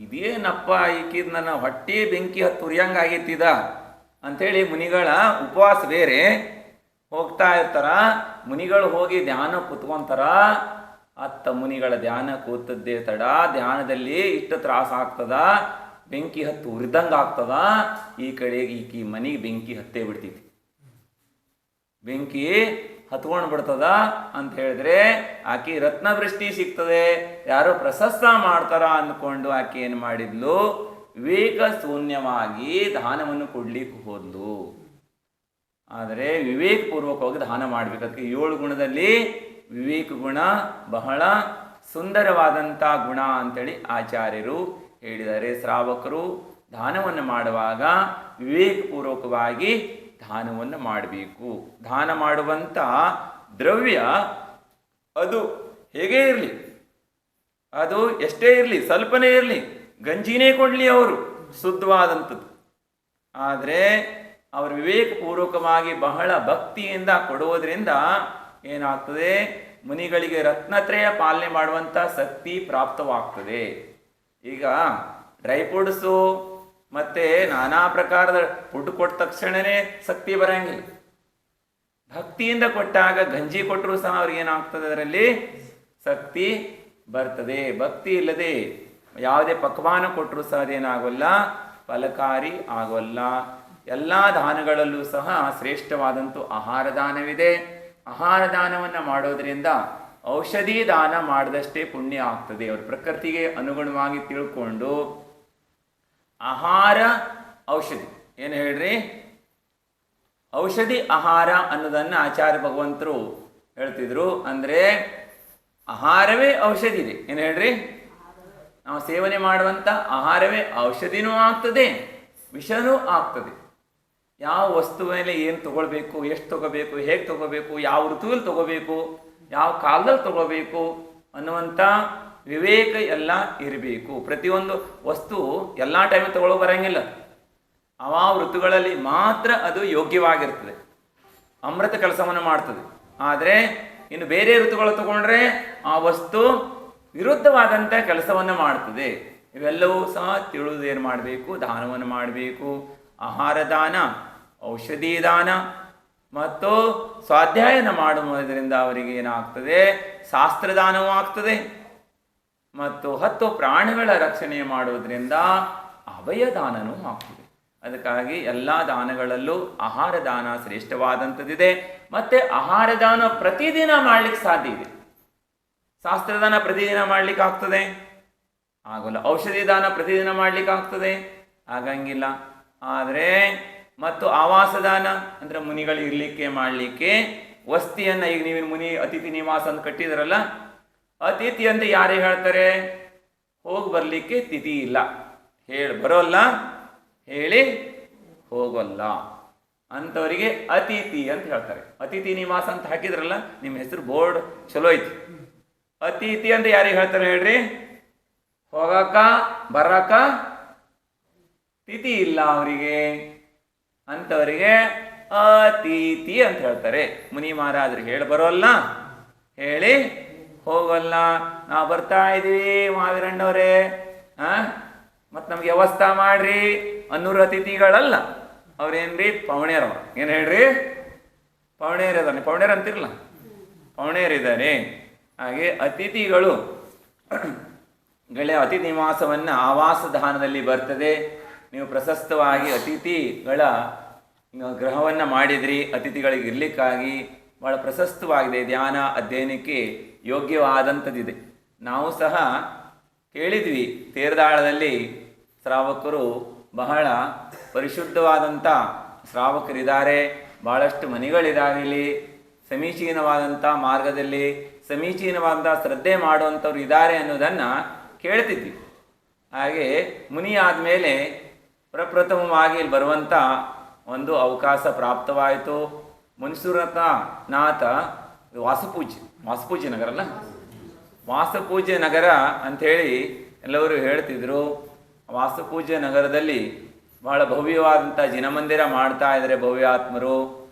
Speaker 1: ಇದೇನಪ್ಪ ಈಕಿದ್ ನನ್ನ ಹೊಟ್ಟೆ ಬೆಂಕಿ ಹತ್ತು ಉರಿಯಂಗಾಗೈತಿದ ಅಂಥೇಳಿ ಮುನಿಗಳ ಉಪವಾಸ ಬೇರೆ. ಹೋಗ್ತಾ ಇರ್ತಾರ, ಮುನಿಗಳು ಹೋಗಿ ಧ್ಯಾನ ಕೂತ್ಕೊಂತಾರ. ಅತ್ತ ಮುನಿಗಳ ಧ್ಯಾನ ಕೂತದ್ದೇ ತಡ, ಧ್ಯಾನದಲ್ಲಿ ಇಷ್ಟು ತ್ರಾಸ ಆಗ್ತದ, ಬೆಂಕಿ ಹತ್ತು ಉರಿದಂಗೆ ಆಗ್ತದ. ಈ ಕಡೆಗೆ ಈಕಿ ಮನೆಗೆ ಬೆಂಕಿ ಹತ್ತೇ ಬಿಡ್ತೈತಿ, ಬೆಂಕಿ ಹತ್ಕೊಂಡು ಬಿಡ್ತದ ಅಂತ ಹೇಳಿದ್ರೆ ಆಕೆ ರತ್ನವೃಷ್ಟಿ ಸಿಗ್ತದೆ, ಯಾರೋ ಪ್ರಶಸ್ತ ಮಾಡ್ತಾರ ಅಂದ್ಕೊಂಡು ಆಕೆ ಏನು ಮಾಡಿದ್ಲು, ವಿವೇಕ ಶೂನ್ಯವಾಗಿ ದಾನವನ್ನು ಕೊಡ್ಲಿಕ್ಕೆ ಹೋದ್ಲು. ಆದರೆ ವಿವೇಕಪೂರ್ವಕವಾಗಿ ದಾನ ಮಾಡ್ಬೇಕು. ಅದಕ್ಕೆ 7 ಗುಣದಲ್ಲಿ ವಿವೇಕ ಗುಣ ಬಹಳ ಸುಂದರವಾದಂಥ ಗುಣ ಅಂತೇಳಿ ಆಚಾರ್ಯರು ಹೇಳಿದ್ದಾರೆ. ಶ್ರಾವಕರು ದಾನವನ್ನು ಮಾಡುವಾಗ ವಿವೇಕಪೂರ್ವಕವಾಗಿ ದಾನವನ್ನು ಮಾಡಬೇಕು. ದಾನ ಮಾಡುವಂಥ ದ್ರವ್ಯ ಅದು ಹೇಗೇ ಇರಲಿ, ಅದು ಎಷ್ಟೇ ಇರಲಿ, ಸ್ವಲ್ಪನೇ ಇರಲಿ, ಗಂಜಿನೇ ಕೊಡಲಿ ಅವರು ಶುದ್ಧವಾದಂಥದ್ದು. ಆದರೆ ಅವರು ವಿವೇಕಪೂರ್ವಕವಾಗಿ ಬಹಳ ಭಕ್ತಿಯಿಂದ ಕೊಡುವುದರಿಂದ ಏನಾಗ್ತದೆ, ಮುನಿಗಳಿಗೆ ರತ್ನತ್ರಯ ಪಾಲನೆ ಮಾಡುವಂಥ ಶಕ್ತಿ ಪ್ರಾಪ್ತವಾಗ್ತದೆ. ಈಗ ಡ್ರೈ ಫ್ರೂಟ್ಸು ಮತ್ತು ನಾನಾ ಪ್ರಕಾರದ ಫುಡ್ ಕೊಟ್ಟ ತಕ್ಷಣವೇ ಶಕ್ತಿ ಬರಂಗಿಲ್ಲ. ಭಕ್ತಿಯಿಂದ ಕೊಟ್ಟಾಗ ಗಂಜಿ ಕೊಟ್ಟರೂ ಸಹ ಅವ್ರಿಗೆ ಏನಾಗ್ತದೆ, ಅದರಲ್ಲಿ ಶಕ್ತಿ ಬರ್ತದೆ. ಭಕ್ತಿ ಇಲ್ಲದೆ ಯಾವುದೇ ಪಕ್ವಾನ ಕೊಟ್ಟರೂ ಸಹ ಅದೇನಾಗೋಲ್ಲ, ಫಲಕಾರಿ ಆಗೋಲ್ಲ. ಎಲ್ಲ ದಾನಗಳಲ್ಲೂ ಸಹ ಶ್ರೇಷ್ಠವಾದಂಥ ಆಹಾರ ದಾನವಿದೆ. ಆಹಾರ ದಾನವನ್ನು ಮಾಡೋದರಿಂದ ಔಷಧಿ ದಾನ ಮಾಡಿದಷ್ಟೇ ಪುಣ್ಯ ಆಗ್ತದೆ. ಅವ್ರ ಪ್ರಕೃತಿಗೆ ಅನುಗುಣವಾಗಿ ತಿಳ್ಕೊಂಡು ಆಹಾರ ಔಷಧಿ ಏನು ಹೇಳ್ರಿ, ಔಷಧಿ ಆಹಾರ ಅನ್ನೋದನ್ನು ಆಚಾರ್ಯ ಭಗವಂತರು ಹೇಳ್ತಿದ್ರು. ಅಂದರೆ ಆಹಾರವೇ ಔಷಧಿ ಇದೆ. ಏನು ಹೇಳ್ರಿ, ನಾವು ಸೇವನೆ ಮಾಡುವಂಥ ಆಹಾರವೇ ಔಷಧಿನೂ ಆಗ್ತದೆ, ವಿಷನೂ ಆಗ್ತದೆ. ಯಾವ ವಸ್ತು ಮೇಲೆ ಏನು ತಗೊಳ್ಬೇಕು, ಎಷ್ಟು ತಗೋಬೇಕು, ಹೇಗೆ ತಗೋಬೇಕು, ಯಾವ ಋತುವಲ್ಲಿ ತಗೋಬೇಕು, ಯಾವ ಕಾಲದಲ್ಲಿ ತಗೋಬೇಕು ಅನ್ನುವಂಥ ವಿವೇಕ ಎಲ್ಲ ಇರಬೇಕು. ಪ್ರತಿಯೊಂದು ವಸ್ತು ಎಲ್ಲ ಟೈಮ್ ತಗೊಳ್ಳೋ ಬರೋಂಗಿಲ್ಲ. ಆ ಋತುಗಳಲ್ಲಿ ಮಾತ್ರ ಅದು ಯೋಗ್ಯವಾಗಿರ್ತದೆ, ಅಮೃತ ಕೆಲಸವನ್ನು ಮಾಡ್ತದೆ. ಆದರೆ ಇನ್ನು ಬೇರೆ ಋತುಗಳು ತಗೊಂಡ್ರೆ ಆ ವಸ್ತು ವಿರುದ್ಧವಾದಂಥ ಕೆಲಸವನ್ನು ಮಾಡ್ತದೆ. ಇವೆಲ್ಲವೂ ಸಹ ತಿಳಿದು ಏನು ಮಾಡಬೇಕು, ದಾನವನ್ನು ಮಾಡಬೇಕು. ಆಹಾರ ದಾನ, ಔಷಧಿ ದಾನ ಮತ್ತು ಸ್ವಾಧ್ಯಾಯನ ಮಾಡುವುದರಿಂದ ಅವರಿಗೆ ಏನಾಗ್ತದೆ, ಶಾಸ್ತ್ರದಾನವೂ ಆಗ್ತದೆ. ಮತ್ತು 10 ಪ್ರಾಣಿಗಳ ರಕ್ಷಣೆ ಮಾಡುವುದರಿಂದ ಅಭಯದಾನವೂ ಆಗ್ತದೆ. ಅದಕ್ಕಾಗಿ ಎಲ್ಲ ದಾನಗಳಲ್ಲೂ ಆಹಾರ ದಾನ ಶ್ರೇಷ್ಠವಾದಂಥದ್ದಿದೆ. ಮತ್ತು ಆಹಾರ ದಾನ ಪ್ರತಿದಿನ ಮಾಡಲಿಕ್ಕೆ ಸಾಧ್ಯ ಇದೆ. ಶಾಸ್ತ್ರದಾನ ಪ್ರತಿದಿನ ಮಾಡಲಿಕ್ಕೆ ಆಗ್ತದೆ ಆಗೋಲ್ಲ. ಔಷಧಿ ದಾನ ಪ್ರತಿದಿನ ಮಾಡಲಿಕ್ಕೆ ಆಗ್ತದೆ, ಆಗಂಗಿಲ್ಲ. ಆದರೆ ಮತ್ತು ಆವಾಸದಾನ ಅಂದರೆ ಮುನಿಗಳು ಇರಲಿಕ್ಕೆ ಮಾಡಲಿಕ್ಕೆ ವಸ್ತಿಯನ್ನು, ಈಗ ನೀವು ಮುನಿ ಅತಿಥಿ ನಿವಾಸ ಅಂತ ಕಟ್ಟಿದ್ರಲ್ಲ, ಅತಿಥಿ ಅಂತ ಯಾರೇ ಹೇಳ್ತಾರೆ, ಹೋಗಿ ಬರಲಿಕ್ಕೆ ತಿಥಿ ಇಲ್ಲ, ಬರೋಲ್ಲ, ಹೇಳಿ ಹೋಗೋಲ್ಲ ಅಂಥವರಿಗೆ ಅತಿಥಿ ಅಂತ ಹೇಳ್ತಾರೆ. ಅತಿಥಿ ನಿವಾಸ ಅಂತ ಹಾಕಿದ್ರಲ್ಲ, ನಿಮ್ಮ ಹೆಸರು ಬೋರ್ಡ್ ಚಲೋ ಐತಿ. ಅತಿಥಿ ಅಂತ ಯಾರಿಗೆ ಹೇಳ್ತಾರೆ ಹೇಳ್ರಿ, ಹೋಗಕ ಬರಕ ತಿಥಿ ಇಲ್ಲ ಅವರಿಗೆ, ಅಂಥವರಿಗೆ ಅತಿಥಿ ಅಂತ ಹೇಳ್ತಾರೆ. ಮುನಿ ಮಹಾರಾಜರು ಹೇಳಿ ಬರೋಲ್ಲ, ಹೇಳಿ ಹೋಗಲ್ಲ. ನಾವು ಬರ್ತಾ ಇದ್ದೀವಿ ಮಾವಿರಣ್ಣವ್ರೆ, ಮತ್ತು ನಮ್ಗೆ ವ್ಯವಸ್ಥೆ ಮಾಡ್ರಿ ಅನ್ನೂರು ಅತಿಥಿಗಳಲ್ಲ. ಅವ್ರೇನ್ರಿ ಪವಣೇರವ, ಏನು ಹೇಳ್ರಿ, ಪವಣೇರಿದ್ದಾನೆ, ಪವಣೇರ್ ಅಂತಿರಲ್ಲ, ಪವಣೇರಿದ್ದಾರೆ. ಹಾಗೆ ಅತಿಥಿಗಳು ಗೆಳೆಯ ಅತಿಥಿ ನಿವಾಸವನ್ನು ಆವಾಸಧಾನದಲ್ಲಿ ಬರ್ತದೆ. ನೀವು ಪ್ರಶಸ್ತವಾಗಿ ಅತಿಥಿಗಳ ಗೃಹವನ್ನು ಮಾಡಿದ್ರಿ, ಅತಿಥಿಗಳಿಗೆ ಇರಲಿಕ್ಕಾಗಿ ಭಾಳ ಪ್ರಶಸ್ತವಾಗಿದೆ. ಧ್ಯಾನ ಅಧ್ಯಯನಕ್ಕೆ ಯೋಗ್ಯವಾದಂಥದ್ದಿದೆ. ನಾವು ಸಹ ಕೇಳಿದ್ವಿ, ತೇರದಾಳದಲ್ಲಿ ಶ್ರಾವಕರು ಬಹಳ ಪರಿಶುದ್ಧವಾದಂಥ ಶ್ರಾವಕರಿದ್ದಾರೆ, ಭಾಳಷ್ಟು ಮನೆಗಳಿದ್ದಾವೆ, ಇಲ್ಲಿ ಸಮೀಚೀನವಾದಂಥ ಮಾರ್ಗದಲ್ಲಿ ಸಮೀಚೀನವಾದಂಥ ಶ್ರದ್ಧೆ ಮಾಡುವಂಥವ್ರು ಇದ್ದಾರೆ ಅನ್ನೋದನ್ನು ಕೇಳ್ತಿದ್ವಿ. ಹಾಗೆ ಮುನಿ ಆದಮೇಲೆ ಪ್ರಪ್ರಥಮವಾಗಿ ಇಲ್ಲಿ ಬರುವಂಥ ಒಂದು ಅವಕಾಶ ಪ್ರಾಪ್ತವಾಯಿತು. ಮುನಿಸೂರನಾಥ ವಾಸಪೂಜ್ಯ ನಗರ ಅಲ್ಲ, ವಾಸಪೂಜ್ಯ ನಗರ ಅಂಥೇಳಿ ಎಲ್ಲರೂ ಹೇಳ್ತಿದ್ರು. ವಾಸಪೂಜ್ಯ ನಗರದಲ್ಲಿ ಬಹಳ ಭವ್ಯವಾದಂಥ ಜಿನಮಂದಿರ ಮಾಡ್ತಾ ಇದ್ದಾರೆ ಭವ್ಯಾತ್ಮರು.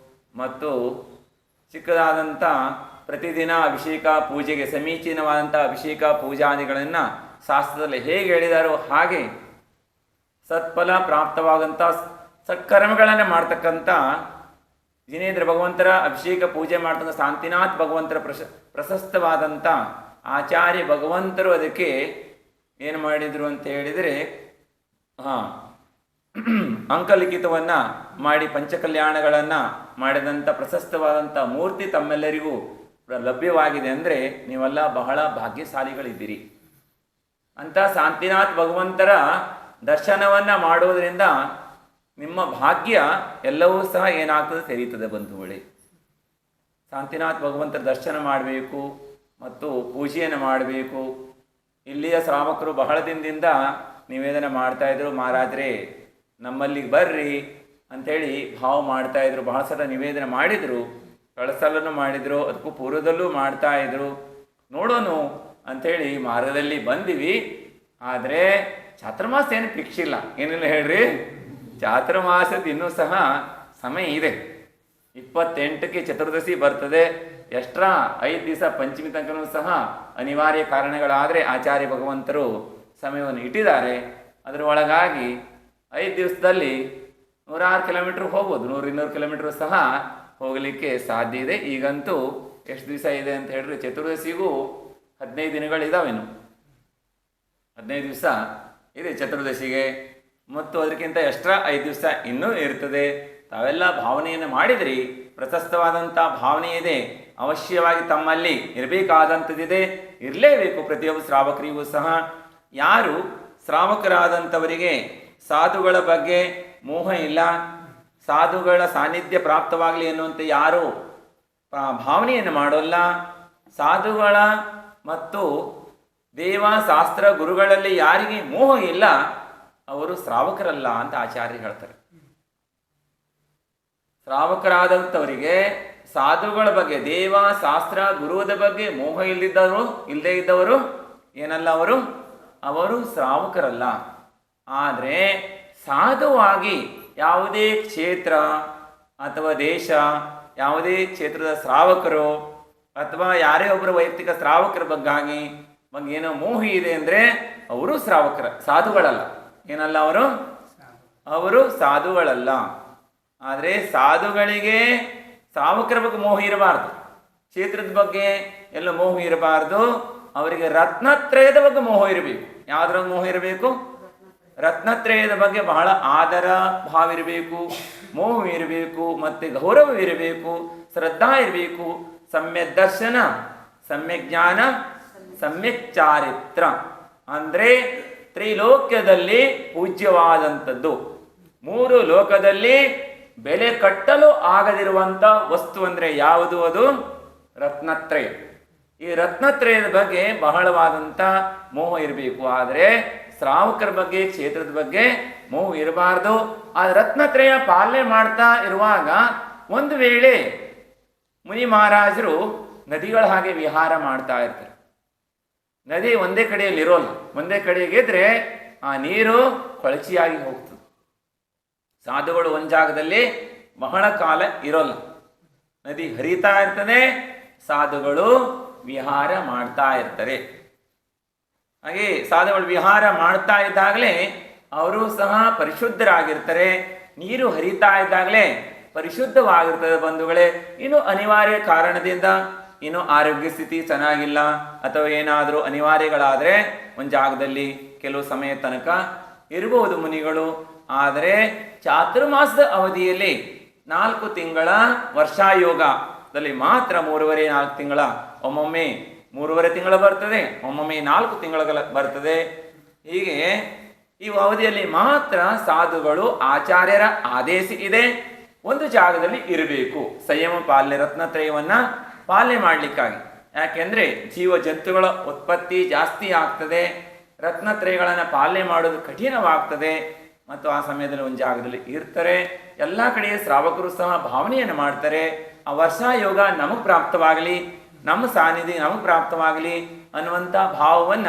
Speaker 1: ಮತ್ತು ಚಿಕ್ಕದಾದಂಥ ಪ್ರತಿದಿನ ಅಭಿಷೇಕ ಪೂಜೆಗೆ ಸಮೀಚೀನವಾದಂಥ ಅಭಿಷೇಕ ಪೂಜಾದಿಗಳನ್ನು ಶಾಸ್ತ್ರದಲ್ಲಿ ಹೇಗೆ ಹೇಳಿದಾರೋ ಹಾಗೆ ಸತ್ಫಲ ಪ್ರಾಪ್ತವಾದಂಥ ಸತ್ಕರ್ಮಗಳನ್ನು ಮಾಡ್ತಕ್ಕಂಥ ಜಿನೇಂದ್ರ ಭಗವಂತರ ಅಭಿಷೇಕ ಪೂಜೆ ಮಾಡ್ತಕ್ಕಂಥ ಶಾಂತಿನಾಥ್ ಭಗವಂತರ ಪ್ರಶಸ್ತವಾದಂಥ ಆಚಾರ್ಯ ಭಗವಂತರು ಅದಕ್ಕೆ ಏನು ಮಾಡಿದರು ಅಂತ ಹೇಳಿದರೆ ಅಂಕಲಿಖಿತವನ್ನು ಮಾಡಿ ಪಂಚಕಲ್ಯಾಣಗಳನ್ನು ಮಾಡಿದಂಥ ಪ್ರಶಸ್ತವಾದಂಥ ಮೂರ್ತಿ ತಮ್ಮೆಲ್ಲರಿಗೂ ಲಭ್ಯವಾಗಿದೆ. ಅಂದರೆ ನೀವೆಲ್ಲ ಬಹಳ ಭಾಗ್ಯಶಾಲಿಗಳಿದ್ದೀರಿ. ಅಂಥ ಶಾಂತಿನಾಥ್ ಭಗವಂತರ ದರ್ಶನವನ್ನು ಮಾಡೋದರಿಂದ ನಿಮ್ಮ ಭಾಗ್ಯ ಎಲ್ಲವೂ ಸಹ ಏನಾಗ್ತದೆ ತೆರೀತದೆ ಬಂಧುಗಳೇ. ಶಾಂತಿನಾಥ್ ಭಗವಂತರ ದರ್ಶನ ಮಾಡಬೇಕು ಮತ್ತು ಪೂಜೆಯನ್ನು ಮಾಡಬೇಕು. ಇಲ್ಲಿಯ ಶ್ರಾವಕರು ಬಹಳ ದಿನದಿಂದ ನಿವೇದನೆ ಮಾಡ್ತಾಯಿದ್ರು, ಮಹಾರಾಜರೇ ನಮ್ಮಲ್ಲಿಗೆ ಬರ್ರಿ ಅಂಥೇಳಿ ಭಾವ ಮಾಡ್ತಾಯಿದ್ರು. ಬಹಳ ಸಲ ನಿವೇದನೆ ಮಾಡಿದರು, ಕಳಸಲನ್ನು ಮಾಡಿದರು, ಅದಕ್ಕೂ ಪೂರ್ವದಲ್ಲೂ ಮಾಡ್ತಾಯಿದ್ರು. ನೋಡೋಣ ಅಂಥೇಳಿ ಮಾರ್ಗದಲ್ಲಿ ಬಂದಿವಿ. ಆದರೆ ಚಾತುರ್ಮಾಸ ಏನು ಫಿಕ್ಸ್ ಇಲ್ಲ, ಏನಿಲ್ಲ ಹೇಳ್ರಿ. ಚಾತುರ್ಮಾಸದ ಇನ್ನೂ ಸಹ ಸಮಯ ಇದೆ. 28ಕ್ಕೆ ಚತುರ್ದಶಿ ಬರ್ತದೆ. ಎಕ್ಸ್ಟ್ರಾ 5 ದಿವಸ ಪಂಚಮಿ ತನಕನೂ ಸಹ ಅನಿವಾರ್ಯ ಕಾರಣಗಳಾದರೆ ಆಚಾರ್ಯ ಭಗವಂತರು ಸಮಯವನ್ನು ಇಟ್ಟಿದ್ದಾರೆ. ಅದರ ಒಳಗಾಗಿ 5 ದಿವಸದಲ್ಲಿ 106 ಕಿಲೋಮೀಟ್ರ್ ಹೋಗ್ಬೋದು, 100-200 ಕಿಲೋಮೀಟ್ರ್ ಸಹ ಹೋಗಲಿಕ್ಕೆ ಸಾಧ್ಯ ಇದೆ. ಈಗಂತೂ ಎಷ್ಟು ದಿವಸ ಇದೆ ಅಂತ ಹೇಳಿದ್ರೆ ಚತುರ್ದಶಿಗೂ 15 ದಿನಗಳಿದಾವೇನು, 15 ದಿವಸ ಇದೆ ಚತುರ್ದಶಿಗೆ. ಮತ್ತು ಅದಕ್ಕಿಂತ ಎಕ್ಸ್ಟ್ರಾ 5 ದಿವಸ ಇನ್ನೂ ಇರ್ತದೆ. ತಾವೆಲ್ಲ ಭಾವನೆಯನ್ನು ಮಾಡಿದ್ರಿ, ಪ್ರಶಸ್ತವಾದಂಥ ಭಾವನೆ ಇದೆ, ಅವಶ್ಯವಾಗಿ ತಮ್ಮಲ್ಲಿ ಇರಬೇಕಾದಂಥದ್ದಿದೆ, ಇರಲೇಬೇಕು ಪ್ರತಿಯೊಬ್ಬ ಶ್ರಾವಕರಿಗೂ ಸಹ. ಯಾರು ಶ್ರಾವಕರಾದಂಥವರಿಗೆ ಸಾಧುಗಳ ಬಗ್ಗೆ ಮೋಹ ಇಲ್ಲ, ಸಾಧುಗಳ ಸಾನ್ನಿಧ್ಯ ಪ್ರಾಪ್ತವಾಗಲಿ ಎನ್ನುವಂಥ ಯಾರು ಭಾವನೆಯನ್ನು ಮಾಡೋಲ್ಲ, ಸಾಧುಗಳ ಮತ್ತು ದೇವಶಾಸ್ತ್ರ ಗುರುಗಳಲ್ಲಿ ಯಾರಿಗೆ ಮೋಹ ಇಲ್ಲ ಅವರು ಶ್ರಾವಕರಲ್ಲ ಅಂತ ಆಚಾರ್ಯರು ಹೇಳ್ತಾರೆ. ಶ್ರಾವಕರಾದಂಥವರಿಗೆ ಸಾಧುಗಳ ಬಗ್ಗೆ ದೇವಶಾಸ್ತ್ರ ಗುರುದ ಬಗ್ಗೆ ಮೋಹ ಇಲ್ಲದೇ ಇದ್ದವರು ಏನಲ್ಲ, ಅವರು ಶ್ರಾವಕರಲ್ಲ. ಆದರೆ ಸಾಧುವಾಗಿ ಯಾವುದೇ ಕ್ಷೇತ್ರ ಅಥವಾ ದೇಶ, ಯಾವುದೇ ಕ್ಷೇತ್ರದ ಶ್ರಾವಕರು ಅಥವಾ ಯಾರೇ ಒಬ್ಬರ ವೈಯಕ್ತಿಕ ಶ್ರಾವಕರ ಬಗ್ಗೆ ಏನೋ ಮೋಹಿ ಇದೆ ಅಂದರೆ ಅವರು ಸಾಧುಗಳಲ್ಲ. ಏನಲ್ಲ, ಅವರು ಸಾಧುಗಳಲ್ಲ. ಆದರೆ ಸಾಧುಗಳಿಗೆ ಶ್ರಾವಕರ ಬಗ್ಗೆ ಮೋಹ ಇರಬಾರ್ದು, ಕ್ಷೇತ್ರದ ಬಗ್ಗೆ ಎಲ್ಲ ಮೋಹ ಇರಬಾರ್ದು. ಅವರಿಗೆ ರತ್ನತ್ರಯದ ಬಗ್ಗೆ ಮೋಹ ಇರಬೇಕು. ಯಾವುದರ ಮೋಹ ಇರಬೇಕು? ರತ್ನತ್ರಯದ ಬಗ್ಗೆ ಬಹಳ ಆದರ ಭಾವ ಇರಬೇಕು, ಮೋಹ ಇರಬೇಕು, ಮತ್ತು ಗೌರವ ಇರಬೇಕು, ಶ್ರದ್ಧಾ ಇರಬೇಕು, ಸಮ್ಯಕ್ ದರ್ಶನ, ಸಮ್ಯಕ್ ಜ್ಞಾನ, ಸಮ್ಯಕ್ ಚಾರಿತ್ರ. ಅಂದರೆ ತ್ರಿಲೋಕ್ಯದಲ್ಲಿ ಪೂಜ್ಯವಾದಂಥದ್ದು, 3 ಲೋಕದಲ್ಲಿ ಬೆಲೆ ಕಟ್ಟಲು ಆಗದಿರುವಂಥ ವಸ್ತು ಅಂದರೆ ಯಾವುದು? ಅದು ರತ್ನತ್ರಯ. ಈ ರತ್ನತ್ರಯದ ಬಗ್ಗೆ ಬಹಳವಾದಂಥ ಮೋಹ ಇರಬೇಕು. ಆದರೆ ಶ್ರಾವಕರ ಬಗ್ಗೆ, ಕ್ಷೇತ್ರದ ಬಗ್ಗೆ ಮೋಹ ಇರಬಾರ್ದು. ಆ ರತ್ನತ್ರಯ ಪಾಲನೆ ಮಾಡ್ತಾ ಇರುವಾಗ ಒಂದು ವೇಳೆ ಮುನಿ ಮಹಾರಾಜರು ನದಿಗಳ ಹಾಗೆ ವಿಹಾರ ಮಾಡ್ತಾ ಇರ್ತಾರೆ. ನದಿ ಒಂದೇ ಕಡೆಯಲ್ಲಿ ಇರೋಲ್ಲ, ಒಂದೇ ಕಡೆಗಿದ್ರೆ ಆ ನೀರು ಕೊಳಚಿಯಾಗಿ ಹೋಗ್ತದೆ. ಸಾಧುಗಳು ಒಂದು ಜಾಗದಲ್ಲಿ ಬಹಳ ಕಾಲ ಇರೋಲ್ಲ, ನದಿ ಹರಿತಾ ಇರ್ತದೆ, ಸಾಧುಗಳು ವಿಹಾರ ಮಾಡ್ತಾ ಇರ್ತಾರೆ. ಹಾಗೆ ಸಾಧುಗಳು ವಿಹಾರ ಮಾಡ್ತಾ ಇದ್ದಾಗಲೇ ಅವರು ಸಹ ಪರಿಶುದ್ಧರಾಗಿರ್ತಾರೆ. ನೀರು ಹರಿತಾ ಇದ್ದಾಗಲೇ ಪರಿಶುದ್ಧವಾಗಿರ್ತದೆ ಬಂಧುಗಳೇ. ಇನ್ನು ಅನಿವಾರ್ಯ ಕಾರಣದಿಂದ ಇನ್ನು ಆರೋಗ್ಯ ಸ್ಥಿತಿ ಚೆನ್ನಾಗಿಲ್ಲ ಅಥವಾ ಏನಾದರೂ ಅನಿವಾರ್ಯಗಳಾದರೆ ಒಂದು ಜಾಗದಲ್ಲಿ ಕೆಲವು ಸಮಯ ತನಕ ಇರಬಹುದು ಮುನಿಗಳು. ಆದರೆ ಚಾತುರ್ಮಾಸದ ಅವಧಿಯಲ್ಲಿ 4 ತಿಂಗಳ ವರ್ಷಾಯೋಗದಲ್ಲಿ ಮಾತ್ರ 3.5-4 ತಿಂಗಳ, ಒಮ್ಮೊಮ್ಮೆ 3.5 ತಿಂಗಳ ಬರ್ತದೆ, ಒಮ್ಮೊಮ್ಮೆ 4 ತಿಂಗಳ ಬರ್ತದೆ. ಹೀಗೆ ಈ ಅವಧಿಯಲ್ಲಿ ಮಾತ್ರ ಸಾಧುಗಳು ಆಚಾರ್ಯರ ಆದೇಶ ಇದೆ ಒಂದು ಜಾಗದಲ್ಲಿ ಇರಬೇಕು, ಸಂಯಮ ಪಾಲನೆ, ರತ್ನತ್ರಯವನ್ನ ಪಾಲನೆ ಮಾಡಲಿಕ್ಕಾಗಿ. ಯಾಕೆಂದ್ರೆ ಜೀವ ಜಂತುಗಳ ಉತ್ಪತ್ತಿ ಜಾಸ್ತಿ ಆಗ್ತದೆ, ರತ್ನತ್ರಯಗಳನ್ನು ಪಾಲನೆ ಮಾಡೋದು ಕಠಿಣವಾಗ್ತದೆ. ಮತ್ತು ಆ ಸಮಯದಲ್ಲಿ ಒಂದು ಜಾಗದಲ್ಲಿ ಇರ್ತಾರೆ. ಎಲ್ಲ ಕಡೆ ಶ್ರಾವಕರು ಸಹ ಭಾವನೆಯನ್ನು ಮಾಡ್ತಾರೆ, ಆ ವರ್ಷಾಯೋಗ ನಮಗೆ ಪ್ರಾಪ್ತವಾಗಲಿ, ನಮ್ಮ ಸಾನ್ನಿಧ್ಯ ನಮಗೆ ಪ್ರಾಪ್ತವಾಗಲಿ ಅನ್ನುವಂಥ ಭಾವವನ್ನ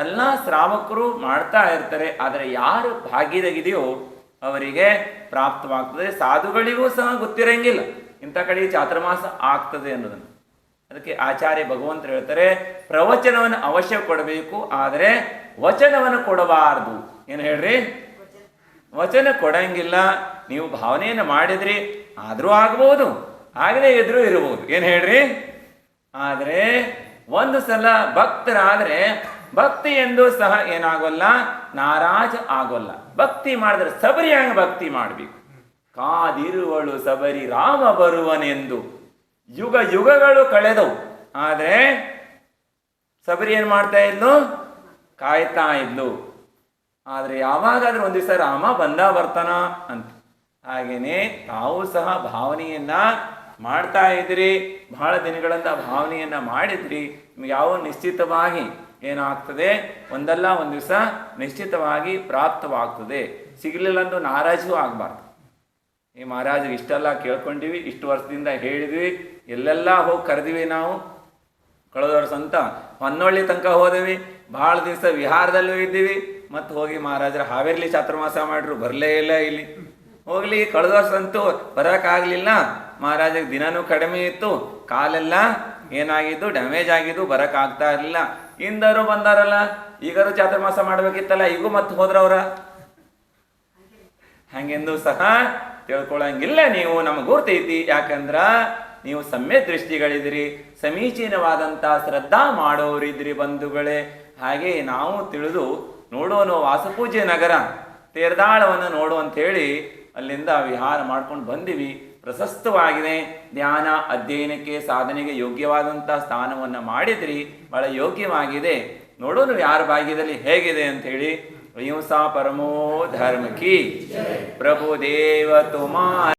Speaker 1: ಎಲ್ಲ ಶ್ರಾವಕರು ಮಾಡ್ತಾ ಇರ್ತಾರೆ. ಆದರೆ ಯಾರು ಭಾಗ್ಯದಾಗಿದೆಯೋ ಅವರಿಗೆ ಪ್ರಾಪ್ತವಾಗ್ತದೆ. ಸಾಧುಗಳಿಗೂ ಸಹ ಗೊತ್ತಿರಂಗಿಲ್ಲ ಇಂಥ ಕಡೆ ಚಾತುರ್ಮಾಸ ಆಗ್ತದೆ ಅನ್ನೋದನ್ನು. ಅದಕ್ಕೆ ಆಚಾರ್ಯ ಭಗವಂತರು ಹೇಳ್ತಾರೆ, ಪ್ರವಚನವನ್ನು ಅವಶ್ಯ ಕೊಡಬೇಕು, ಆದರೆ ವಚನವನ್ನು ಕೊಡಬಾರದು. ಏನು ಹೇಳ್ರಿ? ವಚನ ಕೊಡಂಗಿಲ್ಲ. ನೀವು ಭಾವನೆಯನ್ನು ಮಾಡಿದ್ರಿ, ಆದರೂ ಆಗ್ಬೋದು, ಆಗದೆ ಇದ್ರೂ ಇರಬಹುದು. ಏನು ಹೇಳ್ರಿ? ಆದರೆ ಒಂದು ಸಲ ಭಕ್ತರಾದ್ರೆ ಭಕ್ತಿ ಎಂದು ಸಹ ಏನಾಗೋಲ್ಲ, ನಾರಾಜ ಆಗೋಲ್ಲ. ಭಕ್ತಿ ಮಾಡಿದ್ರೆ ಸಬರಿಯಾಗಿ ಭಕ್ತಿ ಮಾಡಬೇಕು. ಕಾದಿರುವಳು ಸಬರಿ ರಾಮ ಬರುವನೆಂದು ಯುಗ ಯುಗಗಳು ಕಳೆದವು. ಆದರೆ ಸಬರಿ ಏನು ಮಾಡ್ತಾ ಇದ್ಲು? ಕಾಯ್ತಾ ಇದ್ಲು. ಆದರೆ ಯಾವಾಗಾದ್ರೂ ಒಂದು ದಿವಸ ರಾಮ ಬರ್ತಾನ ಅಂತ. ಹಾಗೇನೆ ತಾವು ಸಹ ಭಾವನೆಯನ್ನ ಮಾಡ್ತಾ ಇದ್ರಿ, ಬಹಳ ದಿನಗಳಿಂದ ಭಾವನೆಯನ್ನ ಮಾಡಿದ್ರಿ. ನಿಮ್ಗೆ ಯಾವ ನಿಶ್ಚಿತವಾಗಿ ಏನಾಗ್ತದೆ, ಒಂದಲ್ಲ ಒಂದು ದಿವಸ ನಿಶ್ಚಿತವಾಗಿ ಪ್ರಾಪ್ತವಾಗ್ತದೆ. ಸಿಗಲಿಲ್ಲ ಅಂದು ನಾರಾಜು ಆಗಬಾರ್ದು. ಈ ಮಹಾರಾಜರು ಇಷ್ಟೆಲ್ಲ ಕೇಳ್ಕೊಂಡಿವಿ, ಇಷ್ಟು ವರ್ಷದಿಂದ ಹೇಳಿದ್ವಿ, ಎಲ್ಲೆಲ್ಲ ಹೋಗಿ ಕರೆದಿವಿ. ನಾವು ಕಳೆದ ವರ್ಷ ಅಂತ ಹೊನ್ನೊಳ್ಳಿ ತನಕ ಹೋದವಿ, ಭಾಳ ದಿವಸ ವಿಹಾರದಲ್ಲೂ ಇದ್ದೀವಿ. ಮತ್ತು ಹೋಗಿ ಮಹಾರಾಜರ ಹಾವೇರ್ಲಿ ಚಾತುರ್ಮಾಸ ಮಾಡ್ರು, ಬರಲೇ ಇಲ್ಲ ಇಲ್ಲಿ. ಹೋಗ್ಲಿ, ಕಳೆದ ವರ್ಷ ಅಂತೂ ಬರೋಕ್ಕಾಗಲಿಲ್ಲ. ಮಹಾರಾಜಗೆ ದಿನನೂ ಕಡಿಮೆ ಇತ್ತು, ಕಾಲೆಲ್ಲ ಏನಾಗಿದ್ದು, ಡ್ಯಾಮೇಜ್ ಆಗಿದ್ದು, ಬರೋಕ್ಕಾಗ್ತಾ ಇರಲಿಲ್ಲ. ಇಂದರು ಬಂದಾರಲ್ಲ, ಈಗಾರು ಚಾತುರ್ಮಾಸ ಮಾಡ್ಬೇಕಿತ್ತಲ್ಲ, ಈಗೂ ಮತ್ತೆ ಹೋದ್ರವ್ರ. ಹಂಗೆಂದು ಸಹ ತಿಳ್ಕೊಳಂಗಿಲ್ಲ ನೀವು. ನಮಗೆ ಗುರ್ತೈತಿ, ಯಾಕಂದ್ರ ನೀವು ಸಮ್ಯ ದೃಷ್ಟಿಗಳಿದ್ರಿ, ಸಮೀಚೀನವಾದಂಥ ಶ್ರದ್ಧಾ ಮಾಡೋರಿದ್ರಿ ಬಂಧುಗಳೇ. ಹಾಗೆ ನಾವು ತಿಳಿದು ನೋಡೋಣ, ವಾಸಪೂಜೆ ನಗರ ತೇರ್ದಾಳವನ್ನು ನೋಡು ಅಂತ ಹೇಳಿ ಅಲ್ಲಿಂದ ವಿಹಾರ ಮಾಡ್ಕೊಂಡು ಬಂದಿವಿ. ಪ್ರಶಸ್ತವಾಗಿದೆ. ಧ್ಯಾನ ಅಧ್ಯಯನಕ್ಕೆ ಸಾಧನೆಗೆ ಯೋಗ್ಯವಾದಂಥ ಸ್ಥಾನವನ್ನು ಮಾಡಿದ್ರಿ, ಬಹಳ ಯೋಗ್ಯವಾಗಿದೆ. ನೋಡೋಣ ಯಾರ ಭಾಗ್ಯದಲ್ಲಿ ಹೇಗಿದೆ ಅಂತ ಹೇಳಿ. ಅಹಿಂಸಾ ಪರಮೋ ಧರ್ಮ ಕಿ, ಪ್ರಭು ದೇವ ತುಮಾರ.